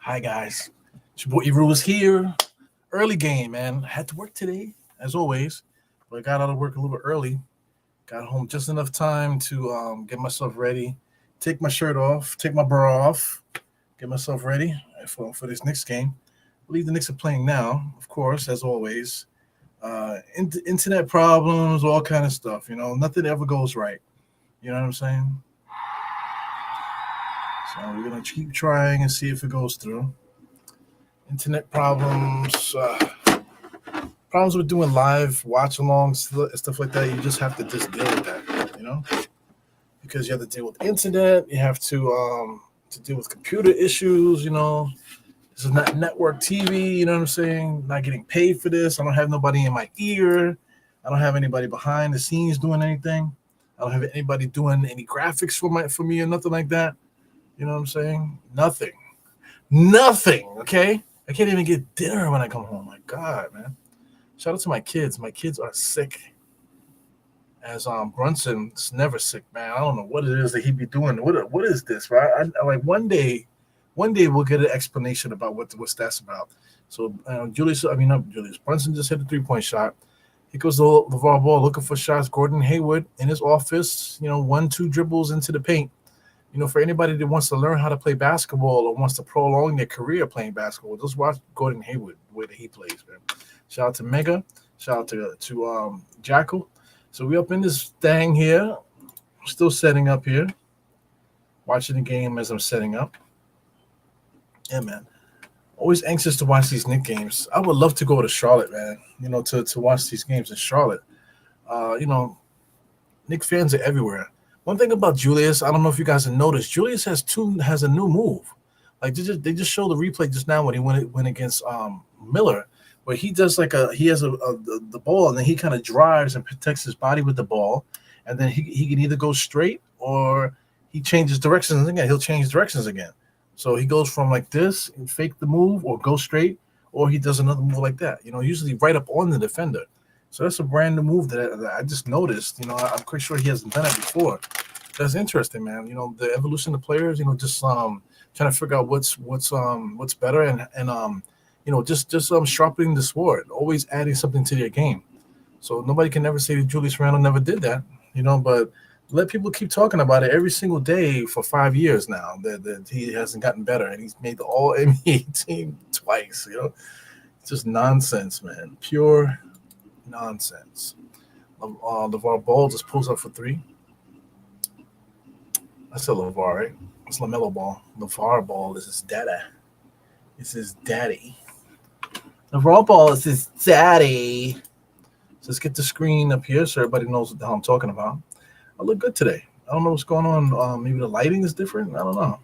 Hi guys, it's your boy Eru is here. Early game, man. I had to work today, as always, but I got out of work a little early. Got home just enough time to get myself ready, take my shirt off, take my bra off, get myself ready for this Knicks game. I believe the Knicks are playing now, of course, as always. Internet problems, all kind of stuff. Nothing ever goes right. You know what I'm saying? So we're gonna keep trying and see if it goes through. Internet problems. Problems with doing live watch alongs, stuff like that. You just have to just deal with that, because you have to deal with internet. You have to deal with computer issues. This is not network TV. You know what I'm saying? Not getting paid for this. I don't have nobody in my ear. I don't have anybody behind the scenes doing anything. I don't have anybody doing any graphics for me or nothing like that. You know what I'm saying? Nothing. Okay. I can't even get dinner when I come home. My God, man. Shout out to my kids. My kids are sick. As Brunson's never sick, man. I don't know what it is that he be doing. What is this, right? I like one day we'll get an explanation about what's that's about. So not Julius. Brunson just hit a 3-point shot. He goes to LeVar Ball looking for shots. Gordon Hayward in his office, 1-2 dribbles into the paint. For anybody that wants to learn how to play basketball or wants to prolong their career playing basketball, just watch Gordon Hayward the way that he plays, man. Shout out to Mega. Shout out to Jackal. So we up in this thing here. Still setting up here. Watching the game as I'm setting up. Yeah, man. Always anxious to watch these Knicks games. I would love to go to Charlotte, man. To watch these games in Charlotte. Uh, you know, Knicks fans are everywhere. One thing about Julius, I don't know if you guys have noticed, Julius has a new move. Like they just showed the replay just now when he went against Miller, where he does he has the ball and then he kind of drives and protects his body with the ball, and then he can either go straight or he changes directions again. He'll change directions again. So he goes from like this and fake the move or go straight, or he does another move like that. Usually right up on the defender. So that's a brand new move that I just noticed. I'm pretty sure he hasn't done it before. That's interesting, man. The evolution of players. Just trying to figure out what's better and just sharpening the sword, always adding something to their game. So nobody can never say that Julius Randle never did that. But let people keep talking about it every single day for 5 years now that he hasn't gotten better and he's made the All NBA team twice. It's just nonsense, man. Pure nonsense. LeVar Ball just pulls up for three. I said LeVar, right? It's LaMelo Ball. LeVar Ball is his daddy. It's his daddy. LeVar Ball is his daddy. So let's get the screen up here so everybody knows what the hell I'm talking about. I look good today. I don't know what's going on. Maybe the lighting is different. I don't know.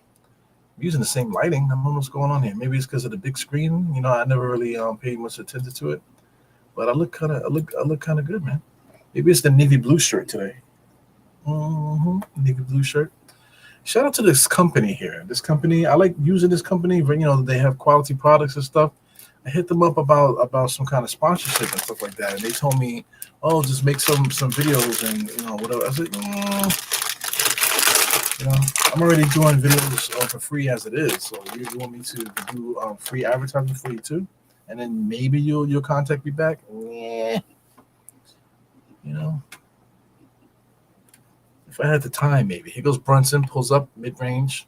I'm using the same lighting. I don't know what's going on here. Maybe it's because of the big screen. I never really paid much attention to it. But I look kind of good, man. Maybe it's the navy blue shirt today. Navy blue shirt. Shout out to this company here. This company, I like using this company. But they have quality products and stuff. I hit them up about some kind of sponsorship and stuff like that, and they told me, "Oh, just make some videos and whatever." I said, I'm already doing videos for free as it is. So you want me to do free advertising for you too, and then maybe you'll contact me back. Yeah, if I had the time, maybe. Here goes Brunson, pulls up mid range.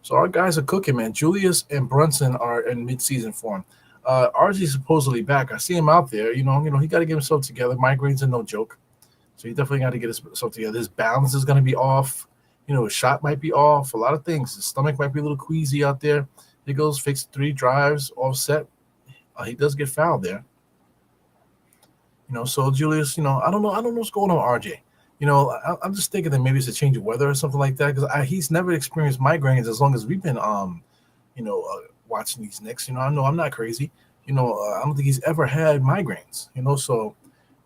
So our guys are cooking, man. Julius and Brunson are in mid-season form. RG's supposedly back. I see him out there. He got to get himself together. Migraines are no joke, so he definitely got to get himself together. His balance is going to be off. His shot might be off. A lot of things. His stomach might be a little queasy out there. He goes, fakes 3 drives, offset. He does get fouled there. So Julius, I don't know what's going on with RJ. I'm just thinking that maybe it's a change of weather or something like that because he's never experienced migraines as long as we've been watching these Knicks. I know I'm not crazy. I don't think he's ever had migraines. So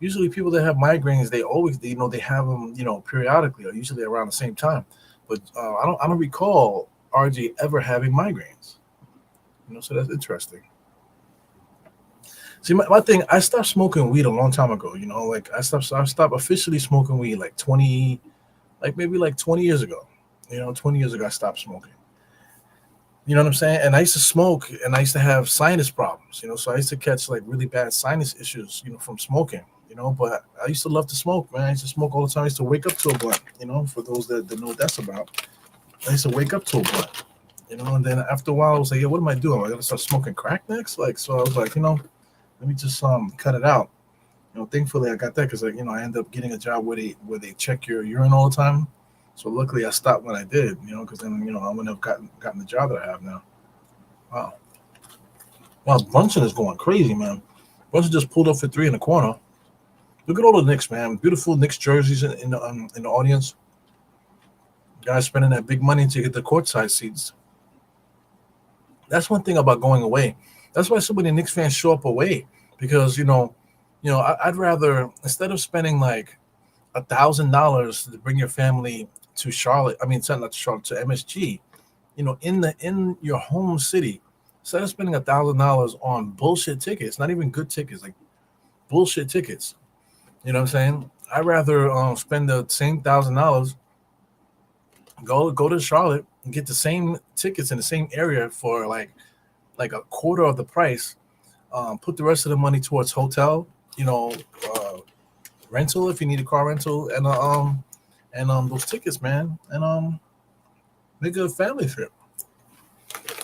usually people that have migraines, they always they have them periodically or usually around the same time. But I don't recall RJ ever having migraines. So that's interesting. See, my thing, I stopped smoking weed a long time ago. I stopped officially smoking weed like 20 years ago. 20 years ago I stopped smoking. You know what I'm saying? And I used to smoke, and I used to have sinus problems. So I used to catch like really bad sinus issues, from smoking. But I used to love to smoke, man. I used to smoke all the time. I used to wake up to a blunt. For those that know what that's about, I used to wake up to a blunt. And then after a while, I was like, yeah, what am I doing? Am I gonna start smoking crack next? Like, so I was like, let me just cut it out. Thankfully I got that because I ended up getting a job where they check your urine all the time. So luckily I stopped when I did, because then I wouldn't have gotten the job that I have now. Wow. Wow, Brunson is going crazy, man. Brunson just pulled up for three in the corner. Look at all the Knicks, man. Beautiful Knicks jerseys in the audience. Guys spending that big money to get the courtside seats. That's one thing about going away. That's why so many Knicks fans show up away because I'd rather instead of spending like $1,000 to bring your family to Charlotte. I mean, not to Charlotte, to MSG. In your home city, instead of spending $1,000 on bullshit tickets, not even good tickets, like bullshit tickets. You know what I'm saying? I'd rather spend the same $1,000, go to Charlotte and get the same tickets in the same area for like a quarter of the price. Put the rest of the money towards hotel, rental if you need a car rental, and those tickets, man, and make it a family trip.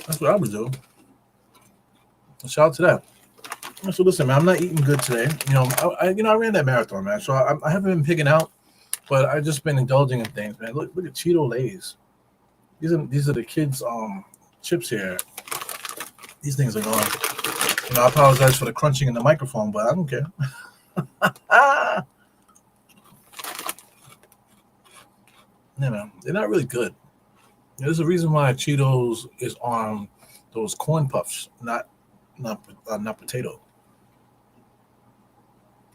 That's what I would do. Shout out to that. So listen, man, I'm not eating good today. I ran that marathon, man. So I haven't been picking out, but I've just been indulging in things, man. Look at Cheeto Lays. These are the kids' chips here. These things are gone. I apologize for the crunching in the microphone, but I don't care. Yeah, man, they're not really good. There's a reason why Cheetos is on those corn puffs, not potato.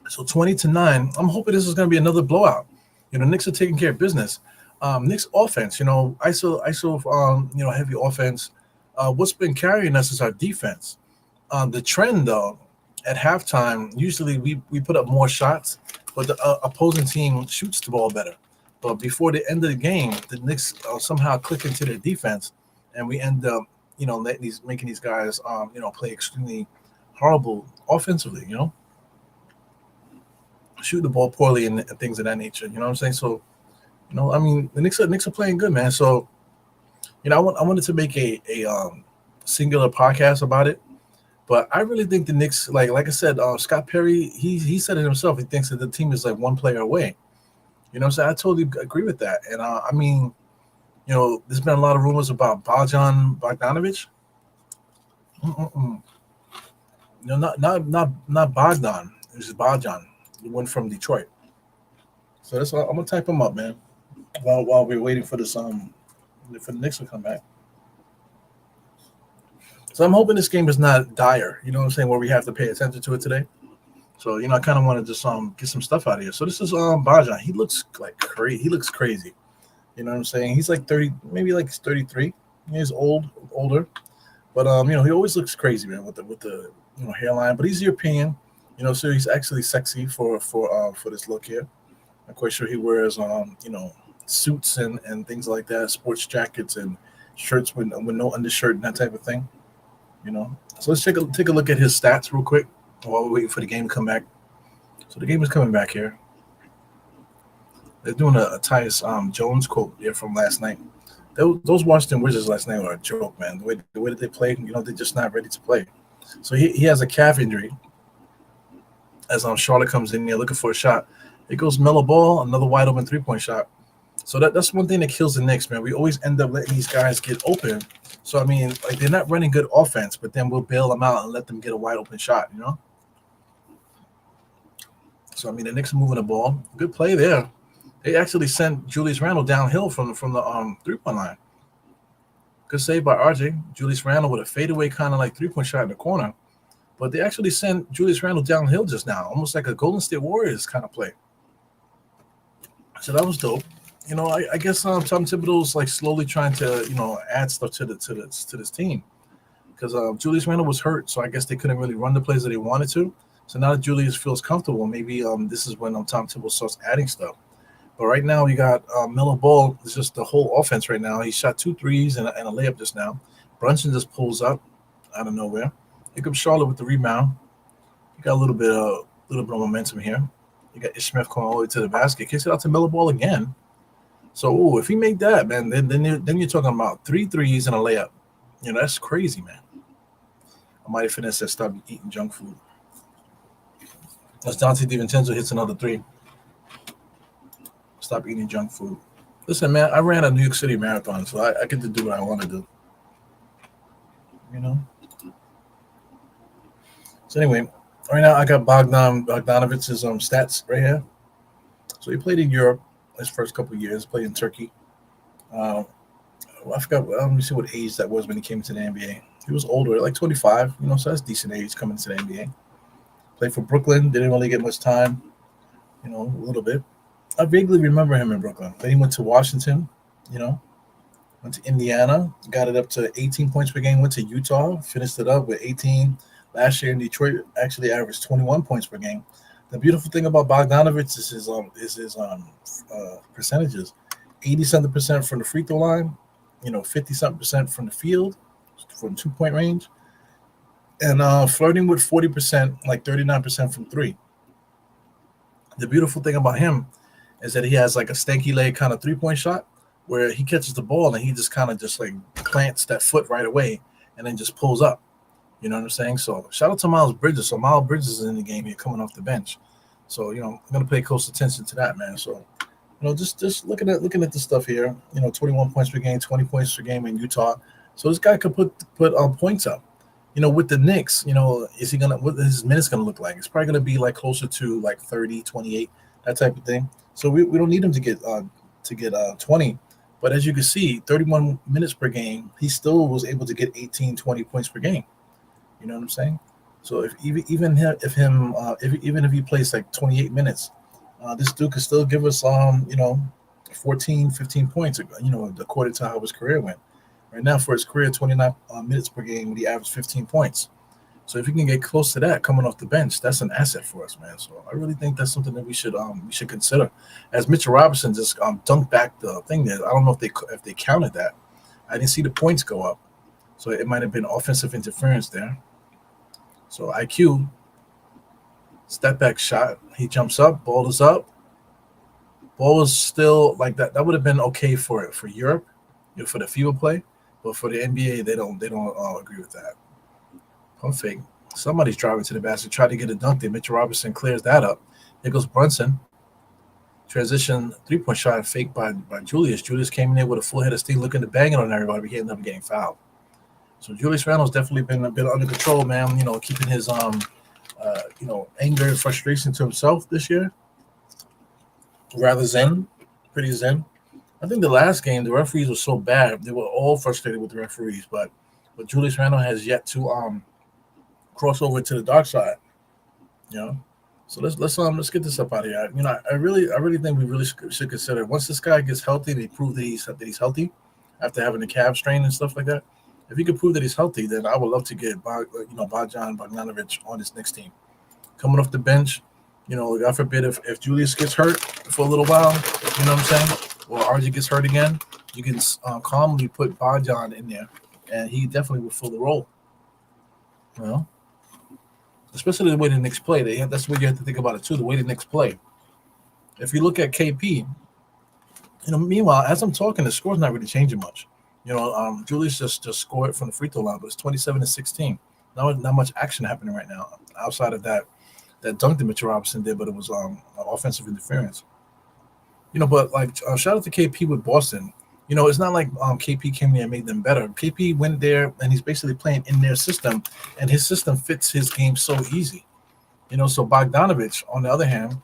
So 20-9. I'm hoping this is going to be another blowout. Knicks are taking care of business. Knicks offense, ISO, heavy offense. What's been carrying us is our defense. The trend, though, at halftime, usually we put up more shots, but the opposing team shoots the ball better. But before the end of the game, the Knicks somehow click into their defense, and we end up, making these guys, play extremely horrible offensively. Shoot the ball poorly and things of that nature. You know what I'm saying? So, the Knicks are playing good, man. So, I wanted to make a singular podcast about it. But I really think the Knicks, like I said, Scott Perry, he said it himself. He thinks that the team is like one player away. So I totally agree with that. And there's been a lot of rumors about Bojan Bogdanovic. Not Bogdan. It was Bojan, the one from Detroit. So that's I'm gonna type him up, man. While we're waiting for this for the Knicks to come back. So I'm hoping this game is not dire. You know what I'm saying? Where we have to pay attention to it today. So I kind of want to just get some stuff out of here. So this is Bojan. He looks like crazy. He looks crazy. You know what I'm saying? He's like 30, maybe like 33. He's older, but he always looks crazy, man, with the hairline. But he's European, so he's actually sexy for this look here. I'm quite sure he wears suits and things like that, sports jackets and shirts with no undershirt and that type of thing. So let's take a look at his stats real quick while we're waiting for the game to come back. So the game is coming back here. They're doing a Tyus Jones quote here from last night. Those Washington Wizards last night were a joke, man. The way that they play, they're just not ready to play. So he has a calf injury. As Charlotte comes in here looking for a shot, it goes Melo Ball, another wide open 3-point shot. So that's one thing that kills the Knicks, man. We always end up letting these guys get open. So they're not running good offense, but then we'll bail them out and let them get a wide open shot, So the Knicks are moving the ball. Good play there. They actually sent Julius Randle downhill from the 3-point line. Good save by RJ. Julius Randle with a fadeaway kind of like 3-point shot in the corner. But they actually sent Julius Randle downhill just now, almost like a Golden State Warriors kind of play. So that was dope. I guess Tom Thibodeau's like slowly trying to add stuff to this team because Julius Randle was hurt, so I guess they couldn't really run the plays that they wanted to. So now that Julius feels comfortable, maybe this is when Tom Thibodeau starts adding stuff. But right now you got Melo Ball. It's just the whole offense right now. He shot 2 threes and a layup just now. Brunson just pulls up out of nowhere. Here comes Charlotte with the rebound. You got a little bit of momentum here. You got Ishmael coming all the way to the basket. Kicks it out to Miller Ball again. So if he make that, man, then you're talking about three threes and a layup. That's crazy, man. I might have finished that. Stop eating junk food. As Dante DiVincenzo hits another three. Stop eating junk food. Listen, man, I ran a New York City marathon, so I get to do what I want to do. You know. So anyway, right now I got Bogdanovic's stats right here. So he played in Europe his first couple of years. Played in Turkey. I forgot. Let me see what age that was when he came to the NBA. He was older, like 25. So that's decent age coming to the NBA. Played for Brooklyn. Didn't really get much time. A little bit. I vaguely remember him in Brooklyn. Then he went to Washington. Went to Indiana. Got it up to 18 points per game. Went to Utah. Finished it up with 18. Last year in Detroit, actually averaged 21 points per game. The beautiful thing about Bogdanovich is his percentages. 87% from the free throw line, 50-something% from the field, from 2-point range, and flirting with 40%, like 39% from three. The beautiful thing about him is that he has like a stanky leg kind of 3-point shot where he catches the ball and he just kind of just like plants that foot right away and then just pulls up. You know what I'm saying? So shout out to Miles Bridges. So Miles Bridges is in the game here coming off the bench. So, I'm going to pay close attention to that, man. So, just looking at this stuff here, 21 points per game, 20 points per game in Utah. So this guy could put points up. With the Knicks, is he going to, what is his minutes going to look like? It's probably going to be like closer to like 30, 28, that type of thing. So we don't need him to get 20. But as you can see, 31 minutes per game, he still was able to get 18, 20 points per game. You know what I'm saying? So if he plays like 28 minutes, this dude could still give us 14, 15 points, according to how his career went. Right now for his career, 29 minutes per game, he averaged 15 points. So if he can get close to that coming off the bench, that's an asset for us, man. So I really think that's something that we should consider. As Mitchell Robinson just dunked back the thing there, I don't know if they counted that. I didn't see the points go up, so it might have been offensive interference there. So IQ, step back shot. He jumps up, ball is up. Ball is still like that. That would have been okay for Europe, for the FIBA play, but for the NBA, they don't agree with that. Pump fake. Somebody's driving to the basket, try to get a dunk there. Mitchell Robinson clears that up. There goes Brunson. Transition 3-point shot fake by Julius. Julius came in there with a full head of steam, looking to bang it on everybody, but he ended up getting fouled. So Julius Randle's definitely been a bit under control, man. Keeping his anger and frustration to himself this year. Rather zen, pretty zen. I think the last game the referees were so bad; they were all frustrated with the referees. But Julius Randle has yet to cross over to the dark side. So let's get this up out of here. I really think we really should consider, once this guy gets healthy, they prove that he's healthy after having the calf strain and stuff like that. If he could prove that he's healthy, then I would love to get Bogdanovich on this next team. Coming off the bench, God forbid if Julius gets hurt for a little while, you know what I'm saying, or RJ gets hurt again, you can calmly put Bogdan in there, and he definitely will fill the role. Especially the way the Knicks play. That's what you have to think about it too. The way the Knicks play. If you look at KP, meanwhile, as I'm talking, the score's not really changing much. Julius just scored from the free throw line, but it's 27-16. Not much action happening right now outside of that dunk that Mitchell Robinson did, but it was offensive interference. But like shout out to KP with Boston. It's not like KP came there and made them better. KP went there and he's basically playing in their system, and his system fits his game so easy. So Bogdanovich, on the other hand,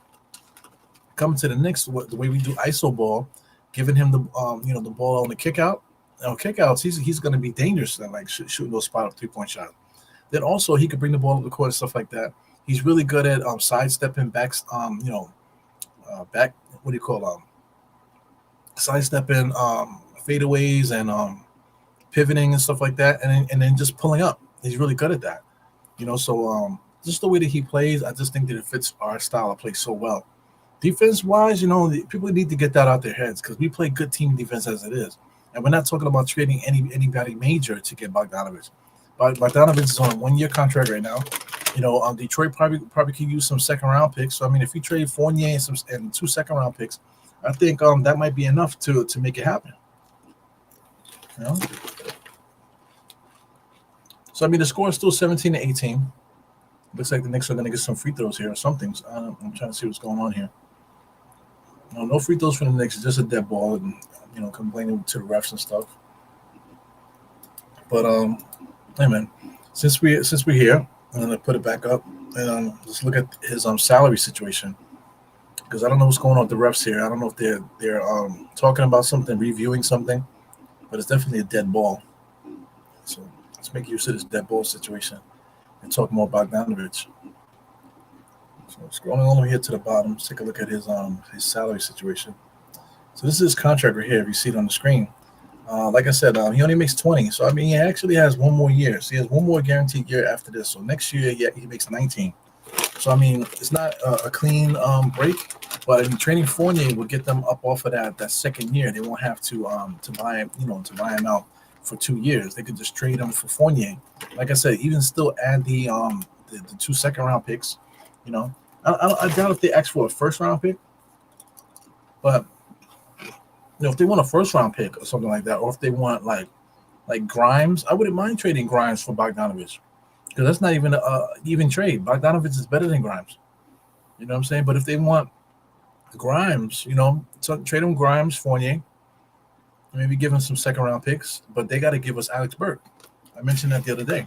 coming to the Knicks, the way we do ISO ball, giving him the the ball on the kick out. Kickouts, he's going to be dangerous and like shooting those spot up 3-point shot. Then also he could bring the ball up the court and stuff like that. He's really good at sidestepping backs, back, what do you call sidestepping fadeaways and pivoting and stuff like that, and then just pulling up. He's really good at that. So just the way that he plays, I just think that it fits our style of play so well. Defense wise, people need to get that out their heads, because we play good team defense as it is. And we're not talking about trading anybody major to get Bogdanovich. But Bogdanovich is on a 1 year contract right now. Detroit probably could use some second round picks. So I mean, if you trade Fournier and 2 second round picks, I think that might be enough to make it happen. You know. So I mean, the score is still 17-18. Looks like the Knicks are going to get some free throws here or something. I'm trying to see what's going on here. No free throws from the Knicks. It's just a dead ball and complaining to the refs and stuff. But hey man, since we're here, I'm gonna put it back up and let's look at his salary situation, because I don't know what's going on with the refs here. I don't know if they're talking about something, reviewing something, but it's definitely a dead ball. So let's make use of this dead ball situation and talk more about Bogdanovich. So scrolling all the way here to the bottom, let's take a look at his salary situation. So this is his contract right here. If you see it on the screen, like I said, he only makes 20. So I mean, he actually has 1 more year. So he has 1 more guaranteed year after this. So next year, yeah, he makes 19. So I mean, it's not a clean break, but I mean, trading Fournier will get them up off of that second year. They won't have to buy him out for 2 years. They could just trade him for Fournier. Like I said, even still add the 2 second-round picks. I doubt if they ask for a first-round pick, but if they want a first-round pick or something like that, or if they want like Grimes, I wouldn't mind trading Grimes for Bogdanovich, because that's not even a even trade. Bogdanovich is better than Grimes. You know what I'm saying? But if they want Grimes, so trade him Grimes, Fournier, maybe give him some second-round picks, but they got to give us Alex Burke. I mentioned that the other day.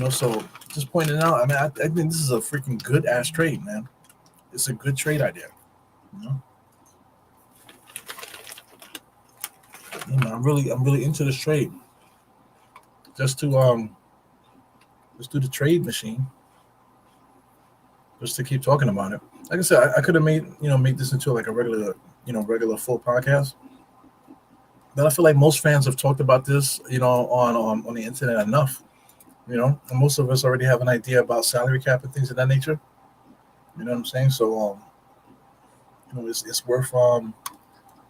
So just pointing out, I mean, I think this is a freaking good-ass trade, man. It's a good trade idea. I'm really into this trade. Just to let's do the trade machine. Just to keep talking about it. Like I said, I could have made this into like a regular full podcast. But I feel like most fans have talked about this, on the internet enough. And most of us already have an idea about salary cap and things of that nature. You know what I'm saying? So it's worth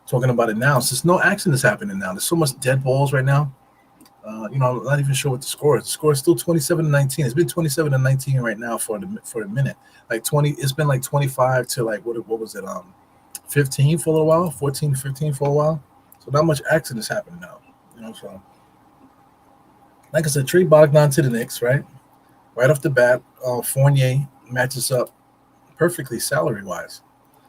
talking about it now, since no action is happening now. There's so much dead balls right now. I'm not even sure what the score is. The score is still 27-19. It's been 27-19 right now for a minute. Like 20, it's been like 25 to like what was it? 15 for a little while, 14 to 15 for a while. So not much action is happening now. So like I said, trade Bogdan to the Knicks, right? Right off the bat, Fournier matches up perfectly salary wise.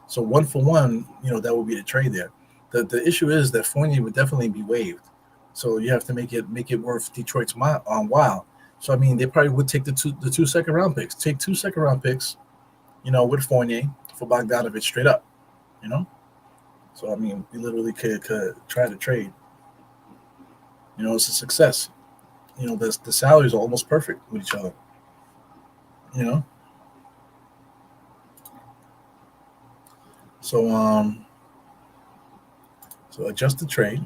So 1 for 1, that would be the trade there. The issue is that Fournier would definitely be waived. So you have to make it worth Detroit's while. So I mean, they probably would take the 2 second-round picks. Take 2 second-round picks, with Fournier for Bogdanovich straight up. So I mean, we literally could try to trade. It's a success. The salaries are almost perfect with each other. So so adjust the trade.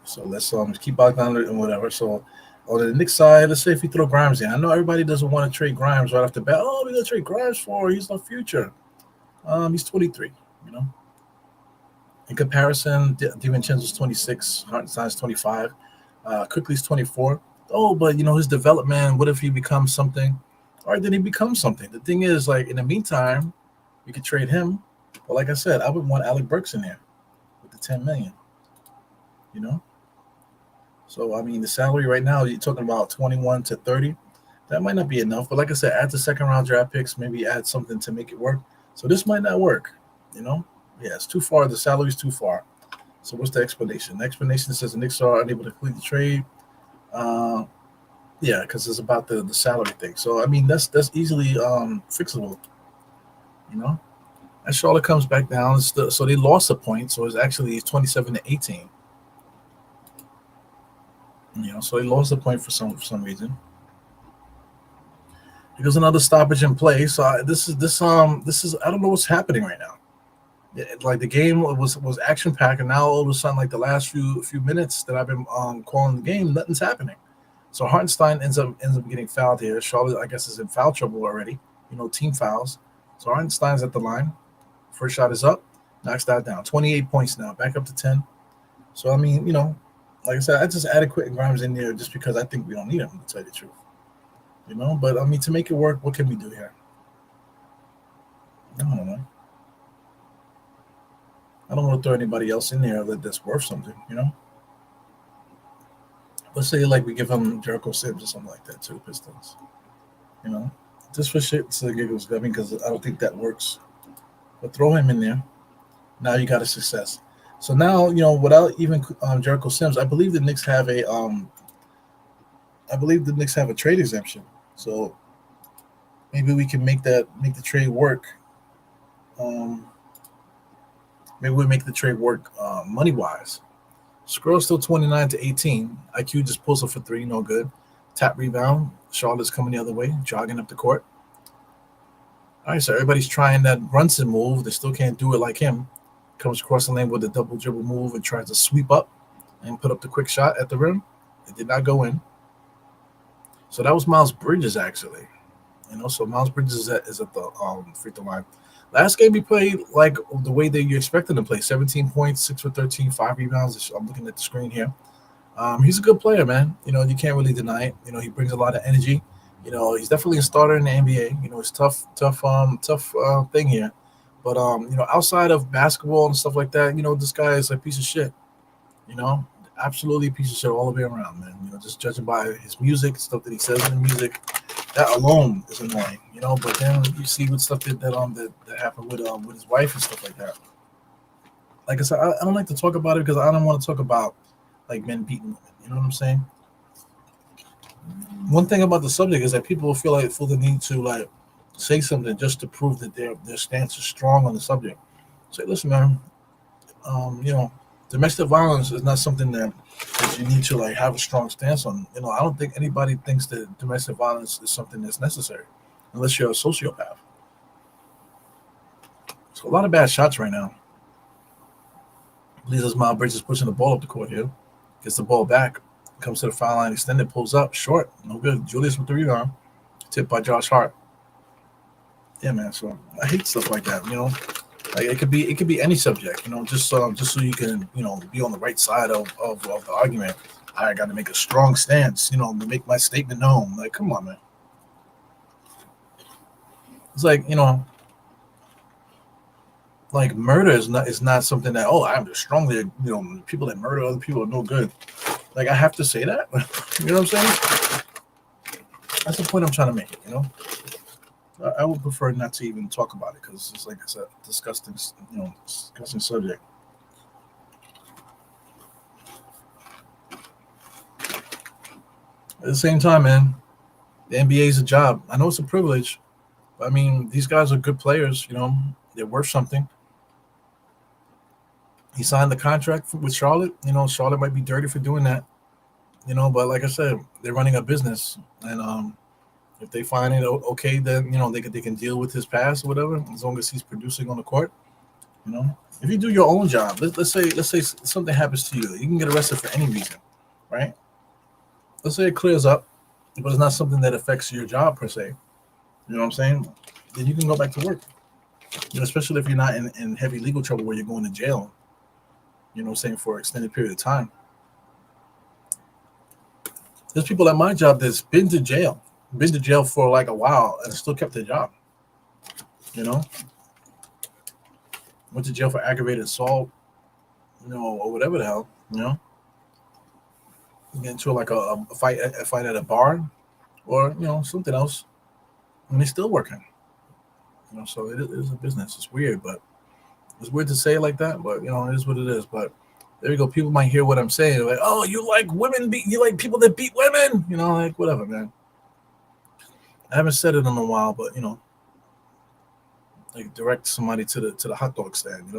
So let's keep Bogdanovich and whatever. So on the Knicks side, let's say if you throw Grimes in, I know everybody doesn't want to trade Grimes right off the bat. Oh, we're gonna trade Grimes for he's the future. He's 23. In comparison, DiVincenzo's 26, Hartenstein's 25, Quickly's 24. Oh, but his development. What if he becomes something? All right, then he becomes something. The thing is, like in the meantime, we could trade him. But like I said, I would want Alec Burks in there with the $10 million. So I mean, the salary right now, you're talking about 21 to 30. That might not be enough. But like I said, add the second-round draft picks. Maybe add something to make it work. So this might not work. Yeah, it's too far. The salary's too far. So what's the explanation? The explanation says the Knicks are unable to complete the trade. Yeah, because it's about the salary thing. So I mean, that's easily fixable. As Charlotte comes back down, so they lost a point. So it's actually 27-18. So they lost a point for some reason. Because another stoppage in play. So this is I don't know what's happening right now. Like the game was action packed, and now all of a sudden, like the last few minutes that I've been calling the game, nothing's happening. So Hartenstein ends up getting fouled here. Charlotte, I guess, is in foul trouble already. Team fouls. So Hartenstein's at the line. First shot is up. Knocks that down. 28 points now. Back up to 10. So I mean, Like I said, I just added Quentin Grimes in there just because I think we don't need him, to tell you the truth. But I mean, to make it work, what can we do here? I don't know. I don't want to throw anybody else in there that's worth something. Let's say like we give him Jericho Sims or something like that to the Pistons. You know, just for shits and giggles. I mean, because I don't think that works. But throw him in there. Now you got a success. So now without even Jericho Sims, I believe the Knicks have a trade exemption. So maybe we can make the trade work. Um, Maybe we make the trade work money wise. Scroll still 29-18. IQ just pulls up for three, no good. Tap rebound. Charlotte's coming the other way, jogging up the court. All right, so everybody's trying that Brunson move. They still can't do it like him. Comes across the lane with a double dribble move and tries to sweep up and put up the quick shot at the rim. It did not go in. So that was Miles Bridges, actually. So Miles Bridges is at the free throw line. Last game he played like the way that you expected him to play. 17 points, 6 for 13, 5 rebounds. I'm looking at the screen here. He's a good player, man. You can't really deny it. He brings a lot of energy. He's definitely a starter in the NBA. It's tough thing here. But outside of basketball and stuff like that, this guy is a piece of shit. You know, Absolutely a piece of shit all the way around, man. Just judging by his music, stuff that he says in the music, that alone is annoying. But then you see what stuff that happened with his wife and stuff like that. Like I said, I don't like to talk about it because I don't want to talk about like men beating women. You know what I'm saying? One thing about the subject is that people feel the need to like say something just to prove that their stance is strong on the subject. Say, listen, man, domestic violence is not something that you need to like have a strong stance on. I don't think anybody thinks that domestic violence is something that's necessary, unless you're a sociopath. So a lot of bad shots right now. Lisa's Miles Bridges pushing the ball up the court here. Gets the ball back. Comes to the foul line, extended, pulls up, short. No good. Julius with the rebound. Tipped by Josh Hart. Yeah, man. So I hate stuff like that. Like it could be any subject. Just so you can be on the right side of the argument. I got to make a strong stance. To make my statement known. Like, come on, man. It's like murder is not something that I'm just strongly people that murder other people are no good. Like I have to say that. You know what I'm saying? That's the point I'm trying to make. I would prefer not to even talk about it because it's like it's a disgusting subject. At the same time, man, the NBA is a job. I know it's a privilege, but I mean these guys are good players. They're worth something. He signed the contract with Charlotte. Charlotte might be dirty for doing that. But like I said, they're running a business, and if they find it okay, then they can deal with his past or whatever, as long as he's producing on the court. If you do your own job, let's say something happens to you, you can get arrested for any reason, right? Let's say it clears up, but it's not something that affects your job per se. You know what I'm saying? Then you can go back to work. Especially if you're not in heavy legal trouble where you're going to jail. Saying for an extended period of time. There's people at my job that's been to jail for like a while and still kept their job. Went to jail for aggravated assault, or whatever the hell, Get into like a fight at a bar, or something else, and they're still working. So it is a business. It's weird, but it's weird to say it like that, but it is what it is. But there you go. People might hear what I'm saying. They're like, oh, you like you like people that beat women, like whatever, man. I haven't said it in a while, but like direct somebody to the hot dog stand,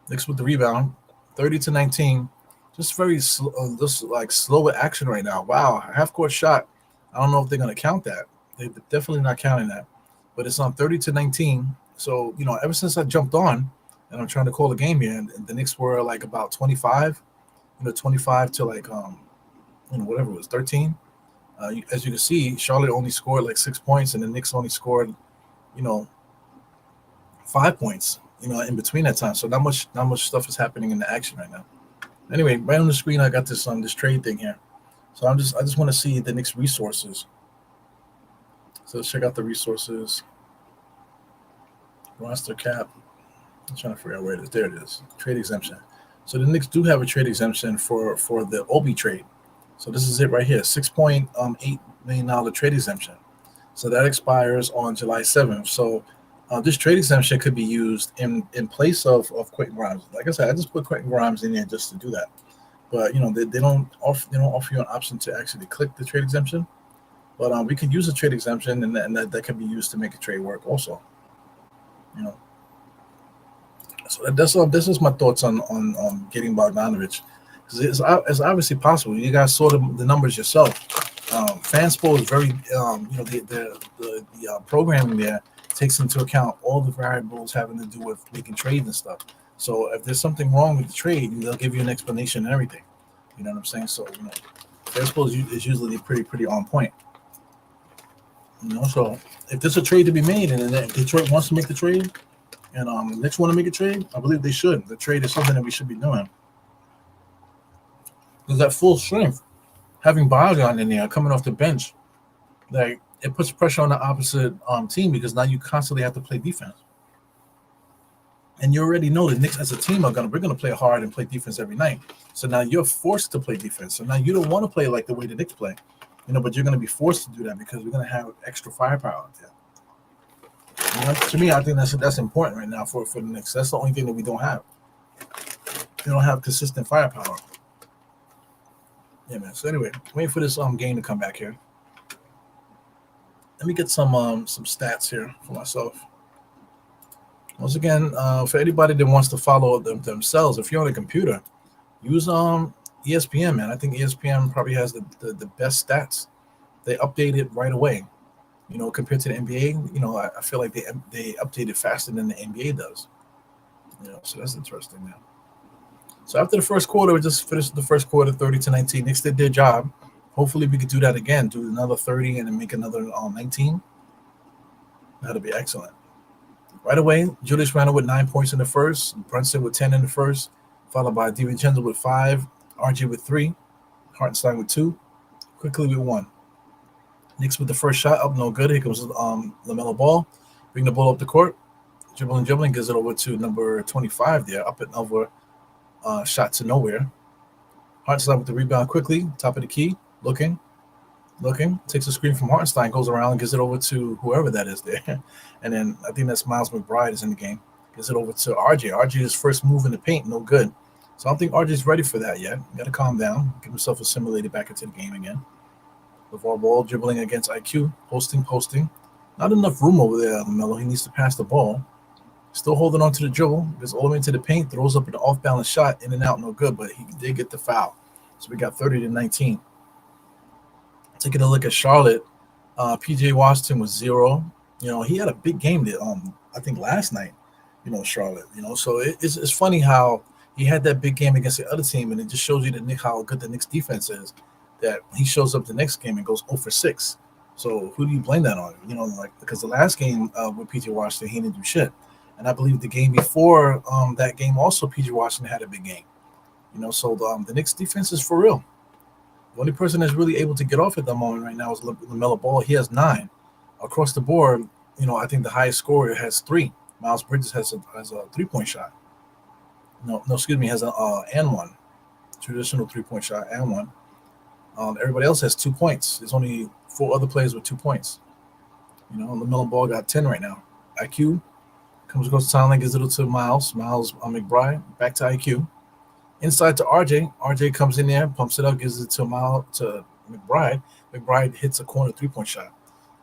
Knicks with the rebound, 30-19, just very just like slow action right now. Wow, half court shot. I don't know if they're gonna count that. They're definitely not counting that, but it's on 30-19. So ever since I jumped on, and I'm trying to call the game here, and the Knicks were like about 25, 25 to like whatever it was, 13. As you can see, Charlotte only scored like 6 points, and the Knicks only scored, 5 points, in between that time. So not much stuff is happening in the action right now. Anyway, right on the screen, I got this trade thing here. So I just want to see the Knicks resources. So let's check out the resources roster cap. I'm trying to figure out where it is. There it is. Trade exemption. So the Knicks do have a trade exemption for the Obi trade. So this is it right here. $6.8 million trade exemption. So that expires on July 7th. So this trade exemption could be used in place of Quentin Grimes. Like I said, I just put Quentin Grimes in there just to do that. But they don't offer you an option to actually click the trade exemption. But we could use a trade exemption, and that can be used to make a trade work also. You know, so that's all. This is my thoughts on getting Bogdanovich. 'Cause it's obviously possible. You guys saw the numbers yourself. Fanspo is very, the programming there takes into account all the variables having to do with making trades and stuff. So if there's something wrong with the trade, they'll give you an explanation and everything. You know what I'm saying? So Fanspo is usually pretty on point. So if there's a trade to be made, and then Detroit wants to make the trade, and the Knicks want to make a trade, I believe they should. The trade is something that we should be doing. Because at full strength, having Bogdan in there coming off the bench, like it puts pressure on the opposite team because now you constantly have to play defense. And you already know the Knicks as a team we're gonna play hard and play defense every night. So now you're forced to play defense. So now you don't want to play like the way the Knicks play, but you're gonna be forced to do that because we're gonna have extra firepower out there. To me, I think that's important right now for the Knicks. That's the only thing that we don't have. We don't have consistent firepower. Yeah, man. So anyway, waiting for this game to come back here. Let me get some stats here for myself. Once again, for anybody that wants to follow themselves, if you're on a computer, use ESPN, man. I think ESPN probably has the best stats. They update it right away. Compared to the NBA, I feel like they update it faster than the NBA does. So that's interesting, man. So after the first quarter, we just finished the first quarter 30-19. Knicks did their job. Hopefully we could do that again, do another 30 and then make another 19. That'll be excellent. Right away, Julius Randle with 9 points in the first, Brunson with 10 in the first, followed by DiVincenzo with 5, RJ with 3, Hartenstein with 2, quickly with 1. Knicks with the first shot up, no good. Here comes LaMelo Ball. Bring the ball up the court. Dribbling, gives it over to number 25 there, up and over, shot to nowhere. Hartenstein with the rebound quickly, top of the key, looking, takes a screen from Hartenstein, goes around and gives it over to whoever that is there. And then I think that's Miles McBride is in the game. Gives it over to RJ. RJ's first move in the paint, no good. So I don't think RJ's ready for that yet. Got to calm down, get himself assimilated back into the game again. LeVar Ball dribbling against IQ, posting. Not enough room over there, Melo. He needs to pass the ball. Still holding on to the dribble, goes all the way into the paint, throws up an off-balance shot, in and out, no good, but he did get the foul. So we got 30-19. Taking a look at Charlotte, PJ Washington was 0. He had a big game that, I think last night, Charlotte. So it's funny how he had that big game against the other team, and it just shows you how good the Knicks defense is, that he shows up the next game and goes 0 for 6. So who do you blame that on? Because the last game with PJ Washington, he didn't do shit. And I believe the game before that game also, PJ Washington had a big game. So the Knicks defense is for real. The only person that's really able to get off at the moment right now is LaMelo Ball. He has 9. Across the board, I think the highest scorer has 3. Miles Bridges has a 3-point shot. Has an and one. Traditional 3-point shot and one. Everybody else has 2 points. There's only 4 other players with 2 points. LaMelo Ball got 10 right now. IQ comes across the timeline, gives it to Miles McBride, back to IQ. Inside to RJ. RJ comes in there, pumps it up, gives it to McBride. McBride hits a corner 3-point shot.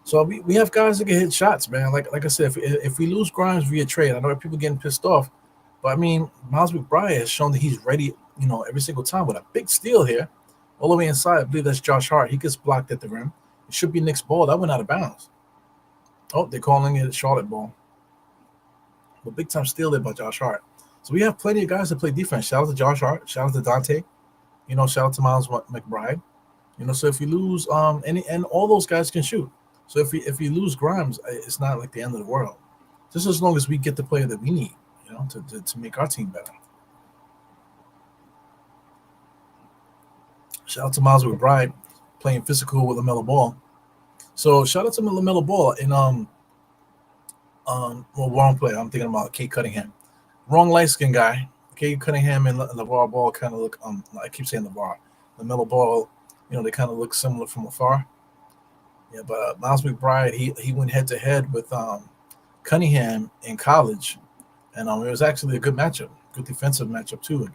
So we have guys that can hit shots, man. Like I said, if we lose Grimes via trade, I know people getting pissed off, but I mean, Miles McBride has shown that he's ready, every single time with a big steal here, all the way inside. I believe that's Josh Hart. He gets blocked at the rim. It should be Knicks ball. That went out of bounds. Oh, they're calling it Charlotte ball. But big time steal there by Josh Hart. So we have plenty of guys that play defense. Shout out to Josh Hart. Shout out to Dante. Shout out to Miles McBride. So if you lose, and all those guys can shoot. So if we lose Grimes, it's not like the end of the world. Just as long as we get the player that we need, to make our team better. Shout out to Miles McBride playing physical with LaMelo Ball. So shout out to LaMelo Ball and well, wrong player. I'm thinking about Kate Cunningham. Wrong light skin guy. Kate Cunningham and LeVar Ball kind of look. I keep saying LeVar. LaMelo Ball. They kind of look similar from afar. Yeah, but Miles McBride, he went head to head with Cunningham in college, and it was actually a good matchup, good defensive matchup too.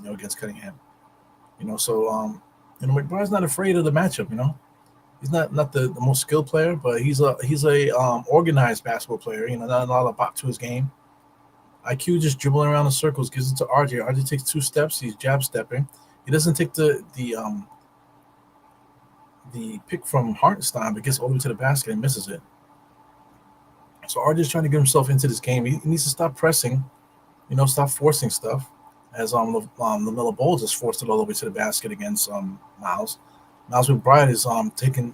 Against Cunningham. So McBride's not afraid of the matchup. He's not the most skilled player, but he's a organized basketball player. Not a lot of pop to his game. IQ just dribbling around in circles, gives it to RJ. RJ takes 2 steps. He's jab stepping. He doesn't take the pick from Hartenstein, but gets all the way to the basket and misses it. So RJ's trying to get himself into this game. He needs to stop pressing, stop forcing stuff. As LaMelo Ball just forced it all the way to the basket against Miles. Miles McBride is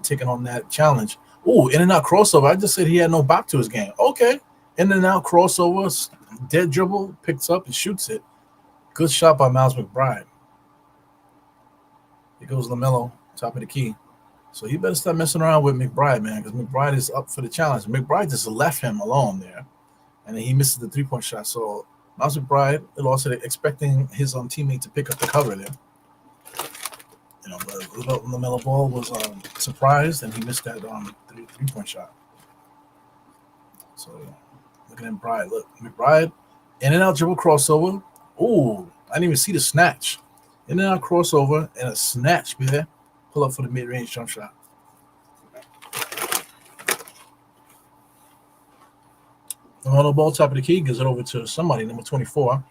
taking on that challenge. Ooh, in and out crossover. I just said he had no bop to his game. Okay. In and out crossover, dead dribble, picks up and shoots it. Good shot by Miles McBride. Here goes LaMelo, top of the key. So he better stop messing around with McBride, man, because McBride is up for the challenge. McBride just left him alone there, and then he misses the 3-point shot. So Miles McBride also expecting his teammate to pick up the cover there. But LaMelo Ball was surprised, and he missed that 3-point shot. So looking at McBride, look, McBride, in and out dribble crossover. Ooh, I didn't even see the snatch. In and out crossover and a snatch, man. Pull up for the mid-range jump shot. LaMelo Ball, top of the key, gives it over to somebody, number 24.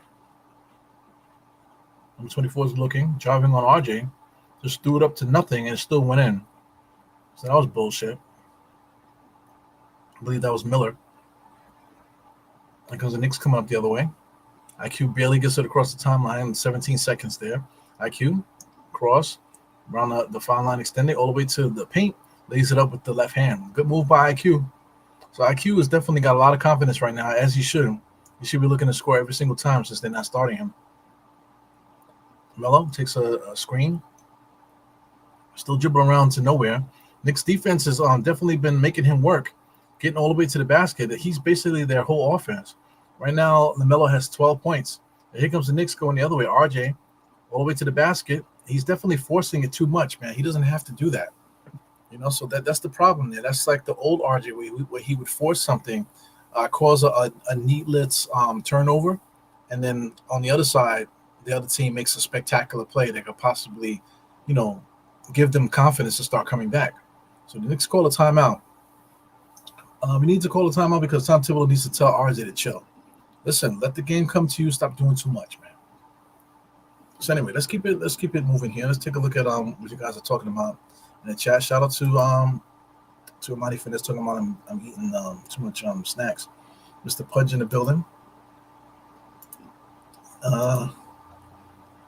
Number 24 is looking, driving on RJ. Just threw it up to nothing and it still went in. So that was bullshit. I believe that was Miller. Because the Knicks coming up the other way. IQ barely gets it across the timeline. 17 seconds there. IQ, cross, around the foul line extending all the way to the paint. Lays it up with the left hand. Good move by IQ. So IQ has definitely got a lot of confidence right now, as he should. He should be looking to score every single time since they're not starting him. Melo takes a screen. Still dribbling around to nowhere. Knicks defense has definitely been making him work, getting all the way to the basket. He's basically their whole offense. Right now, LaMelo has 12 points. And here comes the Knicks going the other way. RJ, all the way to the basket. He's definitely forcing it too much, man. He doesn't have to do that. So that's the problem there. That's like the old RJ where he would force something, cause a needless turnover, and then on the other side, the other team makes a spectacular play that could possibly, give them confidence to start coming back. So the Knicks call a timeout. We need to call a timeout because Tom Thibodeau needs to tell RJ to chill. Listen, let the game come to you. Stop doing too much, man. So anyway, let's keep it moving here. Let's take a look at what you guys are talking about in the chat. Shout out to Amani Fitness talking about I'm eating too much snacks. Mr. Pudge in the building.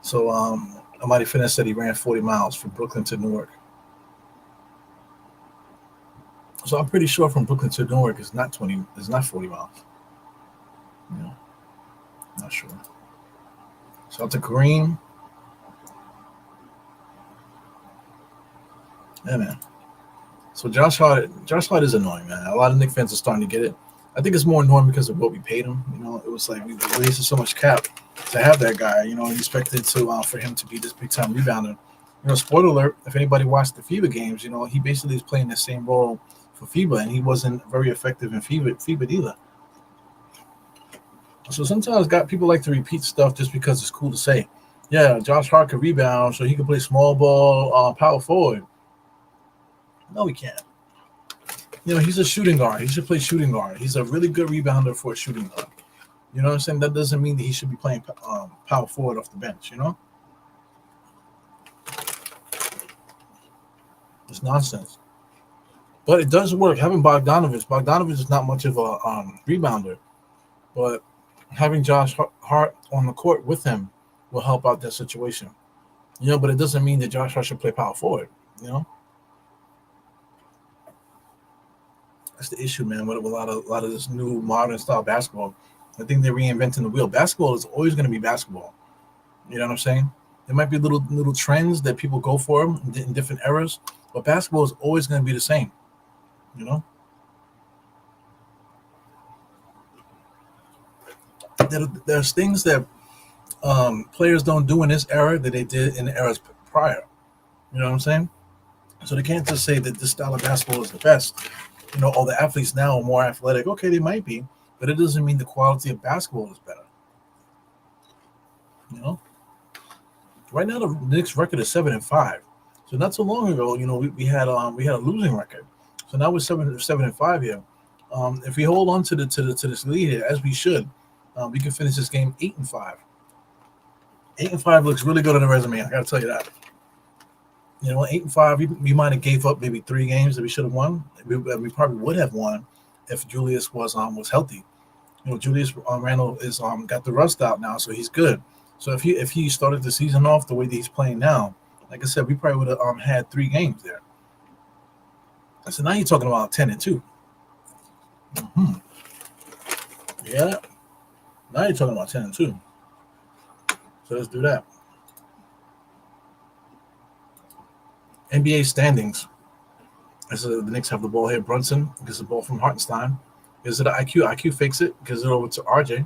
So Amani Fitness said he ran 40 miles from Brooklyn to Newark. So I'm pretty sure from Brooklyn to Newark is not 40 miles. Not sure. Shout out to Kareem. Yeah, man. So Josh Hart is annoying, man. A lot of Knicks fans are starting to get it. I think it's more annoying because of what we paid him. It was like we wasted so much cap to have that guy. And expected for him to be this big time rebounder. Spoiler alert: if anybody watched the FIBA games, he basically is playing the same role for FIBA, and he wasn't very effective in FIBA either. So sometimes people like to repeat stuff just because it's cool to say. Yeah, Josh Hart can rebound, so he can play small ball, power forward. No, he can't. He's a shooting guard. He should play shooting guard. He's a really good rebounder for a shooting guard. You know what I'm saying? That doesn't mean that he should be playing power forward off the bench, It's nonsense. But it does work. Having Bogdanovich is not much of a rebounder. But having Josh Hart on the court with him will help out that situation. But it doesn't mean that Josh Hart should play power forward, That's the issue, man, with a lot of this new modern style basketball. I think they're reinventing the wheel. Basketball is always going to be basketball. You know what I'm saying? There might be little trends that people go for in different eras, but basketball is always going to be the same. You know, there's things that players don't do in this era that they did in the eras prior. You know what I'm saying? So they can't just say that this style of basketball is the best. All the athletes now are more athletic. Okay, they might be, but it doesn't mean the quality of basketball is better. You know, right now the Knicks record is 7-5. So not so long ago, we had a losing record. So now we're 7-5 here. If we hold on to this lead here, as we should, we can finish this game 8-5. 8-5 looks really good on the resume. I gotta tell you that. 8-5. We might have gave up maybe 3 games that we should have won. We probably would have won if Julius was healthy. Julius Randle is got the rust out now, so he's good. So if he started the season off the way that he's playing now, like I said, we probably would have had 3 games there. So now you're talking about 10-2. Mm-hmm. Yeah. Now you're talking about 10-2. So let's do that. NBA standings. The Knicks have the ball here. Brunson gets the ball from Hartenstein. Is it an IQ? IQ fakes it, gives it over to RJ.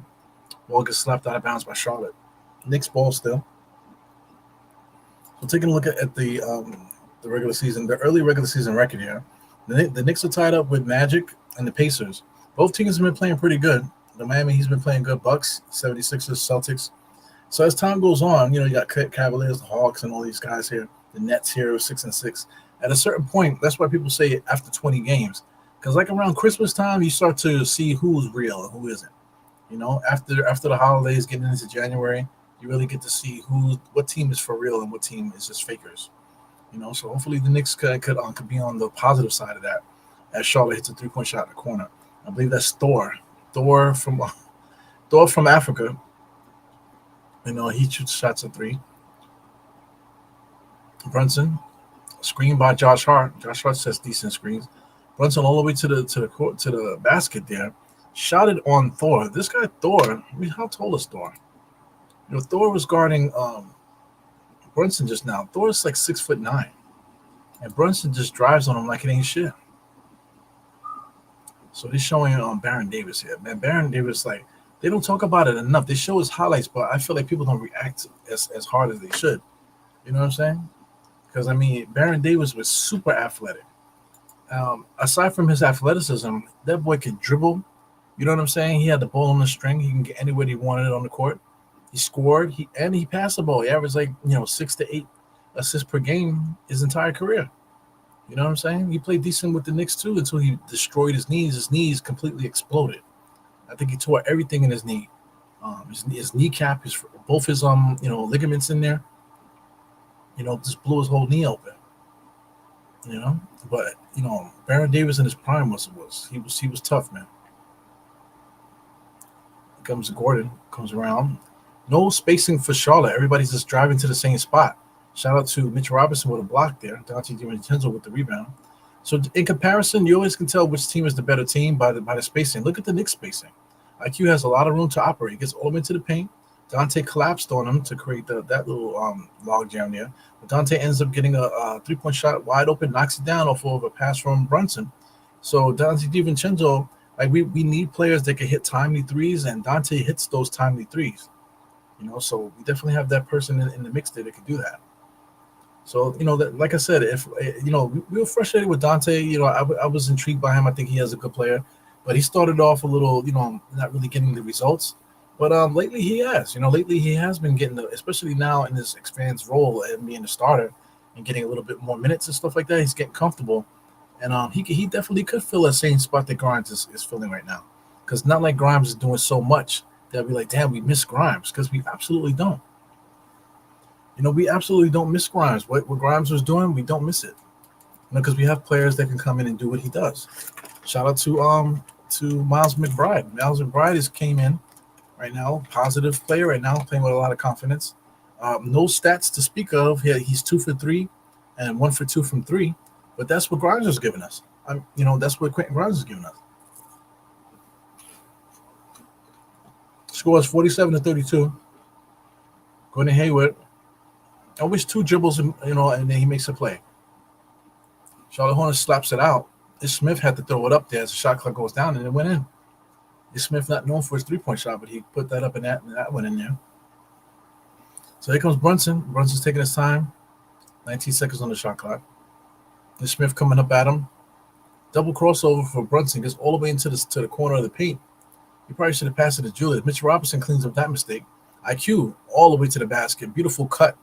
Ball gets slapped out of bounds by Charlotte. Knicks ball still. So taking a look at the regular season, the early regular season record here. The Knicks are tied up with Magic and the Pacers. Both teams have been playing pretty good. The Miami, he's been playing good. Bucks, 76ers, Celtics. So as time goes on, you got Cavaliers, the Hawks, and all these guys here. The Nets here are 6-6. At a certain point, that's why people say after 20 games. Because like around Christmas time, you start to see who's real and who isn't. After the holidays, getting into January, you really get to see what team is for real and what team is just fakers. So hopefully the Knicks could be on the positive side of that. As Charlotte hits a 3-point shot in the corner, I believe that's Thor from Africa. He shoots shots at 3. Brunson, screen by Josh Hart. Josh Hart sets decent screens. Brunson all the way to the court, to the basket there. Shot it on Thor. This guy Thor. How tall is Thor? Thor was guarding Brunson just now. Thor's like 6'9", and Brunson just drives on him like it ain't shit. So they're showing Baron Davis here. Man, Baron Davis, like, they don't talk about it enough. They show his highlights, but I feel like people don't react as hard as they should. You know what I'm saying? Because, Baron Davis was super athletic. Aside from his athleticism, that boy could dribble. You know what I'm saying? He had the ball on the string. He can get anywhere he wanted it on the court. He scored. He passed the ball. He averaged 6 to 8 assists per game his entire career. You know what I'm saying? He played decent with the Knicks too until he destroyed his knees. His knees completely exploded. I think he tore everything in his knee. His kneecap, both his ligaments in there. Just blew his whole knee open. But Baron Davis in his prime was tough, man. Here comes Gordon, comes around. No spacing for Charlotte. Everybody's just driving to the same spot. Shout out to Mitch Robinson with a block there. Dante DiVincenzo with the rebound. So in comparison, you always can tell which team is the better team by the spacing. Look at the Knicks spacing. IQ has a lot of room to operate. He gets all the way to the paint. Dante collapsed on him to create that little log jam there. But Dante ends up getting a 3-point shot wide open, knocks it down off of a pass from Brunson. So Dante DiVincenzo, like we need players that can hit timely threes, and Dante hits those timely threes. So we definitely have that person in the mix there that can do that. So, that, like I said, if we were frustrated with Dante. I was intrigued by him. I think he is a good player, but he started off a little, not really getting the results. But lately he has. Lately he has been getting especially now in this expands role and being the starter and getting a little bit more minutes and stuff like that. He's getting comfortable, and he definitely could fill that same spot that Grimes is filling right now. Because not like Grimes is doing so much that we like, damn, we miss Grimes, because we absolutely don't. We absolutely don't miss Grimes. What Grimes was doing, we don't miss it. Because we have players that can come in and do what he does. Shout out to Miles McBride. Miles McBride came in right now, positive player right now, playing with a lot of confidence. No stats to speak of. He's 2 for 3 and 1 for 2 from 3. But that's what Grimes was giving us. That's what Quentin Grimes is giving us. Scores 47-32. Gordon Hayward I wish two dribbles, and and then he makes a play. Charlotte Hornets slaps it out. Ish Smith had to throw it up there as the shot clock goes down, and it went in. Ish Smith not known for his 3-point shot, but he put that up and that went in there. So here comes Brunson. Brunson's taking his time. 19 seconds on the shot clock. Ish Smith coming up at him. Double crossover for Brunson. Gets all the way into the corner of the paint. He probably should have passed it to Julius. Mitch Robinson cleans up that mistake. IQ all the way to the basket. Beautiful cut.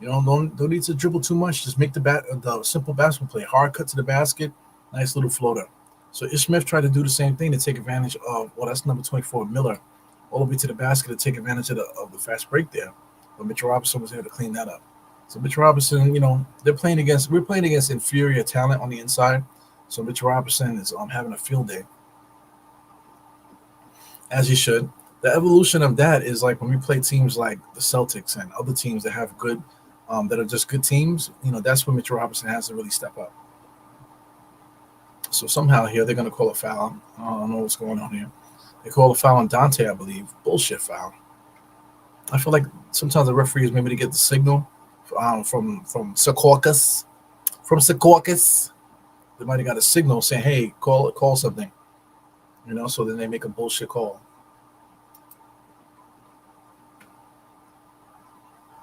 Don't need to dribble too much. Just make the simple basketball play. Hard cut to the basket. Nice little floater. So Ish Smith tried to do the same thing to take advantage of, that's number 24, Miller, all the way to the basket to take advantage of the fast break there. But Mitch Robinson was able to clean that up. So Mitch Robinson, we're playing against inferior talent on the inside. So Mitch Robinson is having a field day, as he should. The evolution of that is like when we play teams like the Celtics and other teams that have good, that are just good teams. That's when Mitch Robinson has to really step up. So somehow here they're going to call a foul. I don't know what's going on here. They call a foul on Dante, I believe. Bullshit foul. I feel like sometimes the referees maybe to get the signal from Secaucus. From Secaucus, they might have got a signal saying, "Hey, call something." So then they make a bullshit call.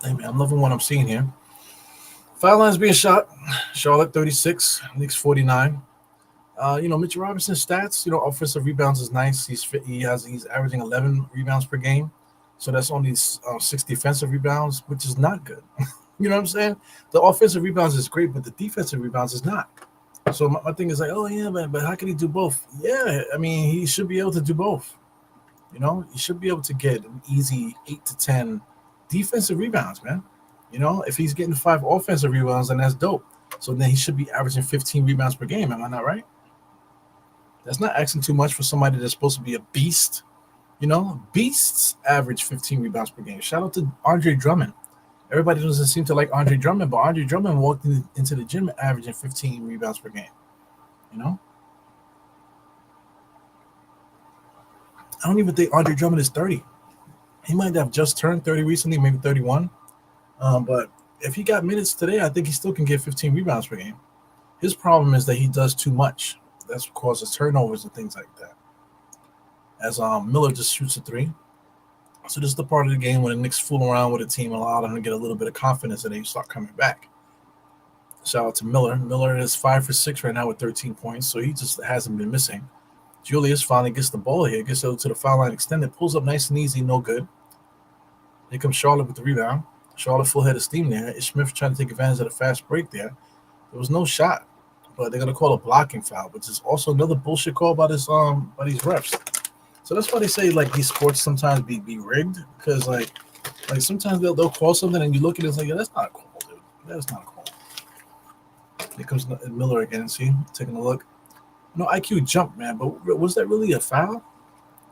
Hey man, I'm loving what I'm seeing here. Foul line's being shot. Charlotte 36, Knicks 49. Mitchell Robinson's stats, offensive rebounds is nice. He's averaging 11 rebounds per game. So that's only 6 defensive rebounds, which is not good. You know what I'm saying? The offensive rebounds is great, but the defensive rebounds is not. So my thing is like, oh yeah, but how can he do both? Yeah, I mean, he should be able to do both. He should be able to get an easy 8 to 10 defensive rebounds, man. If he's getting 5 offensive rebounds, then that's dope. So then he should be averaging 15 rebounds per game. Am I not right? That's not asking too much for somebody that's supposed to be a beast. Beasts average 15 rebounds per game. Shout out to Andre Drummond. Everybody doesn't seem to like Andre Drummond, but Andre Drummond walked into the gym averaging 15 rebounds per game. I don't even think Andre Drummond is 30. He might have just turned 30 recently, maybe 31. But if he got minutes today, I think he still can get 15 rebounds per game. His problem is that he does too much. That's what causes turnovers and things like that. As Miller just shoots a 3. So this is the part of the game when the Knicks fool around with a team and allow them to get a little bit of confidence and they start coming back. Shout out to Miller. Miller is 5 for 6 right now with 13 points, so he just hasn't been missing. Julius finally gets the ball here, gets over to the foul line extended, pulls up nice and easy, no good. Here comes Charlotte with the rebound. Charlotte full head of steam there. Ish Smith trying to take advantage of the fast break there. There was no shot, but they're gonna call a blocking foul, which is also another bullshit call by these refs. So that's why they say like these sports sometimes be rigged, because like sometimes they'll call something and you look at it and it's like, yeah, that's not a call, dude. That's not a call. Here comes Miller again. See, taking a look. IQ jump, man, but was that really a foul?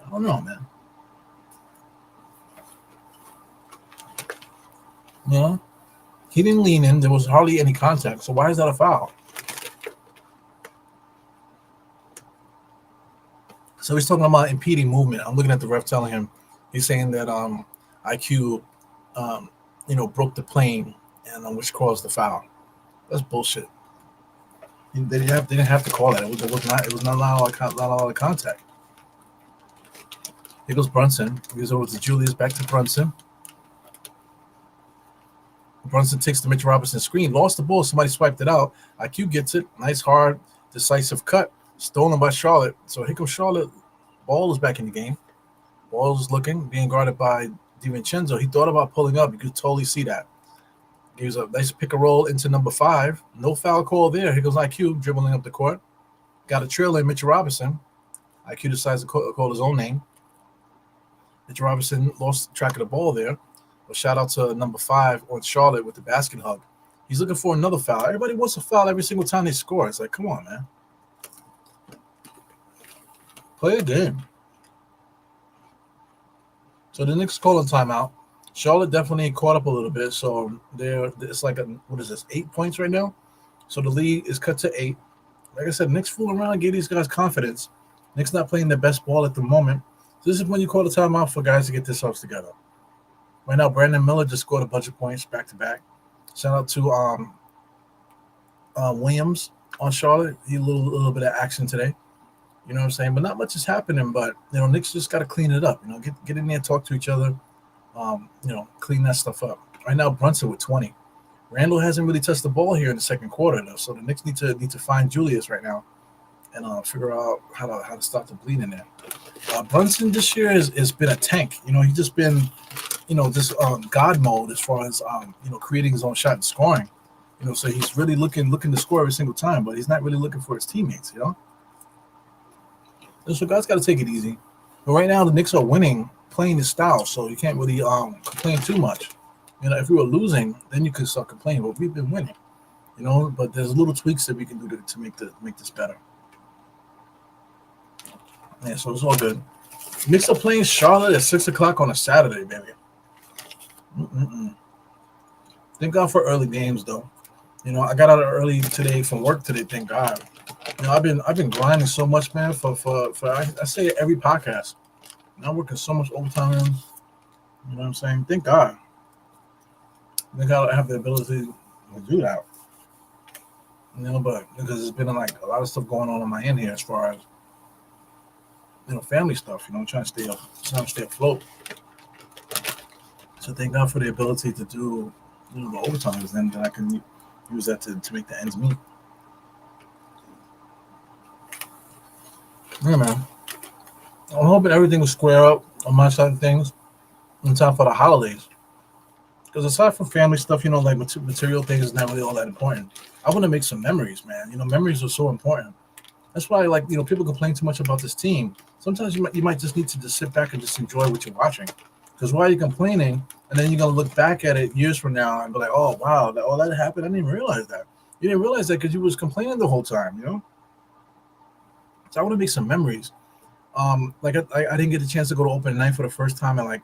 I don't know, man. He didn't lean in. There was hardly any contact. So why is that a foul? So he's talking about impeding movement. I'm looking at the ref telling him, he's saying that IQ, broke the plane and which caused the foul. That's bullshit. They didn't have to call that. It was not a lot of contact. Here goes Brunson. He goes over to Julius, back to Brunson. Brunson takes the Mitch Robinson screen, lost the ball. Somebody swiped it out. IQ gets it. Nice, hard, decisive cut. Stolen by Charlotte. So here comes Charlotte. Ball is back in the game. Ball is looking, being guarded by DiVincenzo. He thought about pulling up. You could totally see that. He was a nice pick and roll into number 5. No foul call there. Here goes IQ dribbling up the court. Got a trail in Mitchell Robinson. IQ decides to call his own name. Mitchell Robinson lost track of the ball there. But shout out to number 5 on Charlotte with the basket hug. He's looking for another foul. Everybody wants a foul every single time they score. It's like, come on, man. Play a game. So the Knicks calling timeout. Charlotte definitely caught up a little bit. So it's like 8 points right now. So the lead is cut to 8. Like I said, Knicks fooling around and gave these guys confidence. Knicks not playing their best ball at the moment. So this is when you call the timeout for guys to get themselves together. Right now, Brandon Miller just scored a bunch of points back to back. Shout out to Williams on Charlotte. He a little bit of action today. You know what I'm saying? But not much is happening. But Knicks just got to clean it up. Get in there, talk to each other. Clean that stuff up. Right now, Brunson with 20. Randall hasn't really touched the ball here in the second quarter though, so the Knicks need to find Julius right now and figure out how to stop the bleeding there. Brunson this year has been a tank. He's just been just God mode as far as creating his own shot and scoring. So he's really looking to score every single time, but he's not really looking for his teammates. So guys got to take it easy. But right now the Knicks are winning, playing his style, so you can't really complain too much. If we were losing, then you could start complaining. But we've been winning. But there's little tweaks that we can do to make this better. Yeah, so it's all good. Knicks are playing Charlotte at 6:00 on a Saturday, baby. Thank God for early games, though. I got out early today from work today. Thank God. I've been grinding so much, man. For I say it every podcast. I'm working so much overtime. You know what I'm saying? Thank God. Thank God I have the ability to do that. But because there's been like a lot of stuff going on my end here as far as family stuff. Trying to stay afloat. So thank God for the ability to do the overtimes, and then I can use that to make the ends meet. Yeah, man. I'm hoping everything will square up on my side of things in time for the holidays. Because aside from family stuff, like material things is not really all that important. I want to make some memories, man. Memories are so important. That's why, people complain too much about this team. Sometimes you might just need to just sit back and just enjoy what you're watching. Because why are you complaining? And then you're going to look back at it years from now and be like, oh, wow, all that happened. I didn't even realize that. You didn't realize that because you was complaining the whole time, So I want to make some memories. I didn't get a chance to go to open night for the first time in like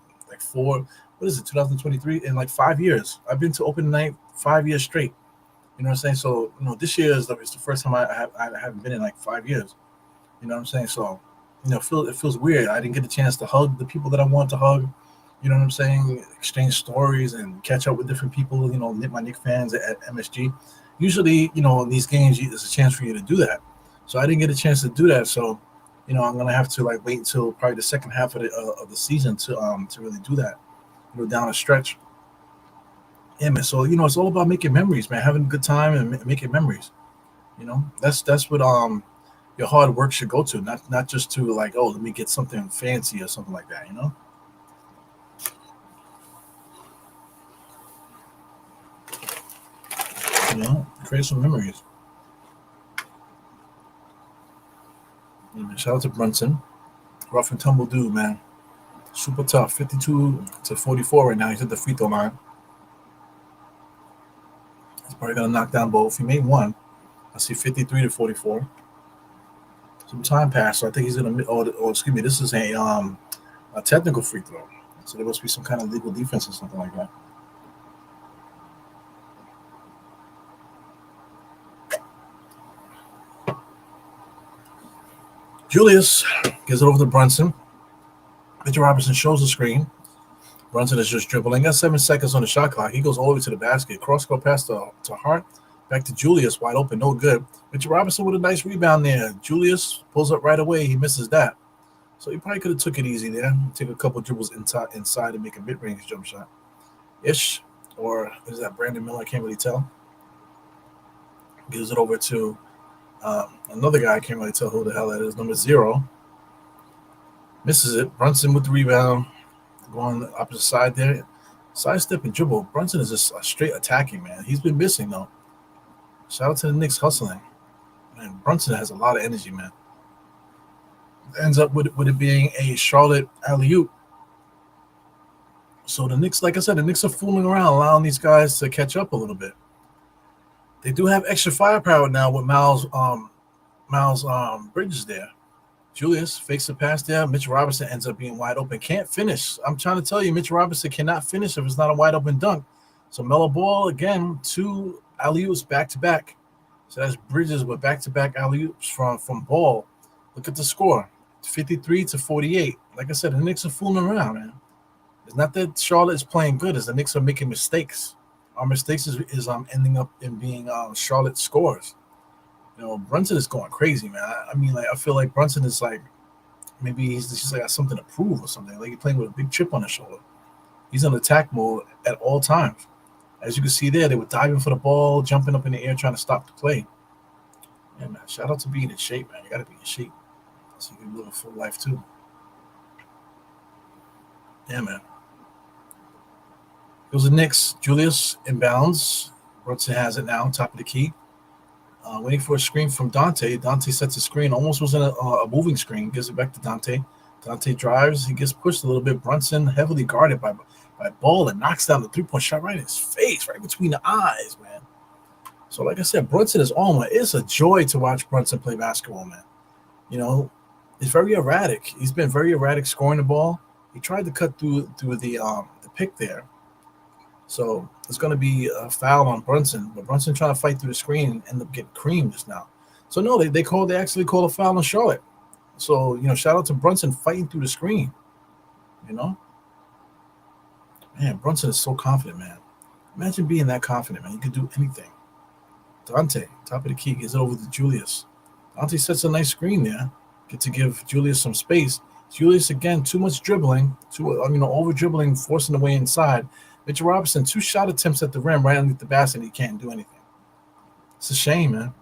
2023 in like 5 years. I've been to open night 5 years straight. You know what I'm saying? So, this year is the first time I haven't been in like 5 years. You know what I'm saying? So, it feels weird. I didn't get a chance to hug the people that I want to hug. You know what I'm saying? Exchange stories and catch up with different people, my Knicks fans at MSG. Usually, in these games, there's a chance for you to do that. So I didn't get a chance to do that. So, I'm going to have to wait until probably the second half of the season to really do that, down a stretch. Yeah, man. So, it's all about making memories, man, having a good time and making memories. That's what your hard work should go to, not just to let me get something fancy or something like that, create some memories. Shout out to Brunson. Rough and tumble dude, man. Super tough. 52-44 right now. He's at the free throw line. He's probably going to knock down both. He made one. I see 53-44. Some time passed, so I think he's going to. Excuse me. This is a technical free throw. So there must be some kind of legal defense or something like that. Julius gives it over to Brunson. Mitchell Robinson shows the screen. Brunson is just dribbling. Got 7 seconds on the shot clock. He goes all the way to the basket. Cross-court pass to Hart. Back to Julius, wide open, no good. Mitchell Robinson with a nice rebound there. Julius pulls up right away. He misses that. So he probably could have took it easy there. Take a couple dribbles inside and make a mid-range jump shot. Ish, or is that Brandon Miller? I can't really tell. Gives it over to another guy. I can't really tell who the hell that is. Number 0. Misses it. Brunson with the rebound. Going the opposite side there. Sidestep and dribble. Brunson is just a straight attacking, man. He's been missing, though. Shout out to the Knicks hustling. Man, Brunson has a lot of energy, man. Ends up with it being a Charlotte alley-oop. So the Knicks, like I said, the Knicks are fooling around, allowing these guys to catch up a little bit. They do have extra firepower now with Miles Bridges there. Julius fakes the pass there. Mitch Robinson ends up being wide open. Can't finish. I'm trying to tell you, Mitch Robinson cannot finish if it's not a wide open dunk. So Melo Ball, again, 2 alley-oops back-to-back. So that's Bridges with back-to-back alley-oops from Ball. Look at the score, 53-48. Like I said, the Knicks are fooling around, man. It's not that Charlotte is playing good. It's the Knicks are making mistakes our mistakes is ending up in being Charlotte scores. Brunson is going crazy, man. I mean, like I feel like Brunson is like maybe he's just like got something to prove or something. Like he's playing with a big chip on his shoulder. He's in attack mode at all times. As you can see there, they were diving for the ball, jumping up in the air, trying to stop the play. Yeah, man. Shout out to being in shape, man. You got to be in shape so you can live a full life too. Yeah, man. It was the Knicks. Julius inbounds. Brunson has it now, top of the key. Waiting for a screen from Dante. Dante sets a screen, almost was in a moving screen. Gives it back to Dante. Dante drives. He gets pushed a little bit. Brunson heavily guarded by Ball and knocks down the 3-point shot right in his face, right between the eyes, man. So, like I said, Brunson is on. It's a joy to watch Brunson play basketball, man. He's very erratic. He's been very erratic scoring the ball. He tried to cut through the pick there. So it's going to be a foul on Brunson, but Brunson trying to fight through the screen and end up getting creamed just now. So no, they actually called a foul on Charlotte. So shout out to Brunson fighting through the screen. Man, Brunson is so confident, man. Imagine being that confident, man. You could do anything. Dante, top of the key, gives it over to Julius. Dante sets a nice screen there. Get to give Julius some space. Julius again, too much dribbling, over dribbling, forcing the way inside. Mitchell Robinson, 2 shot attempts at the rim right underneath the basket. He can't do anything. It's a shame, man.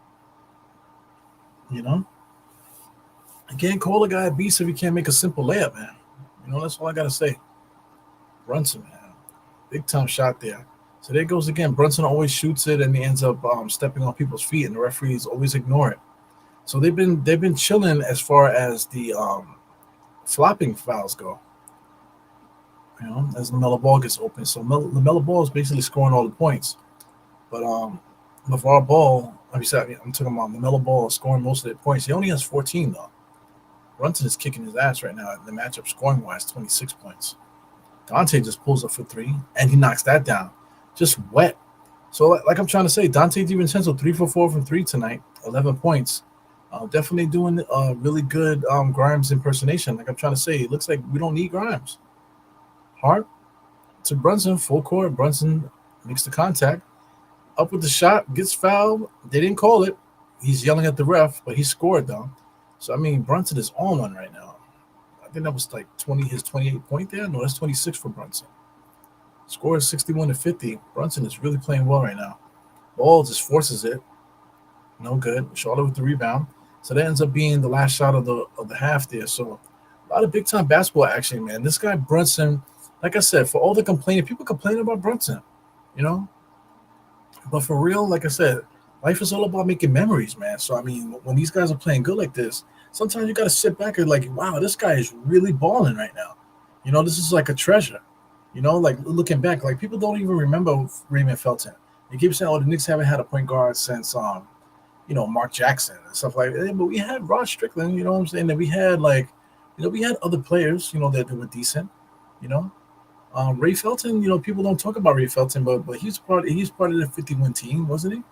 I can't call a guy a beast if he can't make a simple layup, man. That's all I got to say. Brunson, man. Big time shot there. So there goes again. Brunson always shoots it, and he ends up stepping on people's feet, and the referees always ignore it. So they've been chilling as far as the flopping fouls go. As LaMelo Ball gets open. So LaMelo Ball is basically scoring all the points. But LeVar Ball, I'm talking about LaMelo Ball scoring most of the points. He only has 14, though. Brunson is kicking his ass right now in the matchup scoring-wise, 26 points. Dante just pulls up for 3, and he knocks that down. Just wet. So like I'm trying to say, Dante DiVincenzo, 3 for 4 from 3 tonight, 11 points. Definitely doing really good Grimes impersonation. Like I'm trying to say, it looks like we don't need Grimes. Hart to Brunson, full court. Brunson makes the contact. Up with the shot, gets fouled. They didn't call it. He's yelling at the ref, but he scored, though. So, I mean, Brunson is on one right now. I think that was like his 28 point there. No, that's 26 for Brunson. Score is 61-50. Brunson is really playing well right now. Ball just forces it. No good. Charlotte with the rebound. So that ends up being the last shot of the half there. So a lot of big time basketball action, man. This guy Brunson, like I said, for all the complaining, people complain about Brunson, But for real, like I said, life is all about making memories, man. So I mean, when these guys are playing good like this, sometimes you got to sit back and like, wow, this guy is really balling right now. This is like a treasure. Like looking back, like people don't even remember Raymond Felton. They keep saying, "Oh, the Knicks haven't had a point guard since Mark Jackson and stuff like that." But we had Rod Strickland, what I'm saying? That we had we had other players, that were decent, Ray Felton, people don't talk about Ray Felton, but he's part of the 50-win team, wasn't he?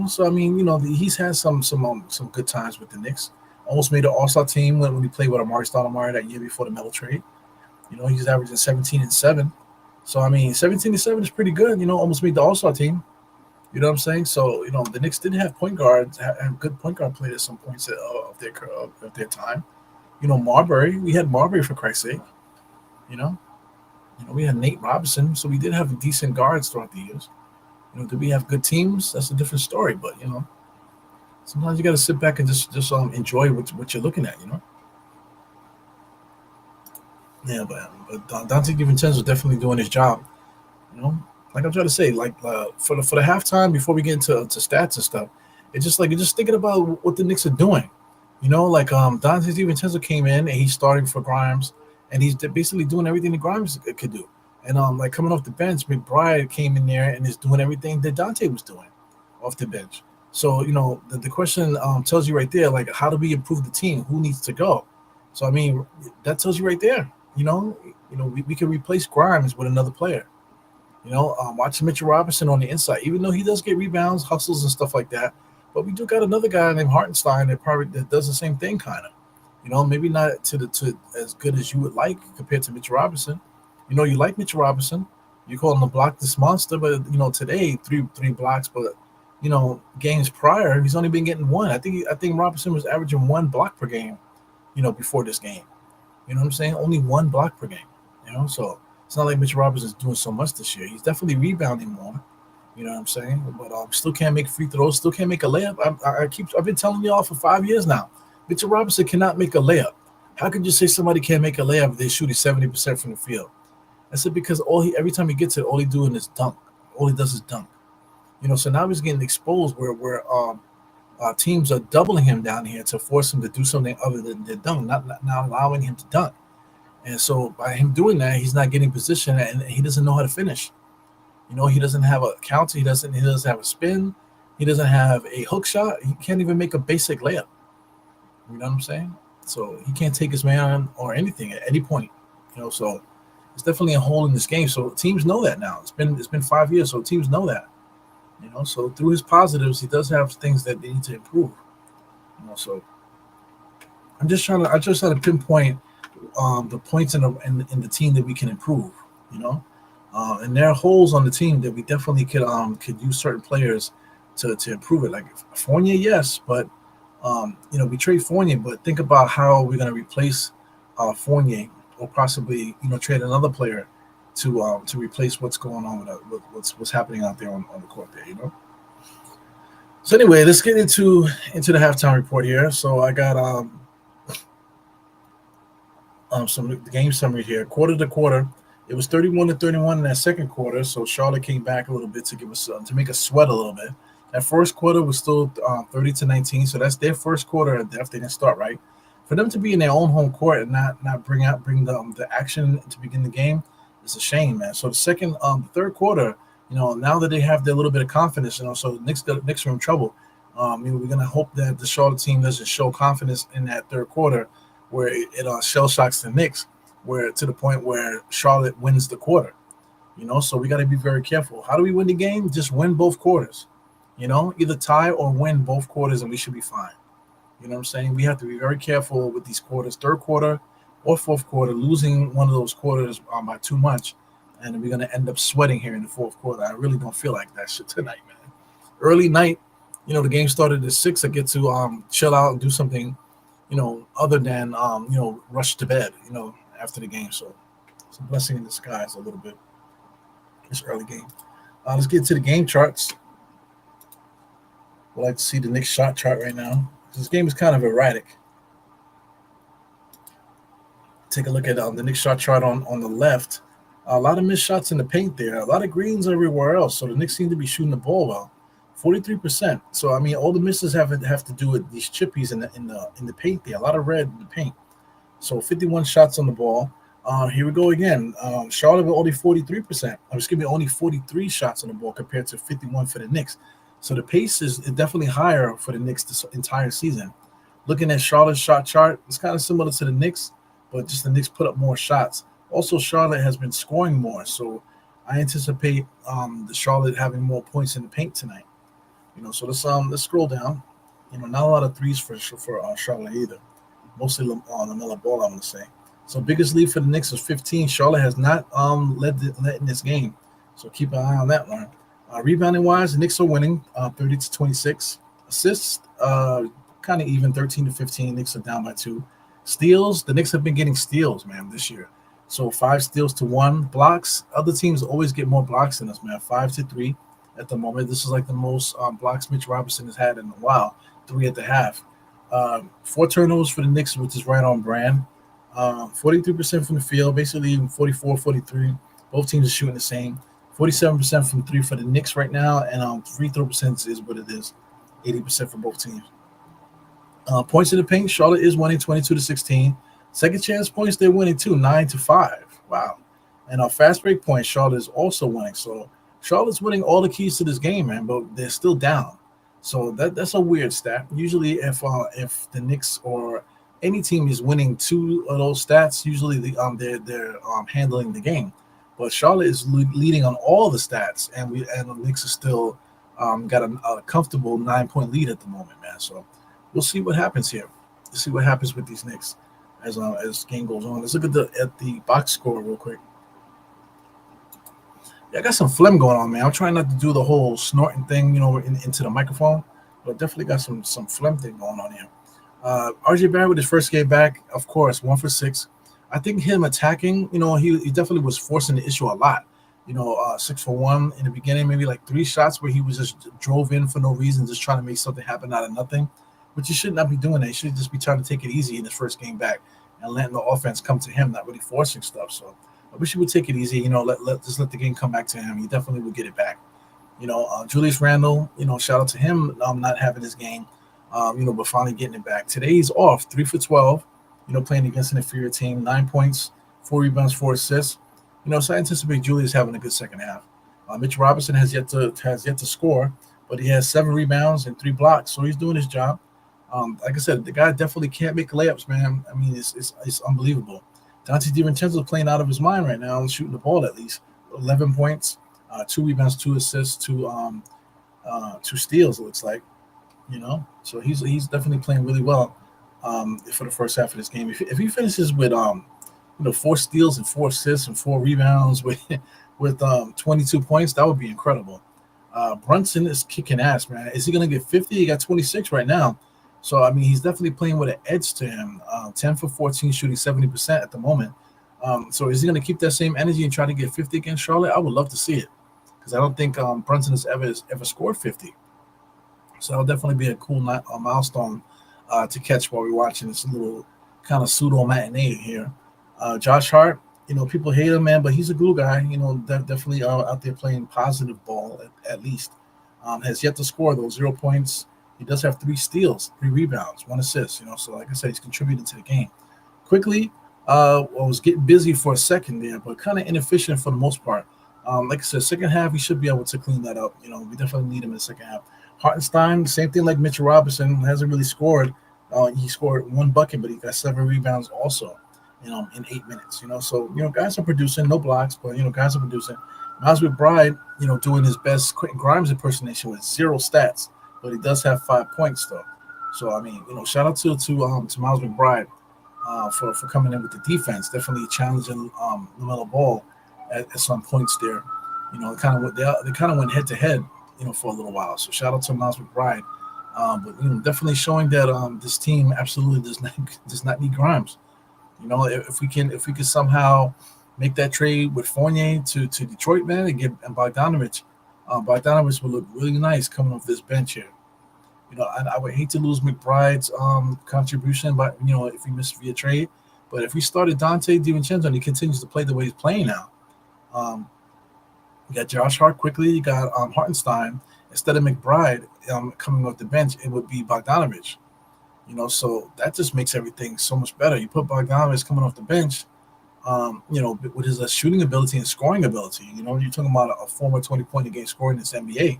So I mean, he's had some good times with the Knicks. Almost made an All-Star team when he played with Amari Stoudemire that year before the Melo trade. He's averaging 17-7. So I mean, 17-7 is pretty good. Almost made the All-Star team. You know what I'm saying? So the Knicks did have point guards, have good point guard players at some points of their time. Marbury. We had Marbury for Christ's sake. We had Nate Robinson, so we did have decent guards throughout the years. Did we have good teams? That's a different story. But sometimes you got to sit back and just enjoy what you're looking at. Yeah, but Dante DiVincenzo definitely doing his job. Like I'm trying to say, like for the halftime before we get into stats and stuff, it's just like you're just thinking about what the Knicks are doing. Like Dante DiVincenzo came in and he's starting for Grimes, and he's basically doing everything that Grimes could do. And like coming off the bench, McBride came in there and is doing everything that Dante was doing off the bench. So the question tells you right there, like how do we improve the team? Who needs to go? So I mean that tells you right there. We can replace Grimes with another player. Watching Mitchell Robinson on the inside, even though he does get rebounds, hustles, and stuff like that. But we do got another guy named Hartenstein that does the same thing, kind of. Maybe not to as good as you would like compared to Mitchell Robinson. You like Mitchell Robinson. You call him to block this monster, but today three blocks, but games prior he's only been getting one. I think Robinson was averaging one block per game, before this game. You know what I'm saying? Only one block per game. So it's not like Mitchell Robinson's doing so much this year. He's definitely rebounding more. You know what I'm saying? But still can't make free throws. Still can't make a layup. I've been telling y'all for 5 years now. Mitchell Robinson cannot make a layup. How could you say somebody can't make a layup if they're shooting 70% from the field? I said because every time he gets it, all he doing is dunk. All he does is dunk. So now he's getting exposed where teams are doubling him down here to force him to do something other than the dunk, not allowing him to dunk. And so by him doing that, he's not getting position and he doesn't know how to finish. He doesn't have a counter. He doesn't have a spin. He doesn't have a hook shot. He can't even make a basic layup. You know what I'm saying? So he can't take his man or anything at any point. So it's definitely a hole in this game. So teams know that now. It's been 5 years, so teams know that. So through his positives, he does have things that they need to improve. So I just trying to pinpoint the points in the team that we can improve. And there are holes on the team that we definitely could use certain players to improve it. Like Fournier, yes, but we trade Fournier, but think about how we're going to replace Fournier, or possibly trade another player to replace what's going on with what's happening out there on the court there. So anyway, let's get into the halftime report here. So I got some game summary here. Quarter to quarter, it was 31-31 in that second quarter. So Charlotte came back a little bit to give us to make us sweat a little bit. That first quarter was still 30-19. So that's their first quarter at depth. They didn't start right. For them to be in their own home court and not bring the action to begin the game, it's a shame, man. So the third quarter, now that they have their little bit of confidence, so Knicks are in trouble. We're gonna hope that the Charlotte team doesn't show confidence in that third quarter, where it shell shocks the Knicks, where to the point where Charlotte wins the quarter. So we got to be very careful. How do we win the game? Just win both quarters. Either tie or win both quarters, and we should be fine. You know what I'm saying? We have to be very careful with these quarters. Third quarter or fourth quarter, losing one of those quarters by too much, and we're going to end up sweating here in the fourth quarter. I really don't feel like that shit tonight, man. Early night, the game started at 6. I get to chill out and do something, other than, rush to bed, after the game. So it's a blessing in disguise a little bit, this early game. Let's get to the game charts. I'd like to see the Knicks shot chart right now. This game is kind of erratic. Take a look at the Knicks shot chart on the left. A lot of missed shots in the paint there. A lot of greens everywhere else. So the Knicks seem to be shooting the ball well. 43%. So I mean, all the misses have to do with these chippies in the paint there. A lot of red in the paint. So 51 shots on the ball. Here we go again. Charlotte with only 43%. Only 43 shots on the ball compared to 51 for the Knicks. So the pace is definitely higher for the Knicks this entire season. Looking at Charlotte's shot chart, it's kind of similar to the Knicks, but just the Knicks put up more shots. Also, Charlotte has been scoring more, so I anticipate the Charlotte having more points in the paint tonight. So let's scroll down. Not a lot of threes for Charlotte either. Mostly LaMelo Ball, I'm going to say. So biggest lead for the Knicks is 15. Charlotte has not led in this game, so keep an eye on that one. Rebounding wise, the Knicks are winning 30-26. Assists, kind of even 13-15. Knicks are down by 2. Steals, the Knicks have been getting steals, man, this year. So 5 steals to 1. Blocks, other teams always get more blocks than us, man. 5-3 at the moment. This is like the most blocks Mitch Robinson has had in a while. 3 at the half. 4 turnovers for the Knicks, which is right on brand. 43% from the field, basically even 44, 43. Both teams are shooting the same. 47% from 3 for the Knicks right now, and free throw percentage is what it is, 80% for both teams. Points in the paint, Charlotte is winning 22-16. Second chance points, they're winning too, 9-5. Wow. And fast break points, Charlotte is also winning. So Charlotte's winning all the keys to this game, man, but they're still down. So that's a weird stat. Usually, if the Knicks or any team is winning 2 of those stats, usually they're handling the game. But Charlotte is leading on all the stats, and the Knicks are still got a comfortable 9-point lead at the moment, man. So we'll see what happens here. We'll see what happens with these Knicks as game goes on. Let's look at the box score real quick. Yeah, I got some phlegm going on, man. I'm trying not to do the whole snorting thing, into the microphone, but definitely got some phlegm thing going on here. RJ Barrett with his first game back, of course, 1 for 6. I think him attacking, he definitely was forcing the issue a lot. 6 for 1 in the beginning, maybe like 3 shots where he was just drove in for no reason, just trying to make something happen out of nothing. But you should not be doing that. You should just be trying to take it easy in his first game back and letting the offense come to him, not really forcing stuff. So I wish he would take it easy. Let the game come back to him. He definitely would get it back. Julius Randle, shout out to him not having his game, but finally getting it back. Today he's off, 3 for 12, playing against an inferior team, 9 points, 4 rebounds, 4 assists. So I anticipate Julius having a good second half. Mitch Robinson has yet to score, but he has 7 rebounds and 3 blocks, so he's doing his job. Like I said, the guy definitely can't make layups, man. I mean, it's unbelievable. Dante DiVincenzo playing out of his mind right now, shooting the ball at least. 11 points, 2 rebounds, 2 assists, two steals. It looks like, So he's definitely playing really well for the first half of this game. If he finishes with 4 steals and 4 assists and 4 rebounds with 22 points, that would be incredible. Brunson is kicking ass, man. Is he gonna get 50? He got 26 right now. So I mean, he's definitely playing with an edge to him. 10 for 14, shooting 70% at the moment. So is he going to keep that same energy and try to get 50 against Charlotte? I would love to see it because I don't think Brunson has ever scored 50. So that'll definitely be a cool milestone to catch while we're watching this little kind of pseudo matinee here. Josh Hart, people hate him, man, but he's a glue guy. Definitely out there playing positive ball at least. Has yet to score those 0 points. He does have 3 steals, 3 rebounds, 1 assist. So like I said, he's contributing to the game. Quickly, I was getting busy for a second there, but kind of inefficient for the most part. Like I said, second half, he should be able to clean that up. We definitely need him in the second half. Hartenstein, same thing like Mitchell Robinson, hasn't really scored. He scored 1 bucket, but he got 7 rebounds also, in 8 minutes. So, guys are producing, no blocks, but, guys are producing. Miles McBride, doing his best Quentin Grimes impersonation with 0 stats, but he does have 5 points though. So I mean, shout out to Miles McBride for coming in with the defense, definitely challenging LaMelo Ball at some points there. They kind of went head to head, for a little while. So shout out to Miles McBride, but definitely showing that this team absolutely does not need Grimes. If we can somehow make that trade with Fournier to Detroit, man, and Bogdanovich. Bogdanovich will look really nice coming off this bench here. I would hate to lose McBride's contribution, but if we missed via trade. But if we started Dante DiVincenzo and he continues to play the way he's playing now, you got Josh Hart quickly. You got Hartenstein instead of McBride coming off the bench. It would be Bogdanovich. So that just makes everything so much better. You put Bogdanovich coming off the bench. With his shooting ability and scoring ability. You're talking about a former 20-point a game scorer in this NBA.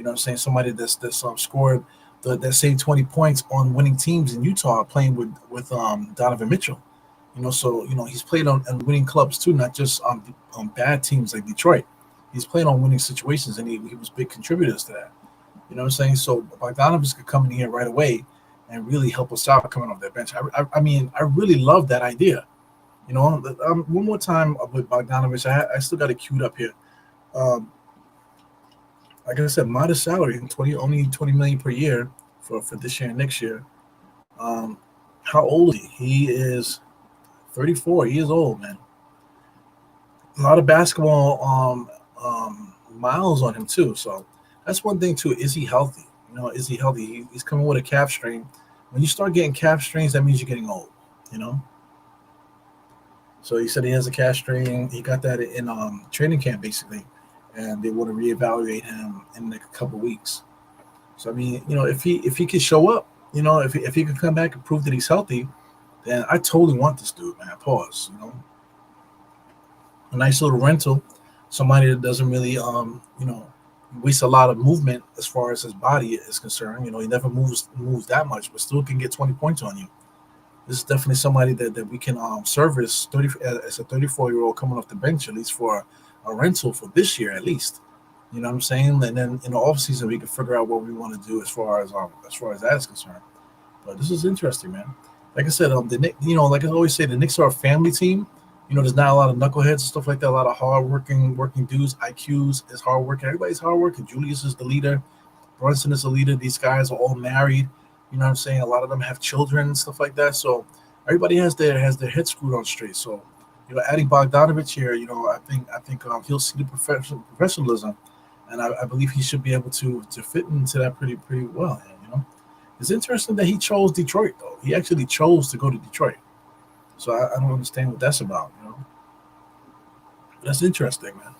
I'm saying? Somebody that's scored that same 20 points on winning teams in Utah playing with Donovan Mitchell. So he's played on winning clubs too, not just on bad teams like Detroit. He's played on winning situations, and he was big contributors to that. what I'm saying? So Bogdanovich could come in here right away and really help us out coming off that bench. I mean, I really love that idea. One more time with Bogdanovich, I still got it queued up here. Like I said, modest salary, only $20 million per year for this year and next year. How old is he? He is 34 years old, man. A lot of basketball miles on him too. So that's one thing too. Is he healthy? Is he healthy? He's coming with a calf strain. When you start getting calf strains, that means you're getting old. So he said he has a calf strain. He got that in training camp basically, and they want to reevaluate him in a couple weeks. So I mean, if he could show up, if he could come back and prove that he's healthy, then I totally want this dude, man. Pause. A nice little rental, somebody that doesn't really waste a lot of movement as far as his body is concerned. He never moves that much, but still can get 20 points on you. This is definitely somebody that we can service as a 34-year-old coming off the bench, at least for a rental for this year at least. You know what I'm saying? And then in the off season we can figure out what we want to do as far as that is concerned. But this is interesting, man. Like I said, the Knicks, like I always say, the Knicks are a family team. There's not a lot of knuckleheads, stuff like that. A lot of working dudes. IQs is hard working. Everybody's hard working. Julius is the leader. Brunson is the leader. These guys are all married. You know what I'm saying? A lot of them have children and stuff like that. So everybody has their head screwed on straight. So adding Bogdanovich here, I think he'll see the professionalism, and I believe he should be able to fit into that pretty well. And, it's interesting that he chose Detroit though. He actually chose to go to Detroit. So I don't understand what that's about. That's interesting, man.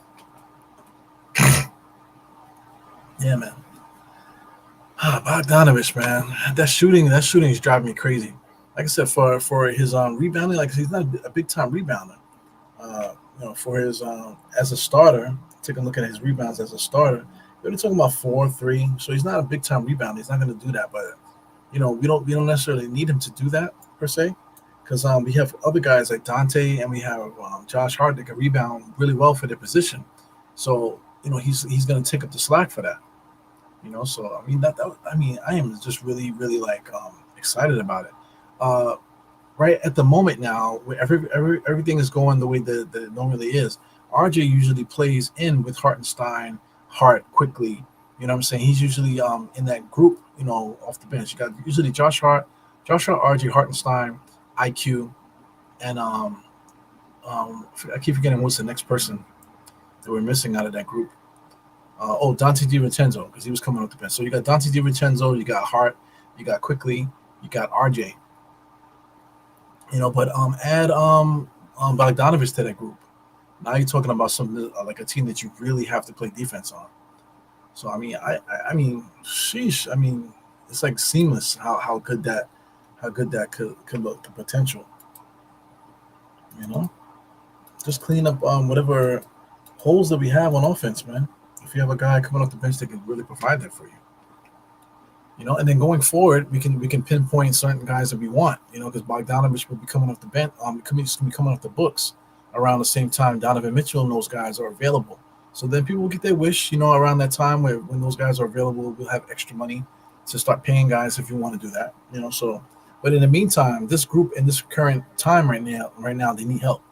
Yeah, man. Bogdanovich, man, that shooting is driving me crazy. Like I said, for his rebounding, like he's not a big time rebounder. For his as a starter, take a look at his rebounds as a starter. We're talking about 4, 3, so he's not a big time rebounder. He's not going to do that, but we don't necessarily need him to do that per se, because we have other guys like Dante and we have Josh Hart that can rebound really well for their position. So he's going to take up the slack for that. So I mean I am just really like excited about it. Uh, right at the moment now, where everything is going the way that it normally is. RJ usually plays in with Hartenstein, Hart quickly. You know what I'm saying? He's usually in that group, off the bench. You got usually Josh Hart, RJ Hartenstein, IQ, and I keep forgetting what's the next person that we're missing out of that group. Dante DiVincenzo, because he was coming off the bench. So you got Dante DiVincenzo, you got Hart, you got Quickly, you got RJ. But add Bogdanovich to that group. Now you're talking about something like a team that you really have to play defense on. So I mean, sheesh. I mean, it's like seamless how good that could look, the potential. You know, just clean up whatever holes that we have on offense, man. If you have a guy coming off the bench that can really provide that for you. And then going forward, we can pinpoint certain guys that we want. Because Bogdanovich will be coming off the bench. He's going to be coming off the books around the same time Donovan Mitchell and those guys are available. So then people will get their wish. Around that time when those guys are available, we'll have extra money to start paying guys if you want to do that. So. But in the meantime, this group in this current time right now, they need help.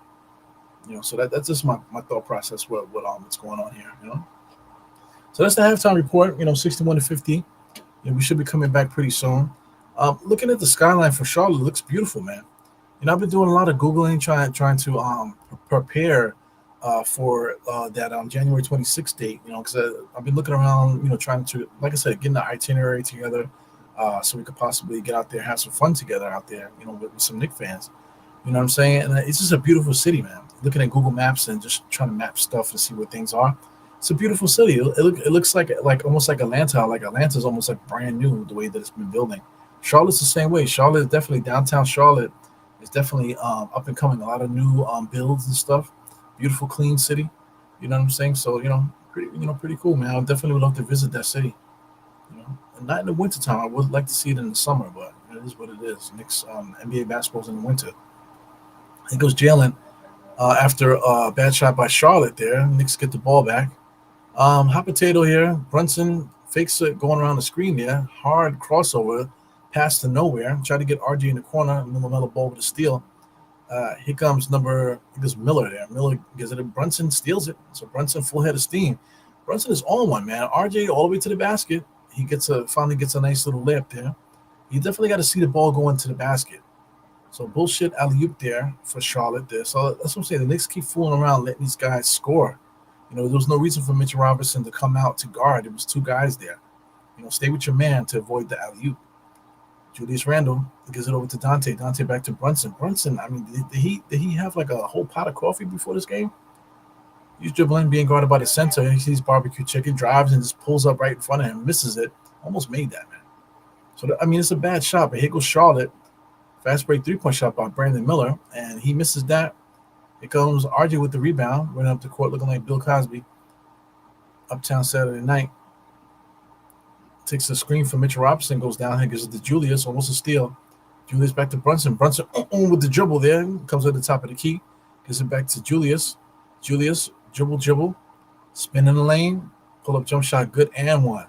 So that's just my thought process. What's going on here. So that's the halftime report. 61-50. We should be coming back pretty soon. Looking at the skyline for Charlotte, it looks beautiful, man. I've been doing a lot of googling, trying to prepare for that January 26th date. Because I've been looking around, trying to, like I said, getting the itinerary together, so we could possibly get out there, have some fun together out there. With some Knicks fans. You know what I'm saying? And it's just a beautiful city, man. Looking at Google Maps and just trying to map stuff to see where things are. It's a beautiful city. It looks like almost like Atlanta. Like Atlanta's almost like brand new the way that it's been building. Charlotte's the same way. Charlotte is definitely downtown Charlotte is definitely up and coming. A lot of new builds and stuff. Beautiful, clean city. You know what I'm saying? So pretty cool, man. I definitely would love to visit that city. And not in the wintertime. I would like to see it in the summer, but it is what it is. Knicks NBA basketball's in the winter. It goes Jalen after a bad shot by Charlotte there. Knicks get the ball back. Hot potato here. Brunson fakes it going around the screen there. Hard crossover, pass to nowhere. Try to get RG in the corner. Another ball with a steal. Here comes Miller there. Miller gives it to Brunson, steals it. So Brunson full head of steam. Brunson is on one, man. RJ all the way to the basket. He finally gets a nice little layup there. You definitely got to see the ball go into the basket. So bullshit alley oop there for Charlotte there. So that's what I'm saying. The Knicks keep fooling around, letting these guys score. There was no reason for Mitchell Robinson to come out to guard. There was two guys there. Stay with your man to avoid the alley oop. Julius Randle gives it over to Dante. Dante back to Brunson. Brunson, I mean, did he have like a whole pot of coffee before this game? He's dribbling, being guarded by the center. He sees barbecue chicken, drives and just pulls up right in front of him, misses it. Almost made that, man. So it's a bad shot. But here goes Charlotte. Fast break 3-point shot by Brandon Miller, and he misses that. Here comes RJ with the rebound, running up the court looking like Bill Cosby. Uptown Saturday night. Takes the screen from Mitchell Robinson, goes down here, gives it to Julius, almost a steal. Julius back to Brunson. Brunson with the dribble there, comes at the top of the key, gives it back to Julius. Julius, dribble, spin in the lane, pull up jump shot, good and one.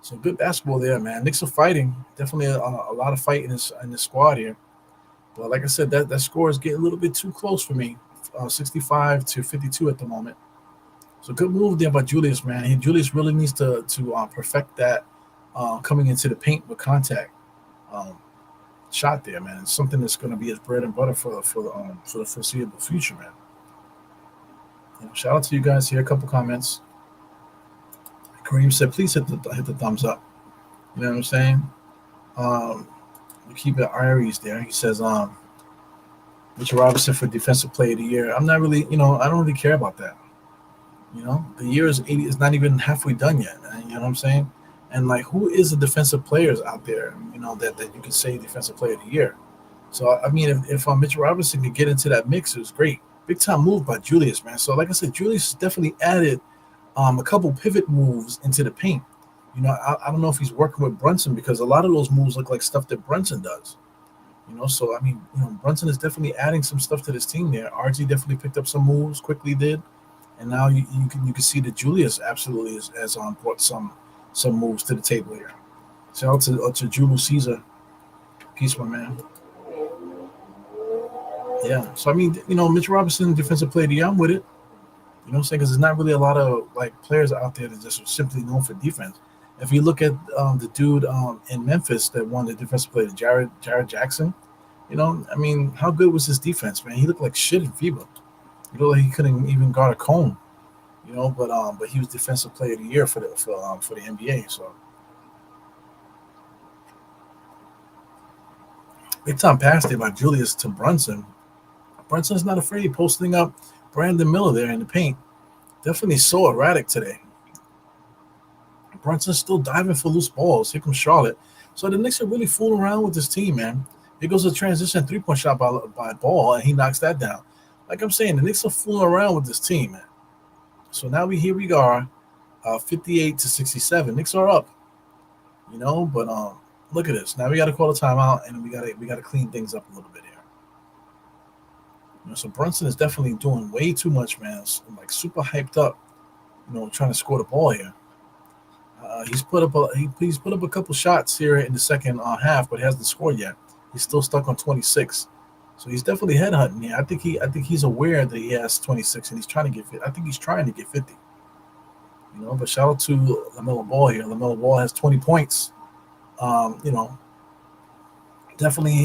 So good basketball there, man. Knicks are fighting. Definitely a lot of fight in this squad here. But like I said, that score is getting a little bit too close for me. 65 to 52 at the moment. So good move there by Julius, man. Julius really needs to perfect that coming into the paint with contact um, shot there, man. It's something that's going to be his bread and butter for the foreseeable future, man. Shout out to you guys here. A couple comments. Kareem said, "Please hit the thumbs up." You know what I'm saying? Um, we keep it Iries there. He says, Mitchell Robinson for Defensive Player of the Year. I'm not really, I don't really care about that. The year is 80. It's not even halfway done yet. Man, you know what I'm saying? And like, who is the defensive players out there? That you could say Defensive Player of the Year. So I mean, if Mitchell Robinson could get into that mix, it was great. Big time move by Julius, man. So like I said, Julius definitely added a couple pivot moves into the paint. I don't know if he's working with Brunson because a lot of those moves look like stuff that Brunson does. So I mean, Brunson is definitely adding some stuff to this team there. RG definitely picked up some moves, quickly did, and now you can see that Julius absolutely has brought some moves to the table here. Shout out to Julius Caesar, peace, my man. Yeah, so I mean, Mitch Robinson, Defensive Player of the Year, I'm with it. You know what I'm saying? Because there's not really a lot of like players out there that just are simply known for defense. If you look at the dude in Memphis that won the Defensive Player, Jared Jackson, I mean, how good was his defense, man? He looked like shit in FIBA. Like he couldn't even guard a cone, but he was Defensive Player of the Year for the NBA. So big time pass there by Julius to Brunson. Brunson's not afraid posting up Brandon Miller there in the paint. Definitely so erratic today. Brunson's still diving for loose balls. Here comes Charlotte. So the Knicks are really fooling around with this team, man. Here goes a transition three-point shot by Ball, and he knocks that down. Like I'm saying, the Knicks are fooling around with this team, man. So now here we are, 58 to 67. Knicks are up, but look at this. Now we got to call a timeout, and we got to clean things up a little bit here. So Brunson is definitely doing way too much, man. It's like super hyped up, trying to score the ball here. He's put up a couple shots here in the second half, but hasn't scored yet. He's still stuck on 26, so he's definitely headhunting here. I think he's aware that he has 26, and he's trying to get 50. I think he's trying to get 50. But shout out to LaMelo Ball here. LaMelo Ball has 20 points. Definitely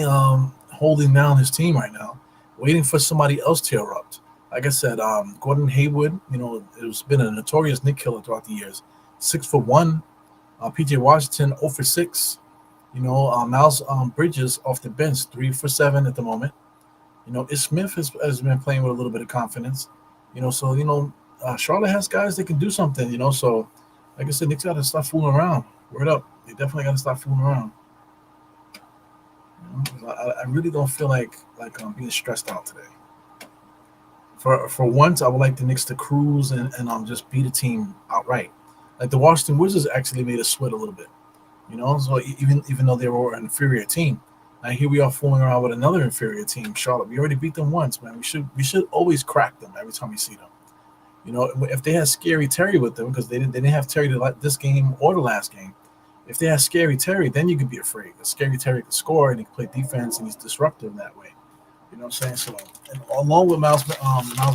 holding down his team right now, waiting for somebody else to erupt. Like I said, Gordon Hayward, it's been a notorious Nick killer throughout the years. 6 for 1. PJ Washington 0 for 6. Miles Bridges off the bench 3 for 7 at the moment. Ish Smith has been playing with a little bit of confidence. Charlotte has guys that can do something. So like I said, Knicks got to stop fooling around. Word up, they definitely got to stop fooling around. I really don't feel like I'm being stressed out today. For once, I would like the Knicks to cruise and just beat a team outright. Like the Washington Wizards actually made us sweat a little bit, So even though they were an inferior team, now here we are fooling around with another inferior team, Charlotte. We already beat them once, man. We should always crack them every time we see them. If they had Scary Terry with them, because they didn't have Terry this game or the last game. If they had Scary Terry, then you could be afraid. Because Scary Terry can score and he can play defense and he's disruptive that way. You know what I'm saying? So, and along with Miles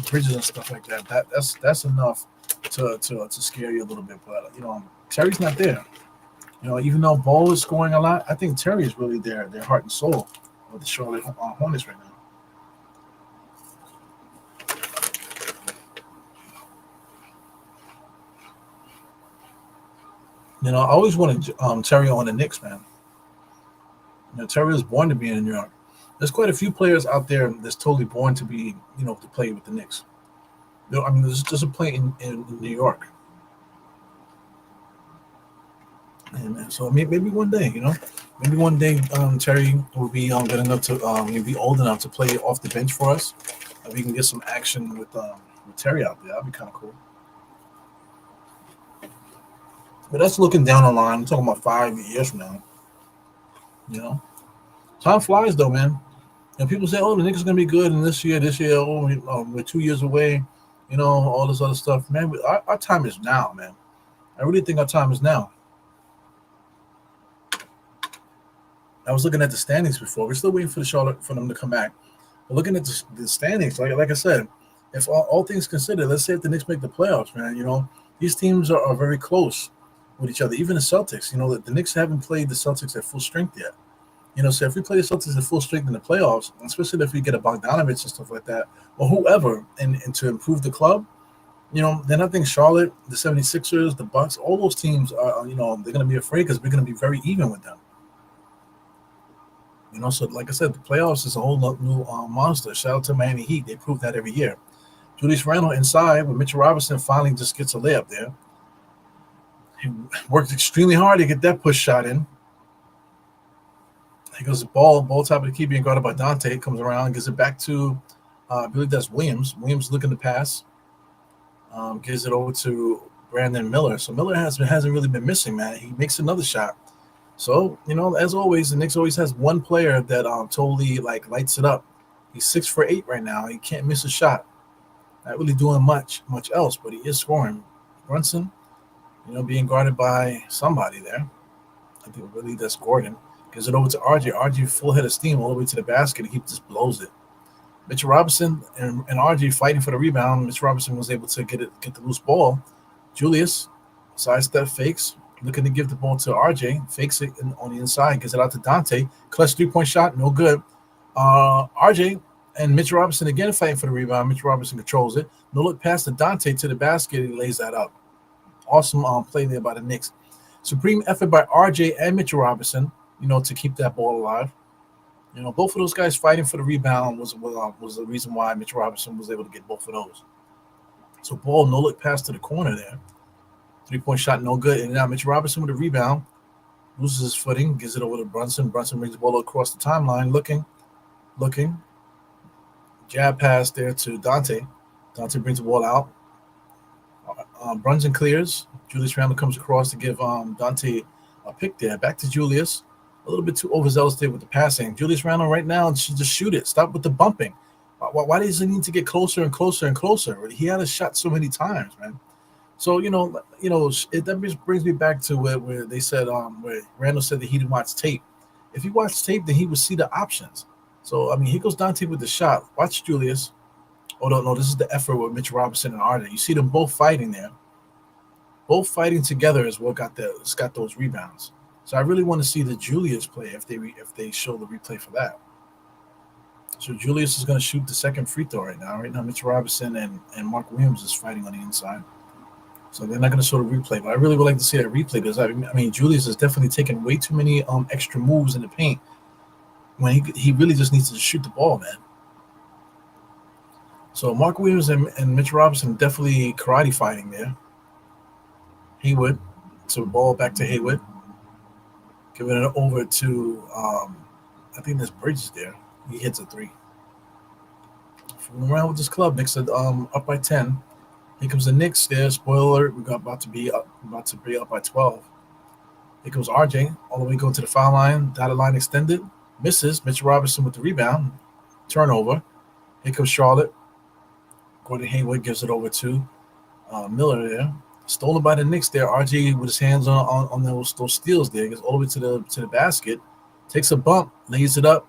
Bridges and stuff like that, that's enough to scare you a little bit. But Terry's not there. Even though Ball is scoring a lot, I think Terry is really their heart and soul of the Charlotte Hornets right now. I always wanted Terry on the Knicks, man. Terry was born to be in New York. There's quite a few players out there that's totally born to be, to play with the Knicks. I mean, there's just a play in New York. And so maybe one day, maybe one day Terry will be good enough to be old enough to play off the bench for us. We can get some action with Terry out there. That'd be kind of cool. But that's looking down the line. I'm talking about 5 years from now. Time flies though, man. People say, "Oh, the Knicks are gonna be good in this year. Oh, we're 2 years away." All this other stuff, man. Our time is now, man. I really think our time is now. I was looking at the standings before. We're still waiting for them to come back. But looking at the standings, like I said, if all things considered, let's say if the Knicks make the playoffs, man, these teams are very close with each other. Even the Celtics, the Knicks haven't played the Celtics at full strength yet. So if we play the Celtics at full strength in the playoffs, especially if we get a Bogdanovich and stuff like that, or whoever, and to improve the club, then I think Charlotte, the 76ers, the Bucks, all those teams are, they're going to be afraid because we're going to be very even with them. So like I said, the playoffs is a whole new monster. Shout out to Miami Heat. They prove that every year. Julius Randle inside, but Mitchell Robinson finally just gets a layup there. He worked extremely hard to get that push shot in. He goes the ball top of the key being guarded by Dante. Comes around, gives it back to, I believe that's Williams. Williams looking to pass. Gives it over to Brandon Miller. So Miller hasn't really been missing, man. He makes another shot. So, as always, the Knicks always has one player that totally lights it up. He's 6 for 8 right now. He can't miss a shot. Not really doing much else, but he is scoring. Brunson, being guarded by somebody there. I think really that's Gordon. Gives it over to RJ. RJ full head of steam all the way to the basket, and he just blows it. Mitchell Robinson and RJ fighting for the rebound. Mitchell Robinson was able to get the loose ball. Julius, sidestep fakes. Looking to give the ball to RJ, fakes it on the inside, gives it out to Dante. Clutch 3-point shot, no good. RJ and Mitchell Robinson again fighting for the rebound. Mitchell Robinson controls it. No look pass to Dante to the basket. He lays that up. Awesome play there by the Knicks. Supreme effort by RJ and Mitchell Robinson, to keep that ball alive. Both of those guys fighting for the rebound was the reason why Mitchell Robinson was able to get both of those. So ball, no look pass to the corner there. 3-point shot, no good. And now Mitchell Robinson with a rebound. Loses his footing, gives it over to Brunson. Brunson brings the ball across the timeline, looking. Jab pass there to Dante. Dante brings the ball out. Brunson clears. Julius Randle comes across to give Dante a pick there. Back to Julius. A little bit too overzealous there with the passing. Julius Randle right now should just shoot it. Stop with the bumping. Why does he need to get closer and closer and closer? He had a shot so many times, man. So, that brings me back to where they said, where Randall said that he didn't watch tape. If he watched tape, then he would see the options. So, here goes Dante with the shot. Watch Julius. Oh, no, this is the effort with Mitch Robinson and RJ. You see them both fighting there. Both fighting together is what got those rebounds. So I really want to see the Julius play if they show the replay for that. So Julius is going to shoot the second free throw right now. Right now, Mitch Robinson and Mark Williams is fighting on the inside. So they're not going to show the replay, but I really would like to see that replay because Julius is definitely taking way too many extra moves in the paint when he really just needs to shoot the ball, man. So Mark Williams and Mitch Robinson definitely karate fighting there. Haywood, so the ball back to Haywood, giving it over to I think there's Bridges there. He hits a 3. Fooling around with this club, Knicks are up by 10. Here comes the Knicks there. Spoiler alert, we're about to be up by 12. Here comes RJ, all the way going to the foul line. Dotted line extended. Misses. Mitchell Robinson with the rebound. Turnover. Here comes Charlotte. Gordon Hayward gives it over to Miller there. Stolen by the Knicks there. RJ with his hands on those steals there. Gets all the way to the basket. Takes a bump. Lays it up.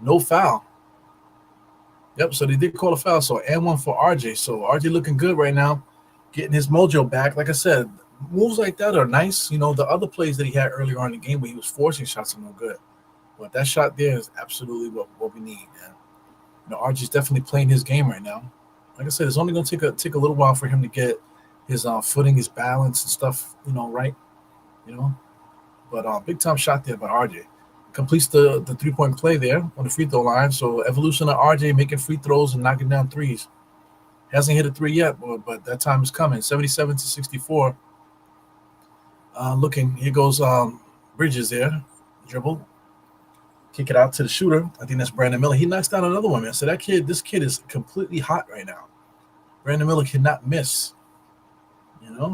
No foul. Yep, so they did call a foul. So, and one for RJ. So, RJ looking good right now, getting his mojo back. Like I said, moves like that are nice. The other plays that he had earlier on in the game where he was forcing shots are no good. But that shot there is absolutely what we need, man. RJ's definitely playing his game right now. Like I said, it's only going to take a little while for him to get his footing, his balance and stuff, right. But big time shot there by RJ. Completes the 3-point play there on the free throw line. So evolution of RJ making free throws and knocking down threes. Hasn't hit a 3 yet, but that time is coming. 77-64. Looking, here goes Bridges there. Dribble. Kick it out to the shooter. I think that's Brandon Miller. He knocks down another one, man. So this kid is completely hot right now. Brandon Miller cannot miss.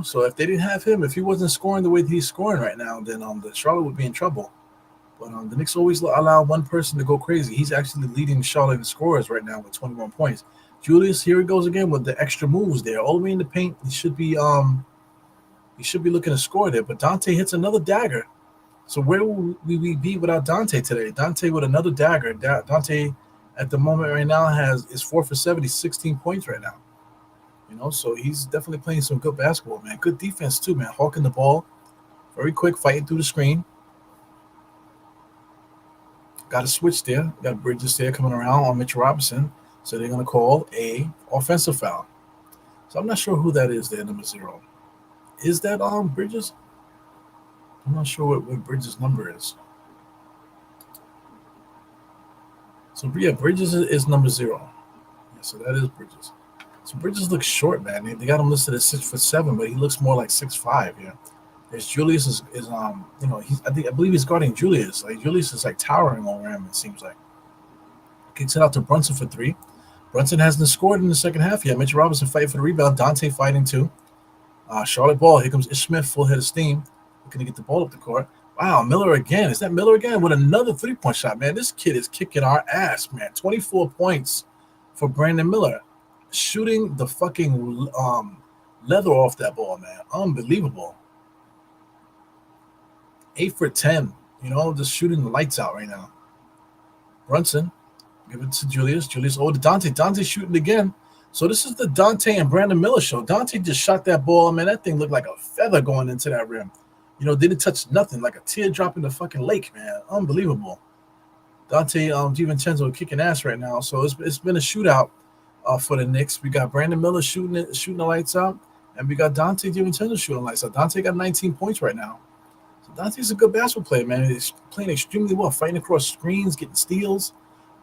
So if they didn't have him, if he wasn't scoring the way that he's scoring right now, then the Charlotte would be in trouble. But the Knicks always allow one person to go crazy. He's actually leading Charlotte in scorers right now with 21 points. Julius, here he goes again with the extra moves there. All the way in the paint. He should be looking to score there. But Dante hits another dagger. So where will we be without Dante today? Dante with another dagger. Dante at the moment right now is 4 for 7. He's 16 points right now. So he's definitely playing some good basketball, man. Good defense too, man. Hawking the ball, very quick, fighting through the screen. Got a switch there. Got Bridges there coming around on Mitchell Robinson. So they're gonna call a offensive foul. So I'm not sure who that is there, number 0. Is that Bridges? I'm not sure what Bridges' number is. So yeah, Bridges is number 0. Yeah, so that is Bridges. So Bridges looks short, man. They got him listed at 6'7", but he looks more like 6'5". Yeah. There's Julius is I believe he's guarding Julius. Like Julius is like towering over him. It seems like. Kicks it out to Brunson for 3. Brunson hasn't scored in the second half yet. Mitchell Robinson fighting for the rebound. Dante fighting too. Charlotte ball. Here comes Ish Smith, full head of steam, looking to get the ball up the court. Wow, Miller again. Is that Miller again with another 3-point shot? Man, this kid is kicking our ass, man. 24 points for Brandon Miller, shooting the fucking leather off that ball, man. Unbelievable. 8 for 10. Just shooting the lights out right now. Brunson, give it to Julius. Julius over to Dante. Dante shooting again. So this is the Dante and Brandon Miller show. Dante just shot that ball. Man, that thing looked like a feather going into that rim. Didn't touch nothing, like a teardrop in the fucking lake, man. Unbelievable. Dante DiVincenzo kicking ass right now. So it's been a shootout for the Knicks. We got Brandon Miller shooting the lights out, and we got Dante DiVincenzo shooting the lights out. Dante got 19 points right now. So Dante's a good basketball player, man. He's playing extremely well, fighting across screens, getting steals.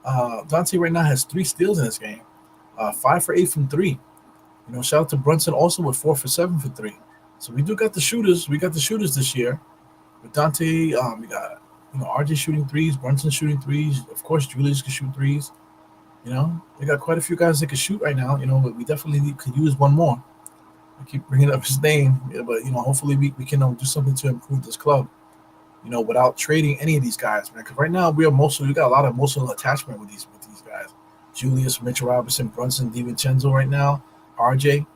Dante right now has 3 steals in this game. 5 for 8 from 3. Shout out to Brunson also with 4 for 7 for 3. So we do got the shooters. We got the shooters this year. With Dante, we got RJ shooting threes, Brunson shooting threes. Of course, Julius can shoot threes. We got quite a few guys that can shoot right now. But we definitely could use one more. I keep bringing up his name, but hopefully we can do something to improve this club. Without trading any of these guys, man. Because right now we got a lot of emotional attachment with these guys. Julius, Mitchell Robinson, Brunson, DiVincenzo right now, RJ.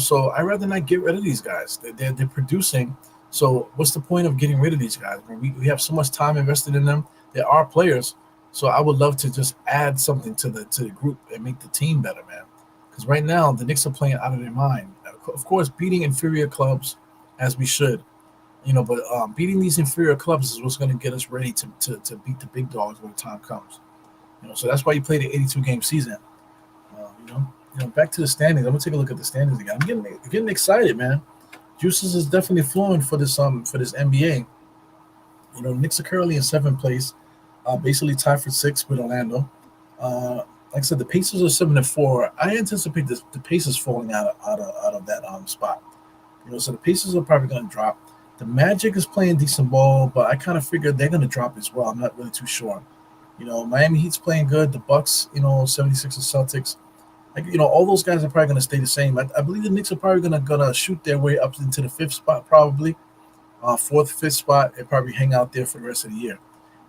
So I'd rather not get rid of these guys. They're producing. So what's the point of getting rid of these guys? We have so much time invested in them. They are players. So I would love to just add something to the group and make the team better, man. Because right now the Knicks are playing out of their mind. Of course, beating inferior clubs as we should. But beating these inferior clubs is what's going to get us ready to beat the big dogs when the time comes. So that's why you play the 82-game season. Back to the standings. I'm gonna take a look at the standings again. I'm getting excited, man. Juices is definitely flowing for this NBA. Knicks are currently in 7th place, basically tied for 6th with Orlando. Like I said, the Pacers are 7-4. I anticipate the Pacers falling out of that spot. So the Pacers are probably going to drop. The Magic is playing decent ball, but I kind of figured they're going to drop as well. I'm not really too sure. Miami Heat's playing good. The Bucks, 76ers, Celtics. All those guys are probably going to stay the same. I believe the Knicks are probably gonna shoot their way up into the 5th spot, probably 4th, 5th spot, and probably hang out there for the rest of the year.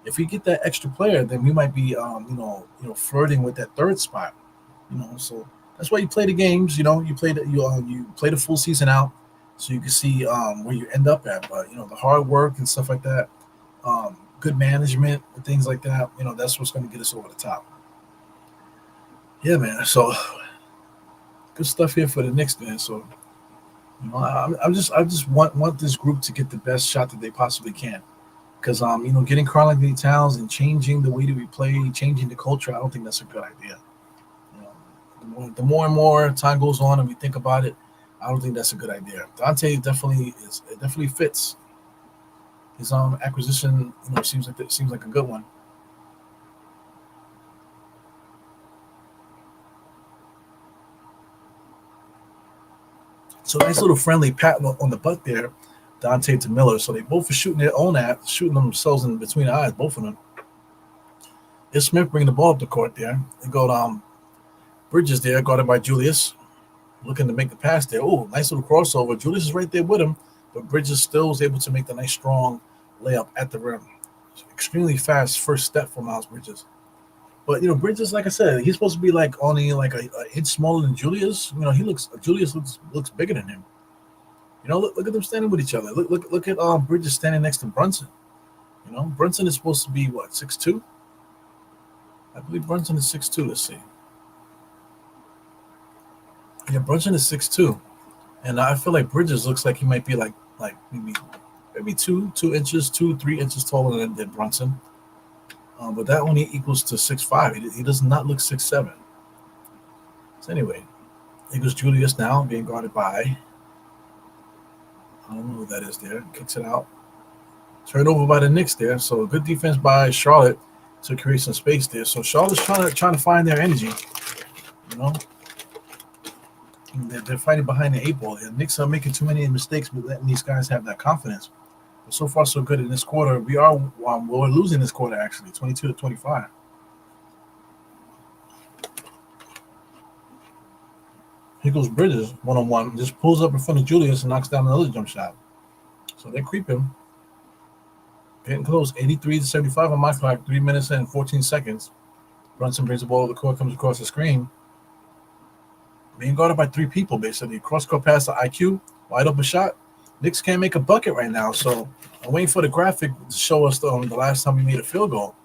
If we get that extra player, then we might be, flirting with that 3rd spot. So that's why you play the games. You play the full season out, so you can see where you end up at. But the hard work and stuff like that, good management and things like that. That's what's going to get us over the top. Yeah, man. So good stuff here for the Knicks, man. So I just want this group to get the best shot that they possibly can, because getting Karl-Anthony Towns and changing the way that we play, changing the culture, I don't think that's a good idea. The more and more time goes on and we think about it, I don't think that's a good idea. Dante definitely fits. His acquisition, seems like a good one. So nice little friendly pat on the butt there, Dante to Miller. So they both are shooting their own shooting themselves in between the eyes, both of them. Is Smith bringing the ball up the court there. They go Bridges there, guarded by Julius, looking to make the pass there. Oh, nice little crossover. Julius is right there with him, but Bridges still was able to make the nice strong layup at the rim. Extremely fast first step for Miles Bridges. But Bridges, like I said, he's supposed to be like only like a inch smaller than Julius. Julius looks bigger than him. Look at them standing with each other. Look at Bridges standing next to Brunson. Brunson is supposed to be what, 6'2"? I believe Brunson is 6'2". Let's see. Yeah, Brunson is 6'2", and I feel like Bridges looks like he might be like maybe 2 inches, 2 3 inches taller than Brunson. But that only equals to 6'5". He does not look 6'7". So anyway, it goes Julius now being guarded by, I don't know who that is there. Kicks it out. Turned over by the Knicks there. So good defense by Charlotte to create some space there. So Charlotte's trying to find their energy. You know, they're fighting behind the 8 ball. The Knicks are making too many mistakes, but letting these guys have that confidence. But so far, so good in this quarter. We're losing this quarter actually, 22-25. Here goes Bridges, 1-on-1. Just pulls up in front of Julius and knocks down another jump shot. So they creep him. Getting close, 83-75 on my clock, 3 minutes and 14 seconds. Brunson brings the ball to the court, comes across the screen. Being guarded by 3 people, basically. Cross-court pass to IQ, wide open shot. Knicks can't make a bucket right now, so I'm waiting for the graphic to show us the last time we made a field goal.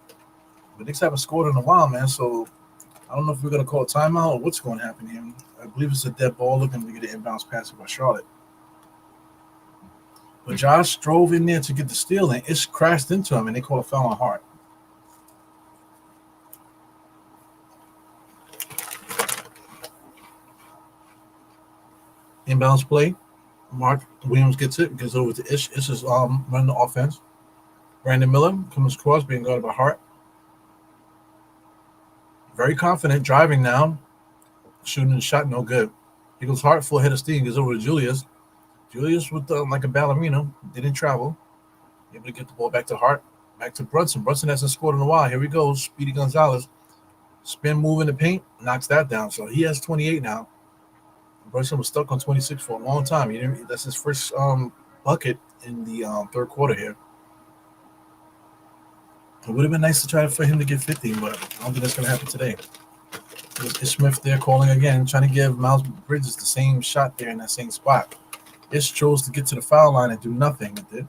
But Knicks haven't scored in a while, man, so I don't know if we're going to call a timeout or what's going to happen here. I believe it's a dead ball looking to get an inbounds pass by Charlotte. But Josh drove in there to get the steal, and Ish crashed into him, and they call a foul on Hart. Inbounds play. Mark Williams gets it, gets over to Ish. Ish is running the offense. Brandon Miller comes across, being guarded by Hart. Very confident, driving now. Shooting the shot, no good. He goes Hart, full head of steam, gets over to Julius. Julius with like a ballerina, didn't travel. Able to get the ball back to Hart. Back to Brunson. Brunson hasn't scored in a while. Here we go. Speedy Gonzalez. Spin move in the paint, knocks that down. So he has 28 now. Brunson was stuck on 26 for a long time. That's his first bucket in the third quarter here. It would have been nice to try for him to get 50, but I don't think that's going to happen today. There's Smith there calling again, trying to give Miles Bridges the same shot there in that same spot. Ish chose to get to the foul line and do nothing with it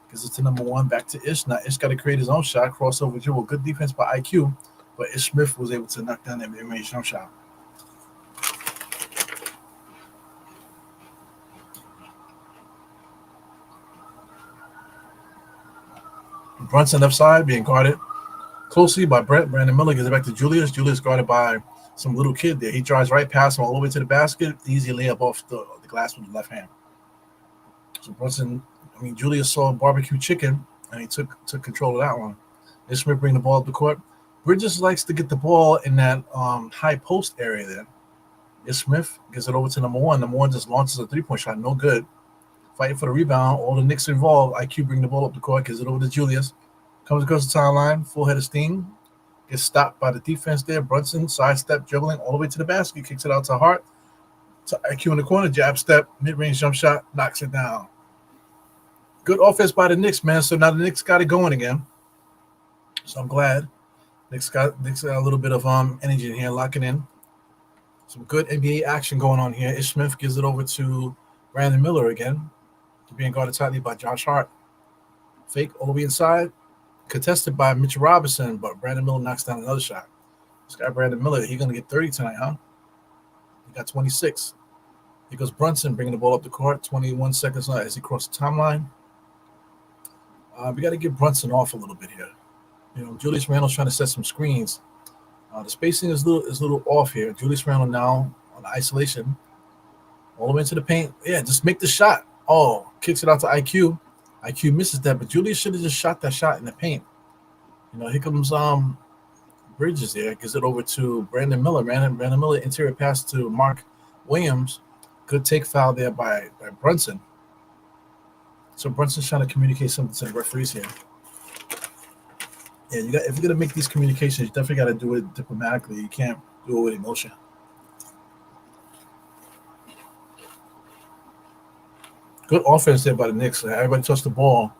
because it's to number 1, back to Ish. Now Ish got to create his own shot, crossover dribble, good defense by IQ, but Ish Smith was able to knock down that mid-range jump shot. Brunson left side being guarded closely by Brandon Miller gives it back to Julius. Julius guarded by some little kid there. He drives right past him all the way to the basket. Easy layup off the glass with the left hand. So Julius saw barbecue chicken, and he took control of that one. Ish Smith bring the ball up the court. Bridges likes to get the ball in that high post area there. Ish Smith gets it over to number 1. Number 1 just launches a three-point shot, no good. Fighting for the rebound. All the Knicks involved. IQ bring the ball up the court, gives it over to Julius. Comes across the timeline, full head of steam. Gets stopped by the defense there. Brunson, sidestep, dribbling all the way to the basket. Kicks it out to Hart. To IQ in the corner, jab step, mid-range jump shot, knocks it down. Good offense by the Knicks, man. So now the Knicks got it going again. So I'm glad. Knicks got a little bit of energy in here, locking in. Some good NBA action going on here. Ish Smith gives it over to Brandon Miller again. Being guarded tightly by Josh Hart. Fake all the way inside. Contested by Mitchell Robinson, but Brandon Miller knocks down another shot. This guy, Brandon Miller, he's going to get 30 tonight, huh? He got 26. Here goes Brunson bringing the ball up the court. 21 seconds left as he crosses the timeline. We got to get Brunson off a little bit here. Julius Randle's trying to set some screens. The spacing is a little off here. Julius Randle now on isolation. All the way into the paint. Yeah, just make the shot. Oh, kicks it out to IQ. IQ misses that, but Julius should have just shot that shot in the paint. Here comes Bridges there. Gives it over to Brandon Miller. Brandon Miller, interior pass to Mark Williams. Good take foul there by Brunson. So Brunson's trying to communicate something to the referees here. Yeah, if you're gonna make these communications, you definitely got to do it diplomatically. You can't do it with emotion. Good offense there by the Knicks. Everybody touched the ball.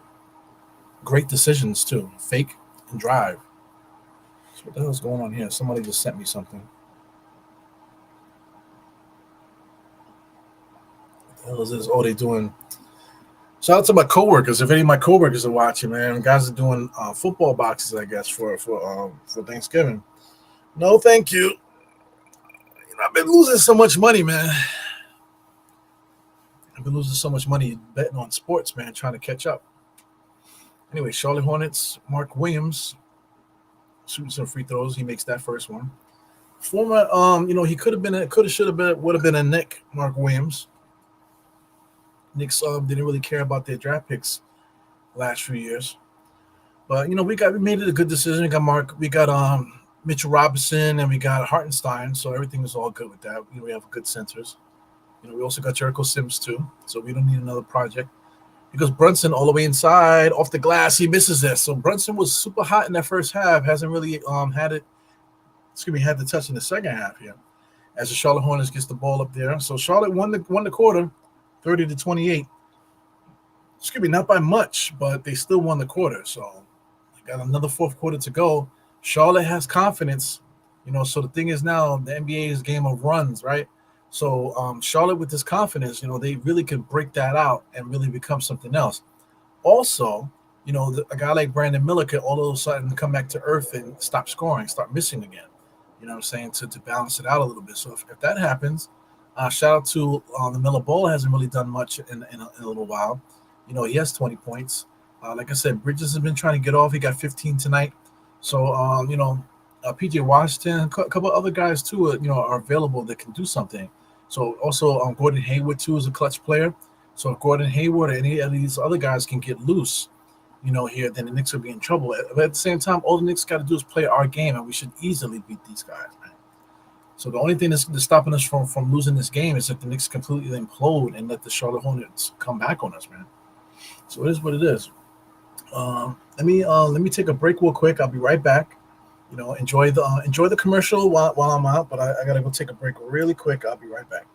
Great decisions too. Fake and drive. So what the hell is going on here? Somebody just sent me something. What the hell is this? Oh, they doing. Shout out to my coworkers. If any of my coworkers are watching, man, guys are doing football boxes, I guess, for Thanksgiving. No, thank you. I've been losing so much money, man. I've been losing so much money betting on sports, man, trying to catch up. Anyway, Charlotte Hornets, Mark Williams shooting some free throws. He makes that first one. Former, he could have, should have been, would have been a Nick, Mark Williams. Knicks didn't really care about their draft picks last few years, but we made it a good decision. We got Mitchell Robinson and we got Hartenstein, so everything is all good with that. We have good centers. We also got Jericho Sims too, so we don't need another project. Because Brunson all the way inside off the glass, he misses this. So Brunson was super hot in that first half, hasn't really had the touch in the second half here. As the Charlotte Hornets gets the ball up there. So Charlotte won the quarter, 30-28. Not by much, but they still won the quarter. So they got another fourth quarter to go. Charlotte has confidence. So the thing is now the NBA is a game of runs, right? So Charlotte with this confidence, they really could break that out and really become something else. Also, a guy like Brandon Miller could all of a sudden come back to earth and stop scoring, start missing again. You know what I'm saying, to balance it out a little bit. So if that happens, shout out to the Miller Ball. Hasn't really done much in a little while. He has 20 points. Like I said, Bridges has been trying to get off. He got 15 tonight. So, PJ Washington, a couple other guys too, are available that can do something. So also Gordon Hayward too is a clutch player. So if Gordon Hayward or any of these other guys can get loose, here, then the Knicks will be in trouble. But at the same time, all the Knicks got to do is play our game, and we should easily beat these guys, man. So the only thing that's stopping us from losing this game is that the Knicks completely implode and let the Charlotte Hornets come back on us, man. So it is what it is. Let me take a break real quick. I'll be right back. Enjoy the commercial while I'm out, but I gotta go take a break really quick. I'll be right back.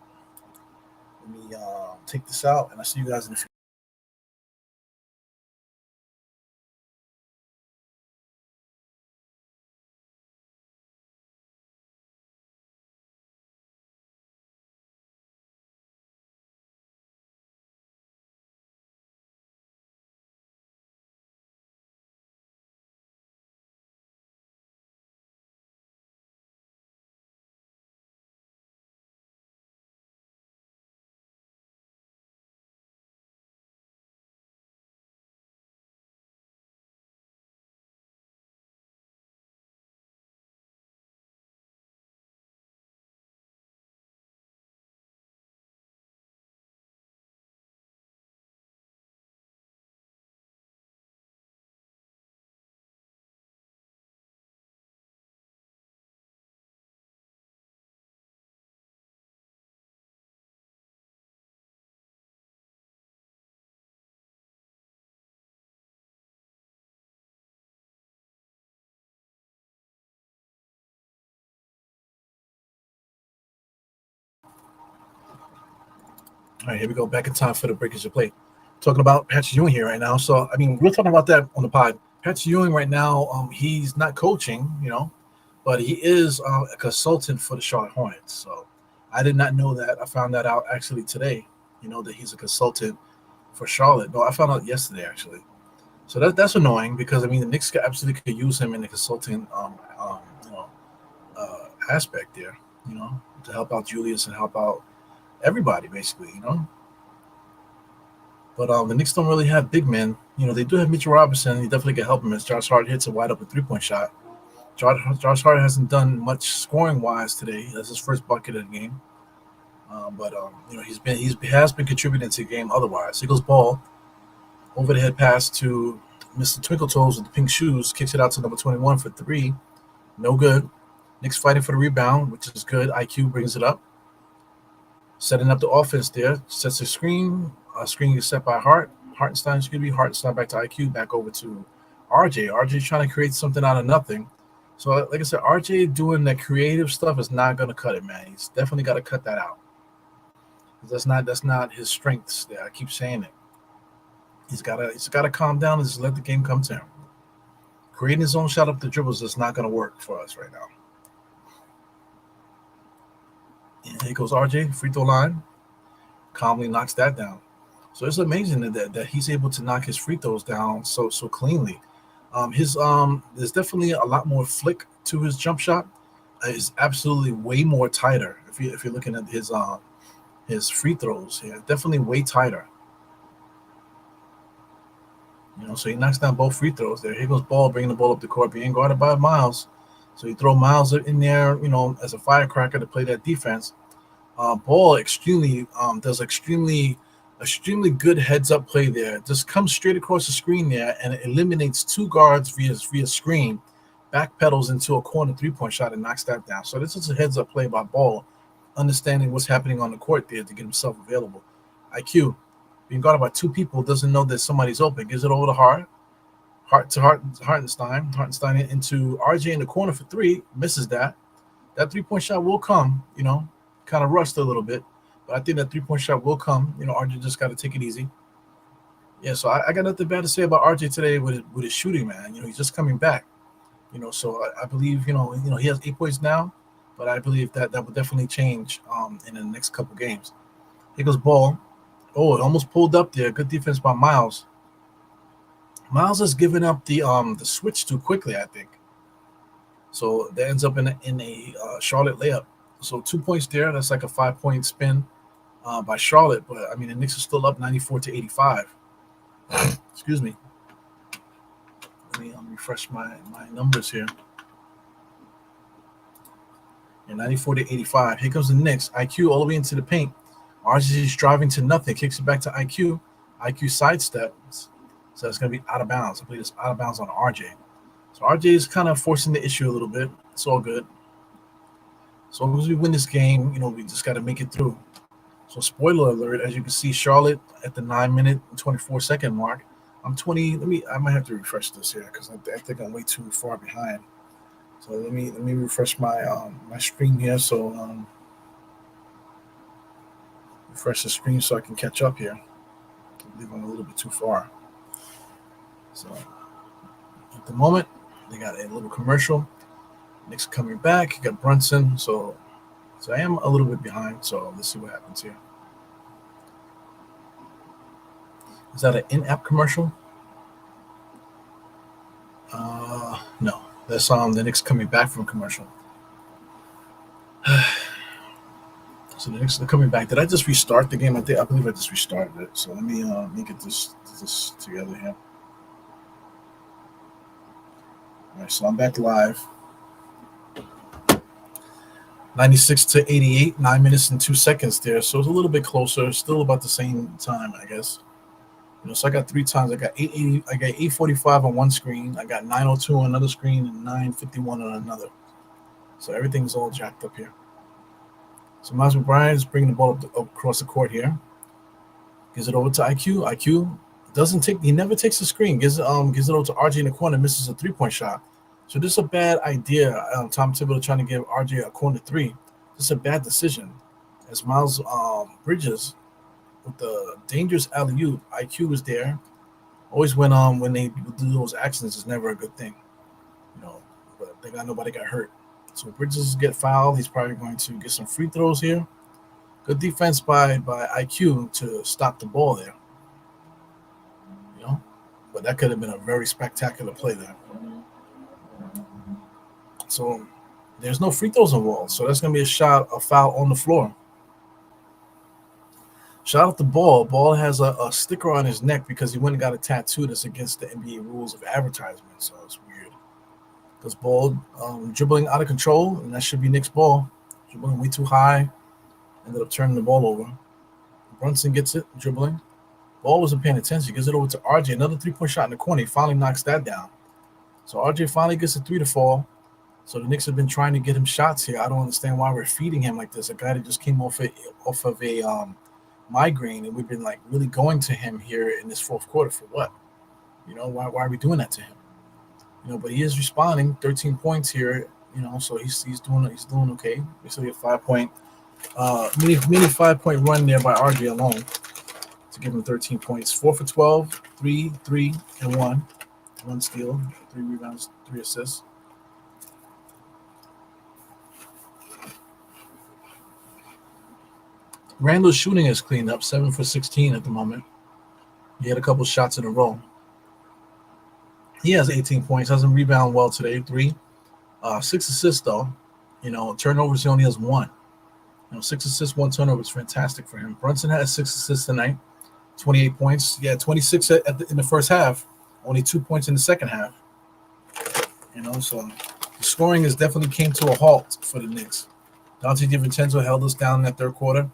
Let me take this out, and I'll see you guys in a few. All right, here we go. Back in time for the breakers to play. Talking about Patrick Ewing here right now. So we're talking about that on the pod. Patrick Ewing right now, he's not coaching, but he is a consultant for the Charlotte Hornets. So I did not know that. I found that out actually today. That he's a consultant for Charlotte. No, I found out yesterday actually. So that's annoying because the Knicks absolutely could use him in the consulting aspect there. To help out Julius and help out everybody basically. But the Knicks don't really have big men. They do have Mitchell Robinson. He definitely can help him as Josh Hart hits a wide open 3-point shot. Josh Hart hasn't done much scoring wise today. That's his first bucket of the game. But he has been contributing to the game otherwise. Eagles ball, over the head pass to Mr. Twinkle Toes with the pink shoes, kicks it out to number 21 for three. No good. Knicks fighting for the rebound, which is good. IQ brings it up. Setting up the offense there. Sets a screen. Screen is set by Hartenstein. Hartenstein back to IQ, back over to RJ. RJ trying to create something out of nothing. So, like I said, RJ doing that creative stuff is not going to cut it, man. He's definitely got to cut that out. That's not his strengths there. I keep saying it. He's gotta calm down and just let the game come to him. Creating his own shot up the dribbles is not going to work for us right now. And here goes RJ, free throw line. Calmly knocks that down. So it's amazing that he's able to knock his free throws down so cleanly. There's definitely a lot more flick to his jump shot. It's absolutely way more tighter if you're looking at his free throws here. Definitely way tighter. So he knocks down both free throws there. Here goes Ball bringing the ball up the court, being guarded by Miles. So you throw Miles in there, as a firecracker to play that defense. Ball does extremely good heads up play there. Just comes straight across the screen there and it eliminates two guards via screen, backpedals into a corner 3-point shot and knocks that down. So this is a heads up play by Ball, understanding what's happening on the court there to get himself available. IQ, being guarded by two people, doesn't know that somebody's open. Gives it over to Hartenstein. Hartenstein into RJ in the corner for three. Misses that. That 3-point shot will come, kind of rushed a little bit. But I think that 3-point shot will come. RJ just got to take it easy. Yeah, so I got nothing bad to say about RJ today with his shooting, man. He's just coming back. So I believe, he has 8 points now. But I believe that will definitely change in the next couple games. Here goes Ball. Oh, it almost pulled up there. Good defense by Miles. Miles has given up the switch too quickly, I think. So that ends up in a Charlotte layup. So 2 points there. That's like a 5-point spin by Charlotte. But, the Knicks are still up 94-85. Excuse me. Let me refresh my numbers here. And 94-85. Here comes the Knicks. IQ all the way into the paint. RJ is driving to nothing. Kicks it back to IQ. IQ sidesteps. So it's going to be out of bounds. I believe it's out of bounds on RJ. So RJ is kind of forcing the issue a little bit. It's all good. So as long as we win this game, we just got to make it through. So spoiler alert, as you can see, Charlotte at the 9-minute and 24-second mark. I'm 20. I might have to refresh this here because I think I'm way too far behind. So let me refresh my my screen here. So refresh the screen so I can catch up here. I believe I'm a little bit too far. So at the moment, they got a little commercial. Knicks coming back. You got Brunson. So I am a little bit behind. So let's see what happens here. Is that an in-app commercial? No. That's the Knicks coming back from commercial. So the Knicks are coming back. Did I just restart the game? I believe I just restarted it. So let me get this together here. All right, so I'm back live. 96-88, 9 minutes and 2 seconds there. So it's a little bit closer. Still about the same time, I guess. So I got 3 times. I got 880. I got 845 on one screen. I got 902 on another screen and 951 on another. So everything's all jacked up here. So Miles McBride is bringing the ball up across the court here. Gives it over to IQ. IQ he never takes the screen. Gives it over to RJ in the corner. Misses a 3-point shot. So this is a bad idea. Tom Thibodeau trying to give RJ a corner 3. This is a bad decision. As Miles Bridges with the dangerous alley-oop, IQ was there. Always when they do those actions, it's never a good thing. But nobody got hurt. So Bridges get fouled. He's probably going to get some free throws here. Good defense by IQ to stop the ball there. But that could have been a very spectacular play there. So there's no free throws involved. So that's going to be a foul on the floor. Shout out to Ball. Ball has a sticker on his neck because he went and got a tattoo that's against the NBA rules of advertisement. So it's weird. Because Ball dribbling out of control, and that should be Knicks ball. Dribbling way too high. Ended up turning the ball over. Brunson gets it, dribbling. Ball wasn't paying attention. Gives it over to RJ. Another 3-point shot in the corner. He finally knocks that down. So RJ finally gets a 3 to fall. So the Knicks have been trying to get him shots here. I don't understand why we're feeding him like this. A guy that just came off of a migraine, and we've been really going to him here in this fourth quarter for what? Why are we doing that to him? But he is responding. 13 points here. So he's doing okay. Basically a 5-point mini 5-point run there by RJ alone to give him 13 points. 4 for 12, 3, and 1. 1 steal, 3 rebounds, 3 assists. Randall's shooting is cleaned up, 7 for 16 at the moment. He had a couple shots in a row. He has 18 points, doesn't rebound well today, 3. 6 assists, though. Turnovers, he only has 1. 6 assists, 1 turnover is fantastic for him. Brunson had 6 assists tonight, 28 points. Yeah, 26 in the first half, only 2 points in the second half. So the scoring has definitely came to a halt for the Knicks. Dante DiVincenzo held us down in that third quarter.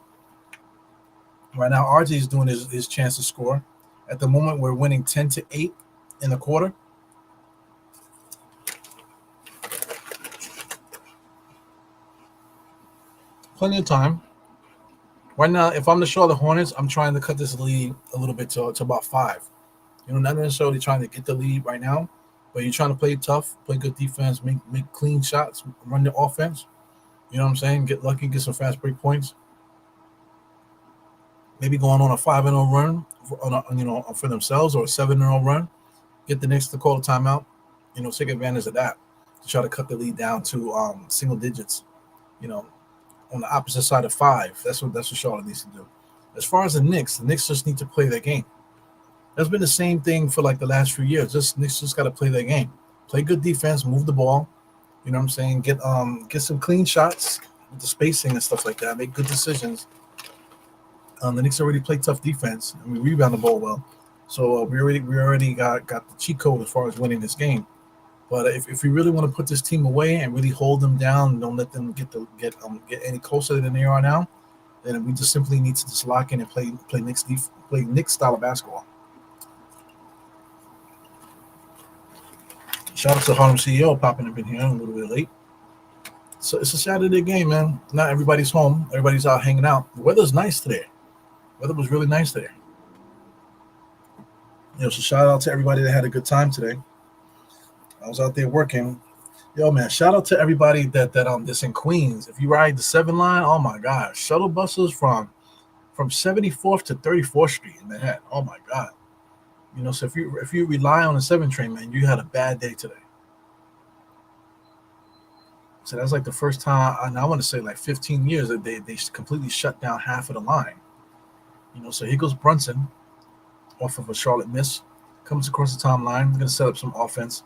Right now, RJ is doing his chance to score. At the moment, we're winning 10-8 in the quarter. Plenty of time. Right now, if I'm the Charlotte Hornets, I'm trying to cut this lead a little bit to about 5. Not necessarily trying to get the lead right now, but you're trying to play tough, play good defense, make clean shots, run the offense. You know what I'm saying? Get lucky, get some fast break points. Maybe going on a 5-0 run for themselves, or a 7-0 run. Get the Knicks to call a timeout. Take advantage of that to try to cut the lead down to single digits. On the opposite side of 5. That's what Charlotte needs to do. As far as the Knicks just need to play their game. That's been the same thing for like the last few years. Knicks just got to play their game, play good defense, move the ball. You know what I'm saying? Get some clean shots with the spacing and stuff like that. Make good decisions. The Knicks already play tough defense and we rebound the ball well, so we already got the cheat code as far as winning this game. But if we really want to put this team away and really hold them down, don't let them get any closer than they are now, then we just simply need to just lock in and play Knicks style of basketball. Shout out to Harlem CEO popping up in here a little bit late. So it's a Saturday game, man. Not everybody's home. Everybody's out hanging out. The weather's nice today. Weather was really nice today. So shout out to everybody that had a good time today. I was out there working. Yo, man, shout out to everybody that's in Queens. If you ride the 7 line, oh my God, shuttle buses from 74th to 34th Street in Manhattan. Oh my God. So if you rely on the 7 train, man, you had a bad day today. So that's like the first time, and I want to say like 15 years that they completely shut down half of the line. So here goes Brunson off of a Charlotte miss, comes across the timeline, going to set up some offense.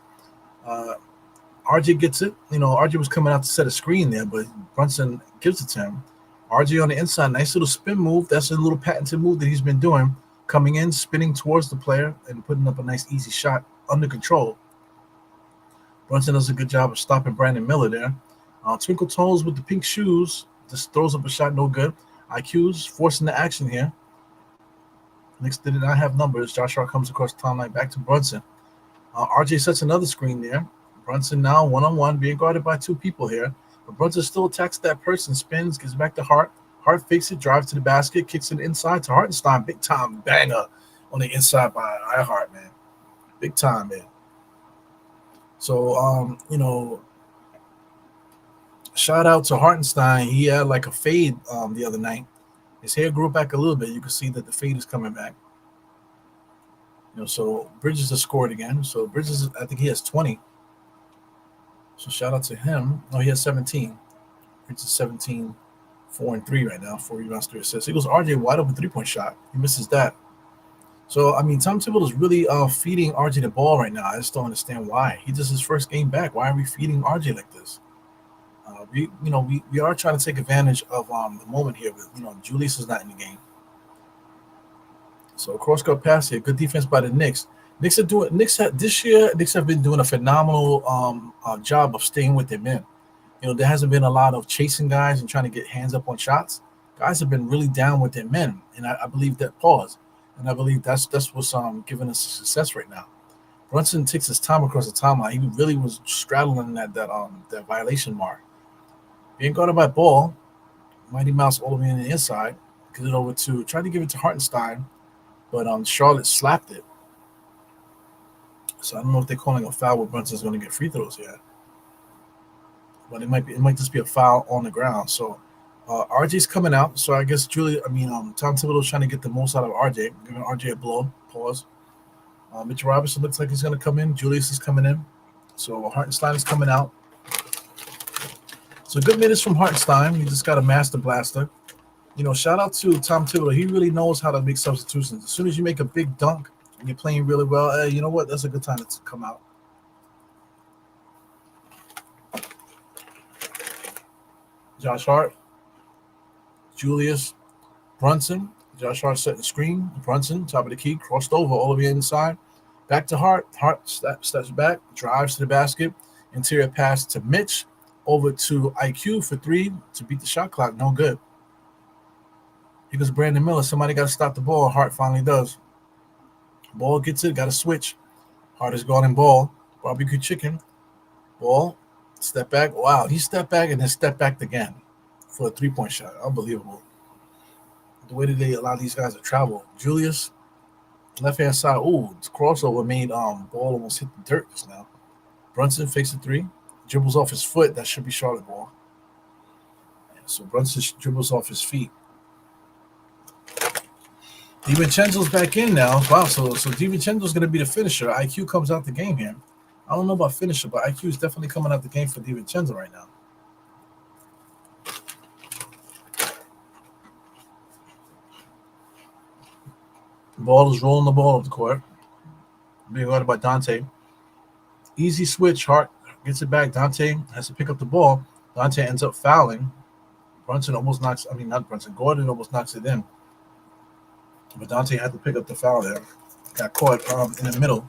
RJ gets it. RJ was coming out to set a screen there, but Brunson gives it to him. RJ on the inside, nice little spin move. That's a little patented move that he's been doing, coming in, spinning towards the player, and putting up a nice easy shot under control. Brunson does a good job of stopping Brandon Miller there. Twinkle Toes with the pink shoes just throws up a shot, no good. IQ's forcing the action here. Knicks did not have numbers. Josh Hart comes across the timeline back to Brunson. RJ sets another screen there. Brunson now one-on-one, being guarded by 2 people here. But Brunson still attacks that person, spins, gets back to Hart. Hart fakes it, drives to the basket, kicks it inside to Hartenstein. Big time banger on the inside by Hart, man. Big time, man. So, shout out to Hartenstein. He had like a fade the other night. His hair grew back a little bit. You can see that the fade is coming back. So Bridges has scored again. So Bridges, I think he has 20. So shout out to him. No, he has 17. Bridges 17, 4 and 3 right now. 4 rebounds, 3 assists. He goes RJ wide open 3-point shot. He misses that. So I mean, Tom Thibodeau is really feeding RJ the ball right now. I just don't understand why. He just his first game back. Why are we feeding RJ like this? We are trying to take advantage of the moment here. But Julius is not in the game. So cross-court pass here. Good defense by the Knicks. Knicks have been doing a phenomenal job of staying with their men. There hasn't been a lot of chasing guys and trying to get hands up on shots. Guys have been really down with their men, and I believe that pause. And I believe that's what's giving us success right now. Brunson takes his time across the timeline. He really was straddling that violation mark. Being guarded by Ball, Mighty Mouse all the way in the inside. Get it over to try to give it to Hartenstein, but Charlotte slapped it. So I don't know if they're calling a foul where Brunson's going to get free throws yet. But it might just be a foul on the ground. So RJ's coming out. So I guess Tom Thibodeau's trying to get the most out of RJ, giving RJ a blow. Pause. Mitch Robinson looks like he's going to come in. Julius is coming in. So Hartenstein is coming out. So good minutes from Hartenstein. He just got a master blaster. Shout out to Tom Thibodeau. He really knows how to make substitutions. As soon as you make a big dunk and you're playing really well, you know what? That's a good time to come out. Josh Hart. Julius, Brunson. Josh Hart setting the screen. Brunson, top of the key, crossed over all the way inside. Back to Hart. Hart steps back, drives to the basket. Interior pass to Mitch. Over to IQ for three to beat the shot clock. No good. Here goes Brandon Miller. Somebody got to stop the ball. Hart finally does. Ball gets it. Got to switch. Hart is guarding ball. Barbecue chicken. Ball. Step back. Wow. He stepped back and then stepped back again for a three-point shot. Unbelievable. The way that they allow these guys to travel. Julius, left-hand side. Ooh, this crossover made ball almost hit the dirt just now. Brunson fakes a three. Dribbles off his foot. That should be Charlotte ball. So Brunson dribbles off his feet. DiVincenzo's back in now. Wow, so DiVincenzo's going to be the finisher. IQ comes out the game here. I don't know about finisher, but IQ is definitely coming out the game for DiVincenzo right now. Ball is rolling the ball up the court. Being guarded by Dante. Easy switch. Hart gets it back. Dante has to pick up the ball. Dante ends up fouling. Brunson almost knocks, not Brunson. Gordon almost knocks it in. But Dante had to pick up the foul there. Got caught in the middle.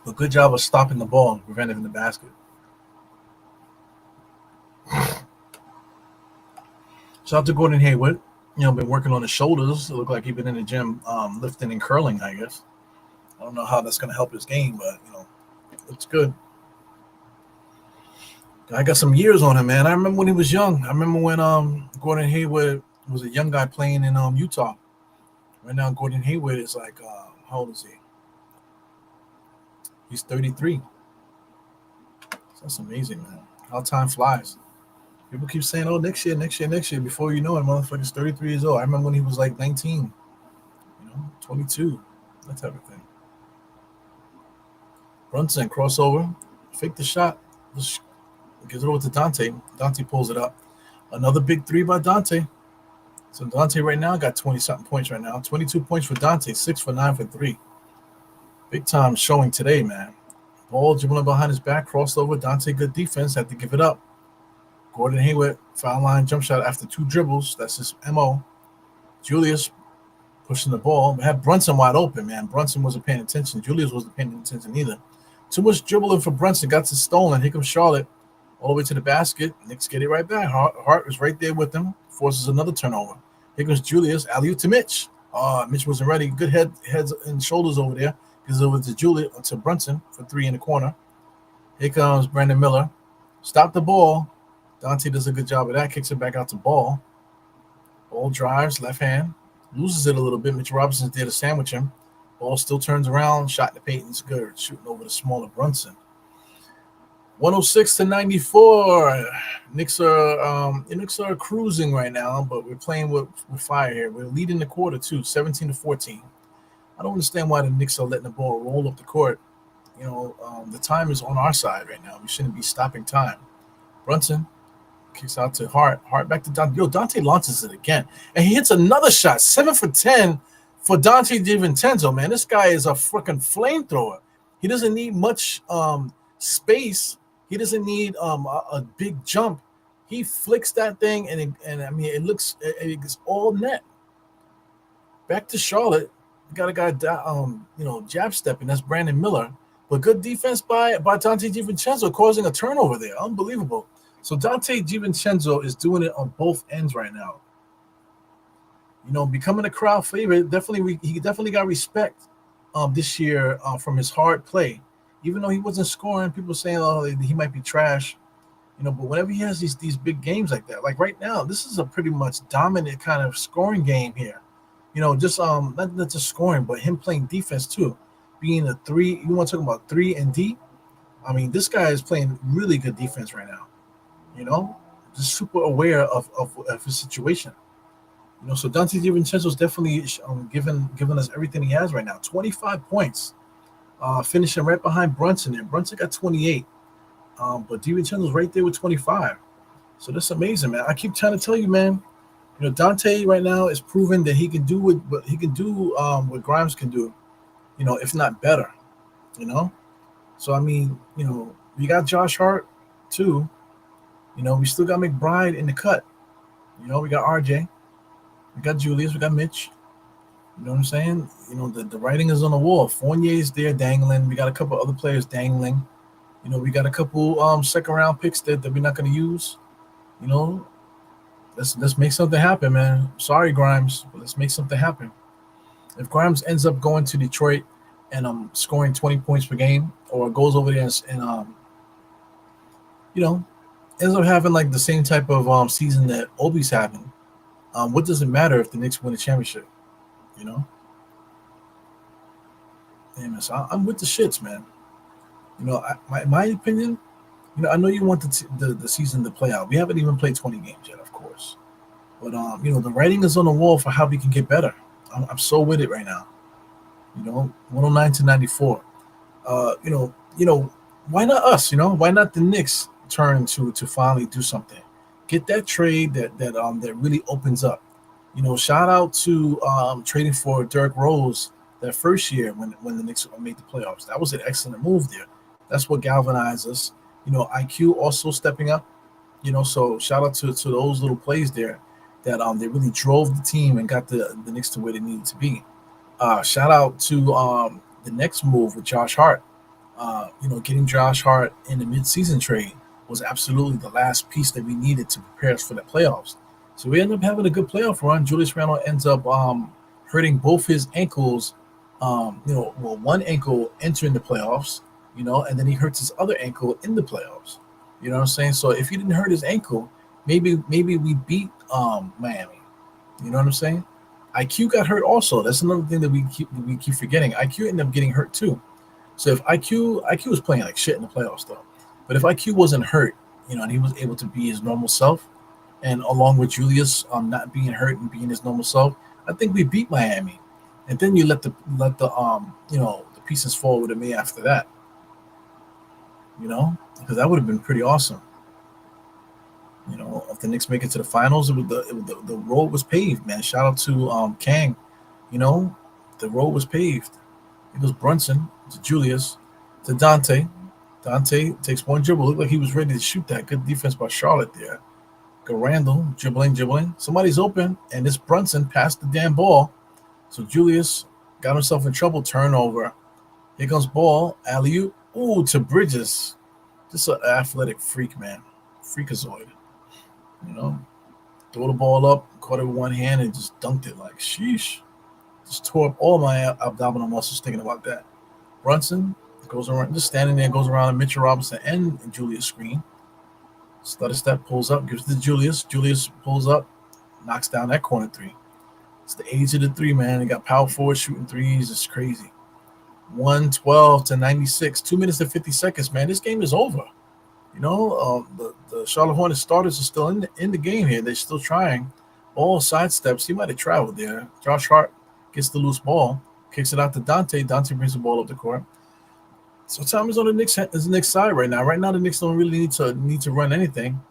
But good job of stopping the ball and preventing the basket. Shout out to Gordon Hayward. Been working on his shoulders. It looked like he's been in the gym lifting and curling, I guess. I don't know how that's going to help his game, but, it's good. I got some years on him, man. I remember when he was young. I remember when Gordon Hayward was a young guy playing in Utah. Right now, Gordon Hayward is like, how old is he? He's 33. So that's amazing, man. How time flies. People keep saying, oh, next year. Before you know it, motherfucker's 33 years old. I remember when he was like 19, 22, that type of thing. Brunson, crossover, fake the shot, gives it over to Dante. Dante pulls it up. Another big three by Dante. So Dante right now got 20-something points right now. 22 points for Dante, 6 for 9 for 3. Big time showing today, man. Ball dribbling behind his back, crossover. Dante, good defense, had to give it up. Gordon Hayward, foul line jump shot after 2 dribbles. That's his MO. Julius pushing the ball. We had Brunson wide open, man. Brunson wasn't paying attention. Julius wasn't paying attention either. Too much dribbling for Brunson. Got it stolen. Here comes Charlotte. All the way to the basket. Knicks get it right back. Hart is right there with them. Forces another turnover. Here comes Julius. Alley-oop to Mitch. Mitch wasn't ready. Good heads and shoulders over there. Gives it over to Brunson for 3 in the corner. Here comes Brandon Miller. Stop the ball. Dante does a good job of that. Kicks it back out to Ball. Ball drives, left hand. Loses it a little bit. Mitchell Robinson's there to sandwich him. Ball still turns around. Shot in the paint. It's good. Shooting over the smaller Brunson. 106-94. Knicks are cruising right now, but we're playing with fire here. We're leading the quarter too, 17-14. I don't understand why the Knicks are letting the ball roll up the court. The time is on our side right now. We shouldn't be stopping time. Brunson kicks out to Hart. Hart back to Dante. Dante launches it again, and he hits another shot. 7 for 10 for Dante DiVincenzo. Man, this guy is a freaking flamethrower. He doesn't need much space. He doesn't need a big jump. He flicks that thing, and it's all net. Back to Charlotte. We got a guy jab stepping. That's Brandon Miller. But good defense by Dante DiVincenzo, causing a turnover there. Unbelievable. So Dante DiVincenzo is doing it on both ends right now. Becoming a crowd favorite. He definitely got respect this year from his hard play. Even though he wasn't scoring, people saying, oh, he might be trash. But whenever he has these big games like that, like right now, this is a pretty much dominant kind of scoring game here. Just not just scoring, but him playing defense too. Being a 3, you want to talk about 3 and D? This guy is playing really good defense right now. Just super aware of his situation. So Dante DiVincenzo is definitely giving us everything he has right now. 25 points, finishing right behind Brunson. And Brunson got 28, but DiVincenzo's right there with 25. So that's amazing, man. I keep trying to tell you, man. Dante right now is proving that he can do what Grimes can do. If not better. So we got Josh Hart too. We still got McBride in the cut. We got RJ, we got Julius, we got Mitch. You know what I'm saying? The writing is on the wall. Fournier's there dangling. We got a couple other players dangling. We got a couple second round picks that we're not going to use. You know, let's make something happen, man. Sorry, Grimes, but let's make something happen. If Grimes ends up going to Detroit and scoring 20 points per game, or goes over there and you know ends up having like the same type of season that Obi's having, what does it matter if the Knicks win a championship? You know, man, so I'm with the shits, man. My opinion. I know you want the season to play out. We haven't even played 20 games yet, of course. But the writing is on the wall for how we can get better. I'm so with it right now. 109 to 94. Uh, you know, you know, why not us? Why not the Knicks turn to finally do something? Get that trade that really opens up. Shout out to trading for Derrick Rose that first year when the Knicks made the playoffs. That was an excellent move there. That's what galvanized us. IQ also stepping up. So shout out to those little plays there that they really drove the team and got the Knicks to where they needed to be. Shout out to the next move with Josh Hart. Getting Josh Hart in the midseason trade was absolutely the last piece that we needed to prepare us for the playoffs. So we end up having a good playoff run. Julius Randle ends up hurting both his ankles. Well, one ankle entering the playoffs, and then he hurts his other ankle in the playoffs. You know what I'm saying? So if he didn't hurt his ankle, maybe we beat Miami. You know what I'm saying? IQ got hurt also. That's another thing that we keep forgetting. IQ ended up getting hurt too. So if IQ was playing like shit in the playoffs though, but if IQ wasn't hurt, and he was able to be his normal self, and along with Julius not being hurt and being his normal self, I think we beat Miami. And then you let the pieces fall with me after that, because that would have been pretty awesome. If the Knicks make it to the finals, the road was paved, man. Shout out to Kang. You know, the road was paved. It was Brunson to Julius to Dante. Dante takes one dribble. Looked like he was ready to shoot that. Good defense by Charlotte there. Go Randall, dribbling. Somebody's open, and this Brunson passed the damn ball. So Julius got himself in trouble. Turnover. Here comes ball. Alley-oop. Ooh, to Bridges. Just an athletic freak, man. Freakazoid. You know, throw the ball up, caught it with one hand, and just dunked it like sheesh. Just tore up all my abdominal muscles thinking about that. Brunson goes around, just standing there, goes around Mitchell Robinson and Julius screen. Stutter step pulls up, gives it to Julius. Julius pulls up, knocks down that corner three. It's the age of the three, man. They got power forward shooting threes. It's crazy. 112 to 96, 2 minutes and 50 seconds, man. This game is over. The Charlotte Hornets starters are still in the game here. They're still trying. Ball sidesteps. He might have traveled there. Josh Hart gets the loose ball, kicks it out to Dante. Dante brings the ball up the court. So time is on the Knicks side right now. Right now, the Knicks don't really need to run anything.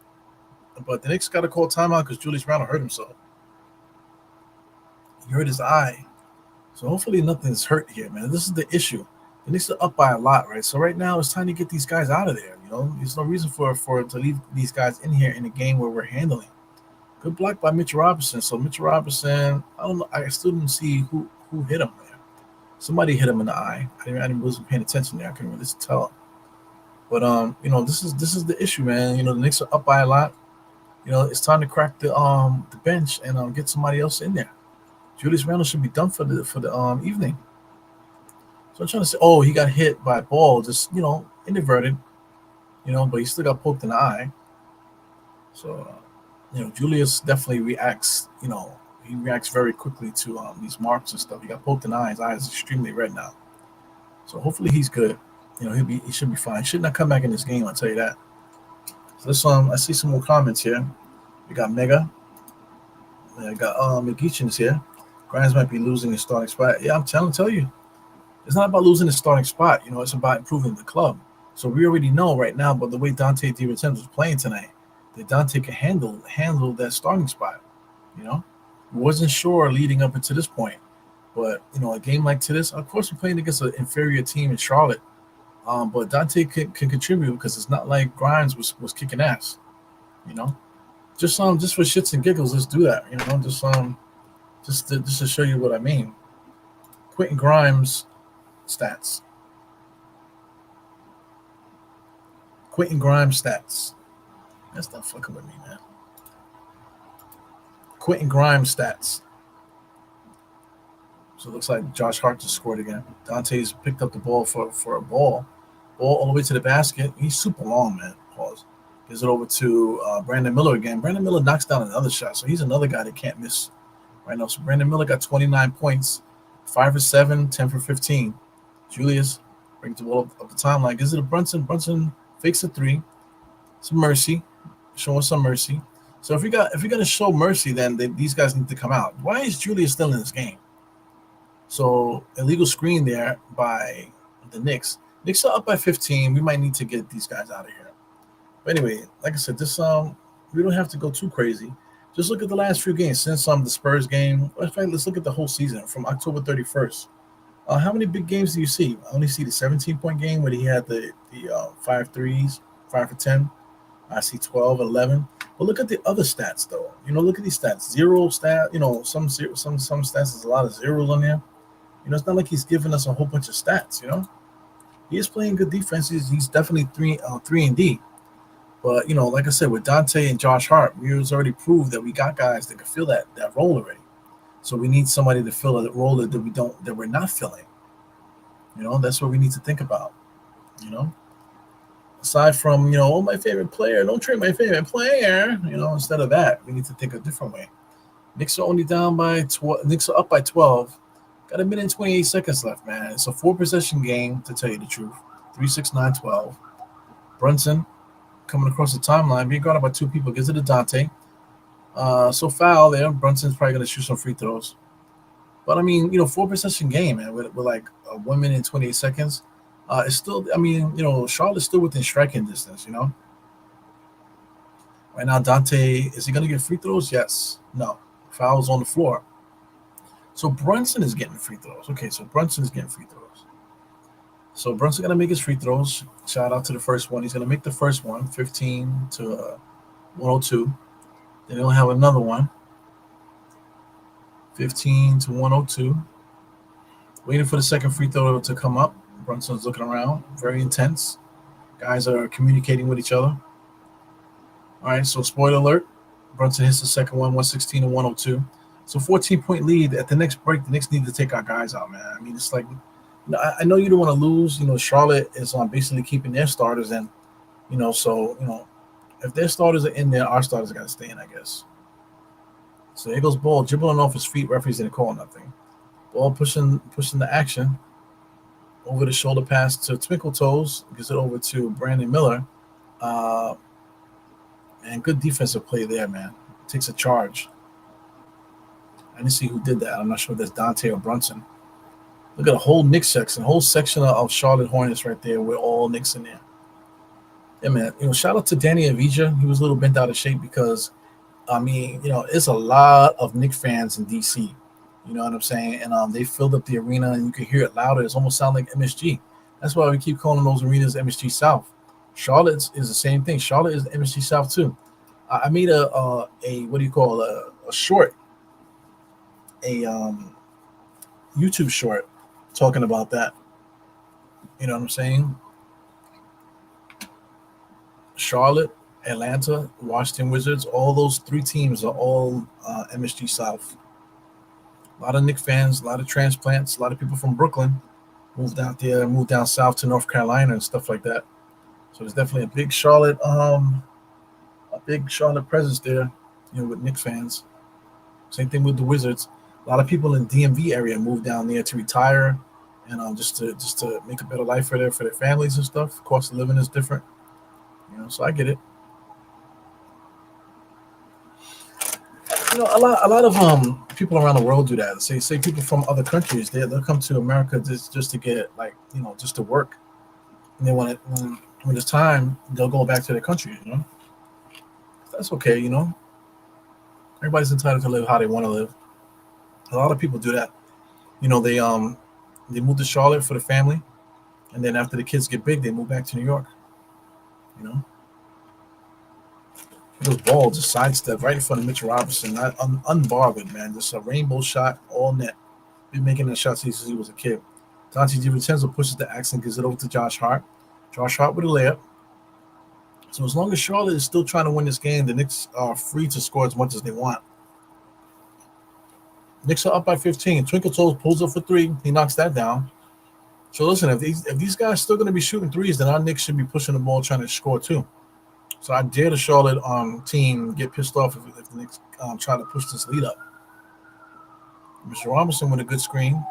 But the Knicks got to call timeout because Julius Randle hurt himself. He hurt his eye. So hopefully nothing's hurt here, man. This is the issue. The Knicks are up by a lot, right? So right now it's time to get these guys out of there. There's no reason for to leave these guys in here in a game where we're handling. Good block by Mitch Robinson. So Mitch Robinson, I don't know. I still didn't see who hit him there. Somebody hit him in the eye. Wasn't paying attention there. I couldn't really tell. But this is the issue, man. The Knicks are up by a lot. It's time to crack the bench and get somebody else in there. Julius Randle should be done for the evening. So I'm trying to say, he got hit by a ball, just inadvertent, but he still got poked in the eye. So Julius definitely reacts. He reacts very quickly to these marks and stuff. He got poked in the eye. His eye is extremely red now. So hopefully he's good. He should be fine. Should not come back in this game. I'll tell you that. So this I see some more comments here. We got Mega. I got McGeechan's here. Grimes might be losing his starting spot. Yeah, I'm tell you. It's not about losing the starting spot. It's about improving the club. So we already know right now, but the way Dante DiVincenzo was playing tonight, that Dante can handle that starting spot. We wasn't sure leading up into this point, but a game like this, of course, we're playing against an inferior team in Charlotte. But Dante can contribute because it's not like Grimes was kicking ass. just for shits and giggles, let's do that. Just to show you what I mean. Quentin Grimes stats. Quentin Grimes stats. That's not fucking with me, man. Quentin Grimes stats. So it looks like Josh Hart just scored again. Dante's picked up the ball for a ball all the way to the basket. He's super long, man. Pause. Gives it over to Brandon Miller again. Brandon Miller knocks down another shot, so he's another guy that can't miss right now. So Brandon Miller got 29 points, 5 for 7, 10 for 15. Julius brings the ball up the timeline. Gives it to Brunson. Brunson fakes a three. Some mercy, showing some mercy. So if you're gonna show mercy, then these guys need to come out. Why is Julius still in this game? So illegal screen there by the Knicks. Knicks are up by 15. We might need to get these guys out of here. But anyway, like I said, this we don't have to go too crazy. Just look at the last few games since the Spurs game. In fact, let's look at the whole season from October 31st. How many big games do you see? I only see the 17-point game where he had the 5 threes, 5 for 10. I see 12, 11. But look at the other stats, though. Look at these stats. Zero stat. Some stats is a lot of zeros on there. It's not like he's giving us a whole bunch of stats. He is playing good defense. He's definitely 3 and D. But like I said, with Dante and Josh Hart, we already proved that we got guys that can fill that role already. So we need somebody to fill a role that we're not filling. That's what we need to think about. Aside from my favorite player, don't trade my favorite player. Instead of that, we need to think a different way. Knicks are only down by 12. Knicks are up by 12. Got a minute and 28 seconds left, man. It's a 4-possession game, to tell you the truth. 3, 6, 9, 12. Brunson coming across the timeline, being guarded by 2 people, gives it to Dante. So foul there. Brunson's probably going to shoot some free throws. But, 4-possession game, man, with like 1 minute and 28 seconds. It's still, Charlotte's still within striking distance, Right now, Dante, is he going to get free throws? Yes. No. Fouls on the floor. So Brunson is getting free throws. Okay, so Brunson is getting free throws. So Brunson going to make his free throws. Shout out to the first one. He's going to make the first one, 15 to 102. Then he'll have another one, 15 to 102. Waiting for the second free throw to come up. Brunson's looking around, very intense. Guys are communicating with each other. All right, so spoiler alert. Brunson hits the second one, 116 to 102. So 14-point lead. At the next break, the Knicks need to take our guys out, man. It's like, I know you don't want to lose. Charlotte is basically keeping their starters in. So if their starters are in there, our starters got to stay in, I guess. So here goes ball dribbling off his feet. Referees didn't call nothing. Ball pushing the action. Over the shoulder pass to Twinkle Toes. Gives it over to Brandon Miller. And good defensive play there, man. Takes a charge. I didn't see who did that. I'm not sure if that's Dante or Brunson. Look at a whole Knicks section, whole section of Charlotte Hornets right there with all Knicks in there. Yeah, man. Shout out to Danny Avija. He was a little bent out of shape because, it's a lot of Knicks fans in D.C. You know what I'm saying? And they filled up the arena, and you can hear it louder. It's almost sound like MSG. That's why we keep calling those arenas MSG South. Charlotte is the same thing. Charlotte is MSG South too. I made a what do you call a short, a YouTube short talking about that. You know what I'm saying? Charlotte, Atlanta, Washington Wizards, all those 3 teams are all MSG South. A lot of Knicks fans, a lot of transplants, a lot of people from Brooklyn moved out there, moved down south to North Carolina and stuff like that. So there's definitely a big Charlotte presence there, with Knicks fans. Same thing with the Wizards. A lot of people in the DMV area moved down there to retire and just to make a better life for their families and stuff. Cost of living is different, so I get it. A lot of people around the world do that. Say people from other countries, they'll come to America just to get just to work. And then when it's time, they'll go back to their country. That's okay. Everybody's entitled to live how they want to live. A lot of people do that. They move to Charlotte for the family, and then after the kids get big, they move back to New York. Those balls just sidestep right in front of Mitchell Robinson, not unbothered, man. Just a rainbow shot, all net. Been making the shots since he was a kid. Dante DiVincenzo pushes the axe and gives it over to Josh Hart. Josh Hart with a layup. So as long as Charlotte is still trying to win this game, the Knicks are free to score as much as they want. Knicks are up by 15. Twinkle Toes pulls up for three. He knocks that down. So listen, if these guys are still going to be shooting threes, then our Knicks should be pushing the ball trying to score too. So I dare the Charlotte team get pissed off if the Knicks try to push this lead up. Mr. Robinson with a good screen.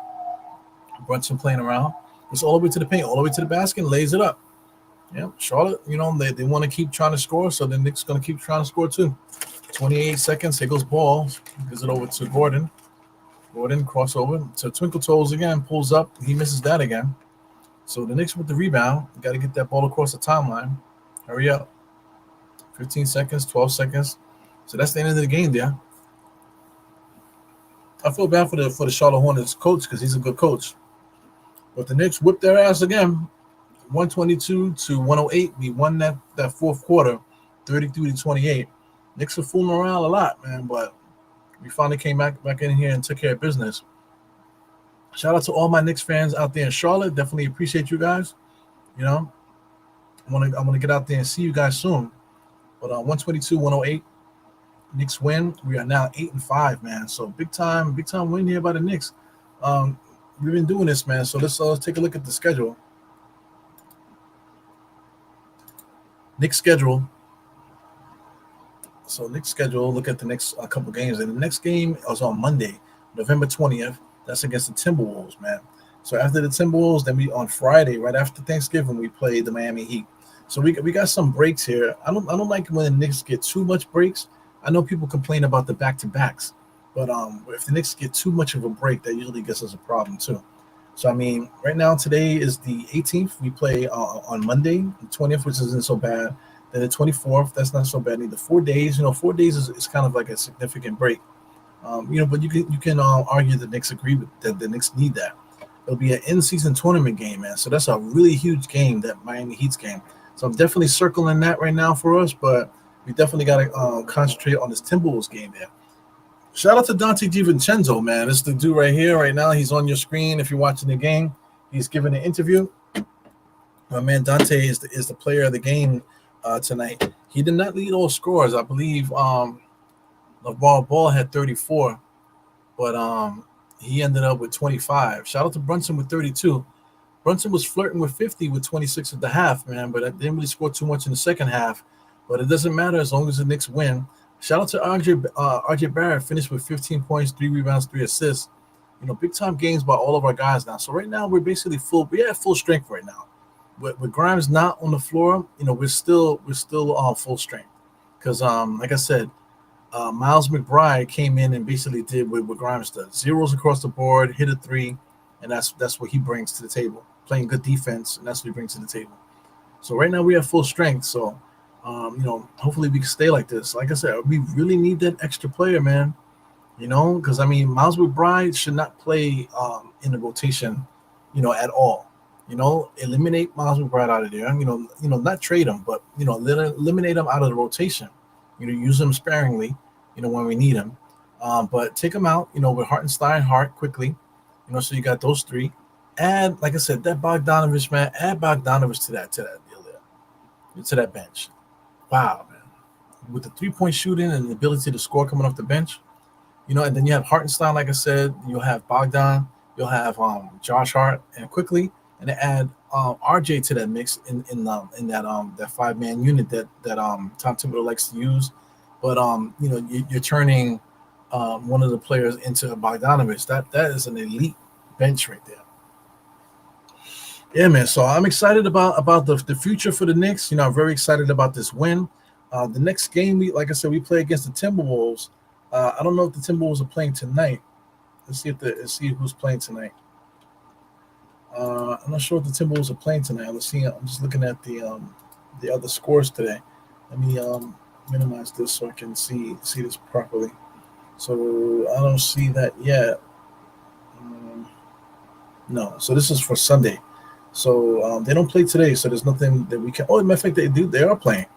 Brunson playing around. It's all the way to the paint, all the way to the basket, and lays it up. Yeah, Charlotte, they want to keep trying to score, so the Knicks going to keep trying to score too. 28 seconds. Here goes ball. Gives it over to Gordon. Gordon crossover. So Twinkle Toes again pulls up. He misses that again. So the Knicks with the rebound. Got to get that ball across the timeline. Hurry up. 15 seconds, 12 seconds. So that's the end of the game there. I feel bad for the Charlotte Hornets coach because he's a good coach. But the Knicks whipped their ass again. 122 to 108. We won that fourth quarter, 33-28. Knicks are fooling around a lot, man, but we finally came back in here and took care of business. Shout out to all my Knicks fans out there in Charlotte. Definitely appreciate you guys. I'm gonna get out there and see you guys soon. But 122-108, Knicks win. We are now 8-5, man. So big time win here by the Knicks. We've been doing this, man. So let's take a look at the schedule. Knicks schedule. So Knicks schedule. Look at the next couple games, and the next game is on Monday, November 20th. That's against the Timberwolves, man. So after the Timberwolves, then we on Friday, right after Thanksgiving, we play the Miami Heat. So we got some breaks here. I don't like when the Knicks get too much breaks. I know people complain about the back-to-backs, but if the Knicks get too much of a break, that usually gets us a problem too. So I mean, right now today is the 18th. We play on Monday, the 20th, which isn't so bad. Then the 24th, that's not so bad either. 4 days, 4 days is kind of like a significant break. But you can argue the Knicks agree with that. The Knicks need that. It'll be an in-season tournament game, man. So that's a really huge game, that Miami Heat's game. So I'm definitely circling that right now for us, but we definitely got to concentrate on this Timberwolves game there. Shout out to Dante DiVincenzo, man. This is the dude right here, right now. He's on your screen if you're watching the game. He's giving an interview. My man Dante is the player of the game tonight. He did not lead all scorers. I believe LeVar Ball had 34, but he ended up with 25. Shout out to Brunson with 32. Brunson was flirting with 50 with 26 at the half, man, but I didn't really score too much in the second half. But it doesn't matter as long as the Knicks win. Shout out to RJ Barrett, finished with 15 points, 3 rebounds, 3 assists. Big time games by all of our guys now. So right now we're basically full. We're at full strength right now. With Grimes not on the floor, we're still on full strength. Because like I said, Miles McBride came in and basically did what Grimes does: zeros across the board, hit a 3, and that's what he brings to the table. Playing good defense, and that's what he brings to the table. So right now we have full strength. So. Hopefully we can stay like this. Like I said, we really need that extra player, man. Because Miles McBride should not play in the rotation, at all. Eliminate Miles McBride out of there. Not trade him, but eliminate him out of the rotation. Use him sparingly. When we need him. But take him out. With Hartenstein, Hart quickly. So you got those 3. Add, like I said, that Bogdanovich, man. Add Bogdanovich to that deal there, to that bench. Wow, man. With the 3-point shooting and the ability to score coming off the bench, and then you have Hartenstein, like I said, you'll have Bogdan, you'll have Josh Hart, and quickly, and add RJ to that mix in that 5-man unit that Tom Thibodeau likes to use. But you're turning one of the players into Bogdanovich. That is an elite bench right there. Yeah, man. So I'm excited about the future for the Knicks. I'm very excited about this win. The next game, like I said, we play against the Timberwolves. I don't know if the Timberwolves are playing tonight. Let's see who's playing tonight. I'm not sure if the Timberwolves are playing tonight. Let's see. I'm just looking at the other scores today. Let me minimize this so I can see this properly. So I don't see that yet. No. So this is for Sunday. So they don't play today, so there's nothing that we can. Oh, matter of fact, they are playing.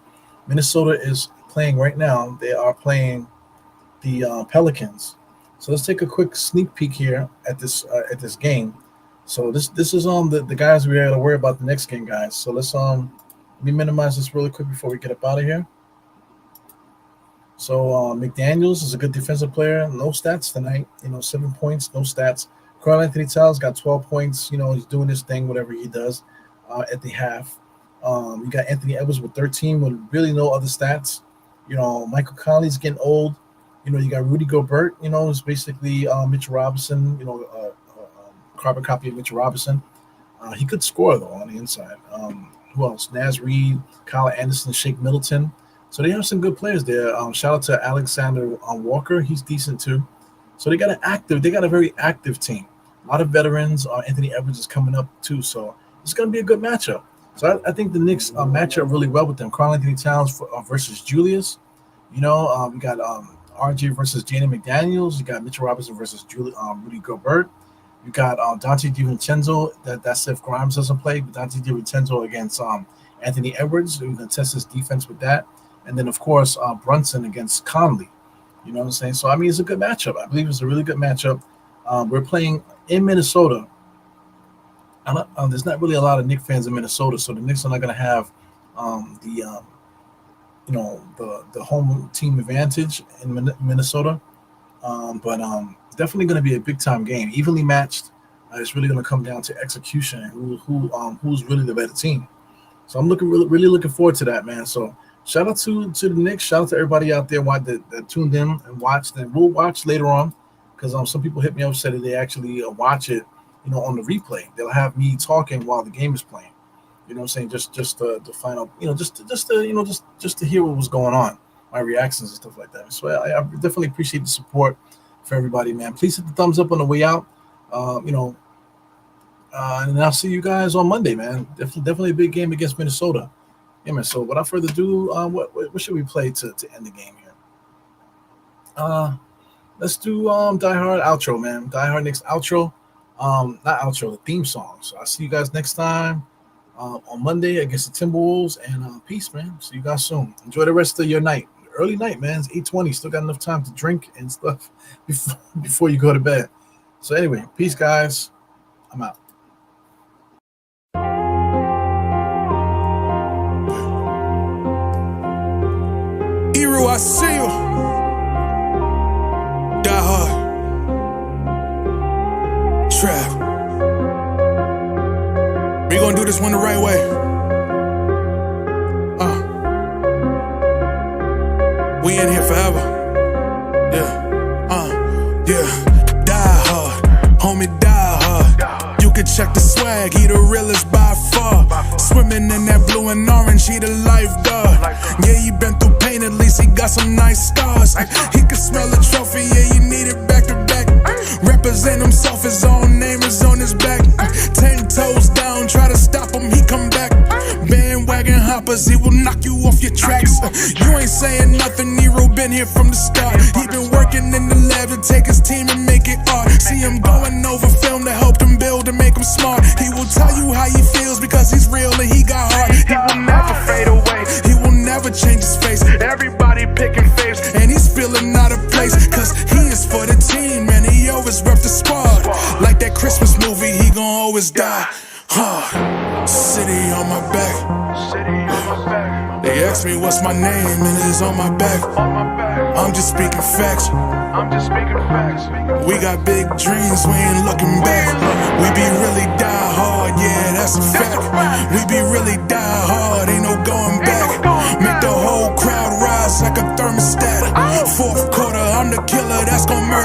Minnesota is playing right now. They are playing the Pelicans. So let's take a quick sneak peek here at this game. So this is the guys we got to worry about the next game, guys. So let me minimize this really quick before we get up out of here. So McDaniels is a good defensive player. No stats tonight. 7 points, no stats. Karl Anthony Towns got 12 points. He's doing his thing, whatever he does at the half. You got Anthony Edwards with 13 with really no other stats. Michael Conley's getting old. You got Rudy Gobert. It's basically Mitchell Robinson. Carbon copy of Mitchell Robinson. He could score though on the inside. Who else? Naz Reid, Kyle Anderson, Shake Middleton. So they have some good players there. Shout out to Alexander Walker. He's decent too. So they got a very active team. A lot of veterans. Anthony Edwards is coming up too. So it's going to be a good matchup. So I think the Knicks match up really well with them. Karl Anthony Towns versus Julius. We got RJ versus Jaden McDaniels. You got Mitchell Robinson versus Rudy Gobert. You got Dante DiVincenzo. That Seth Grimes doesn't play, but Dante DiVincenzo against Anthony Edwards. We're going to test his defense with that. And then, of course, Brunson against Conley. You know what I'm saying? So, it's a good matchup. I believe it's a really good matchup. We're playing in Minnesota. There's not really a lot of Knicks fans in Minnesota, so the Knicks are not going to have the home team advantage in Minnesota. But definitely going to be a big-time game, evenly matched. It's really going to come down to execution and who's really the better team. So I'm really looking forward to that, man. So shout out to the Knicks. Shout out to everybody out there that tuned in and watched. And we'll watch later on because some people hit me up and said that they actually watch it, on the replay. They'll have me talking while the game is playing. You know what I'm saying? Just to find out, just to hear what was going on, my reactions and stuff like that. So I definitely appreciate the support for everybody, man. Please hit the thumbs up on the way out. And I'll see you guys on Monday, man. Definitely a big game against Minnesota. Yeah, man. So without further ado, what should we play to end the game here? Let's do Die Hard outro, man. Die Hard Knicks outro. Not outro, the theme song. So I'll see you guys next time on Monday against the Timberwolves. And peace, man. See you guys soon. Enjoy the rest of your night. Early night, man. It's 8:20. Still got enough time to drink and stuff before you go to bed. So anyway, peace, guys. I'm out. Hero, I see you. Die hard. Trap. We gonna do this one the right way. We in here forever. Yeah. Die hard. Homie, die hard. You can check the swag, he the realest by far. Swimming in that blue and orange, he the lifeguard. Yeah, he been through pain, at least he got some nice scars. He can smell the trophy, yeah, you need it back to back. Represent himself, his own name is on his back. 10 toes down, try to stop him, he come back. Bandwagon hoppers, he will knock you off your tracks. You ain't saying nothing, Nero been here from the start. He been working in the lab to take his team and make it art. See him going over film to help him build and make him smart. He will tell you how he feels because he's real and he got heart. He will never fade away, he will never change his face. Everybody picking faves and he's feeling out of place. Cause he is for the team and he always rep the squad. Like that Christmas movie, he gon' always die hard. City on my back. They ask me what's my name and it's on my back. I'm just speaking facts. We got big dreams, we ain't looking back. We be really die hard, yeah, that's a fact. We be really die hard, ain't no going back. Make the whole crowd rise like a thermostat. Fourth quarter, I'm the killer that's gon' murder.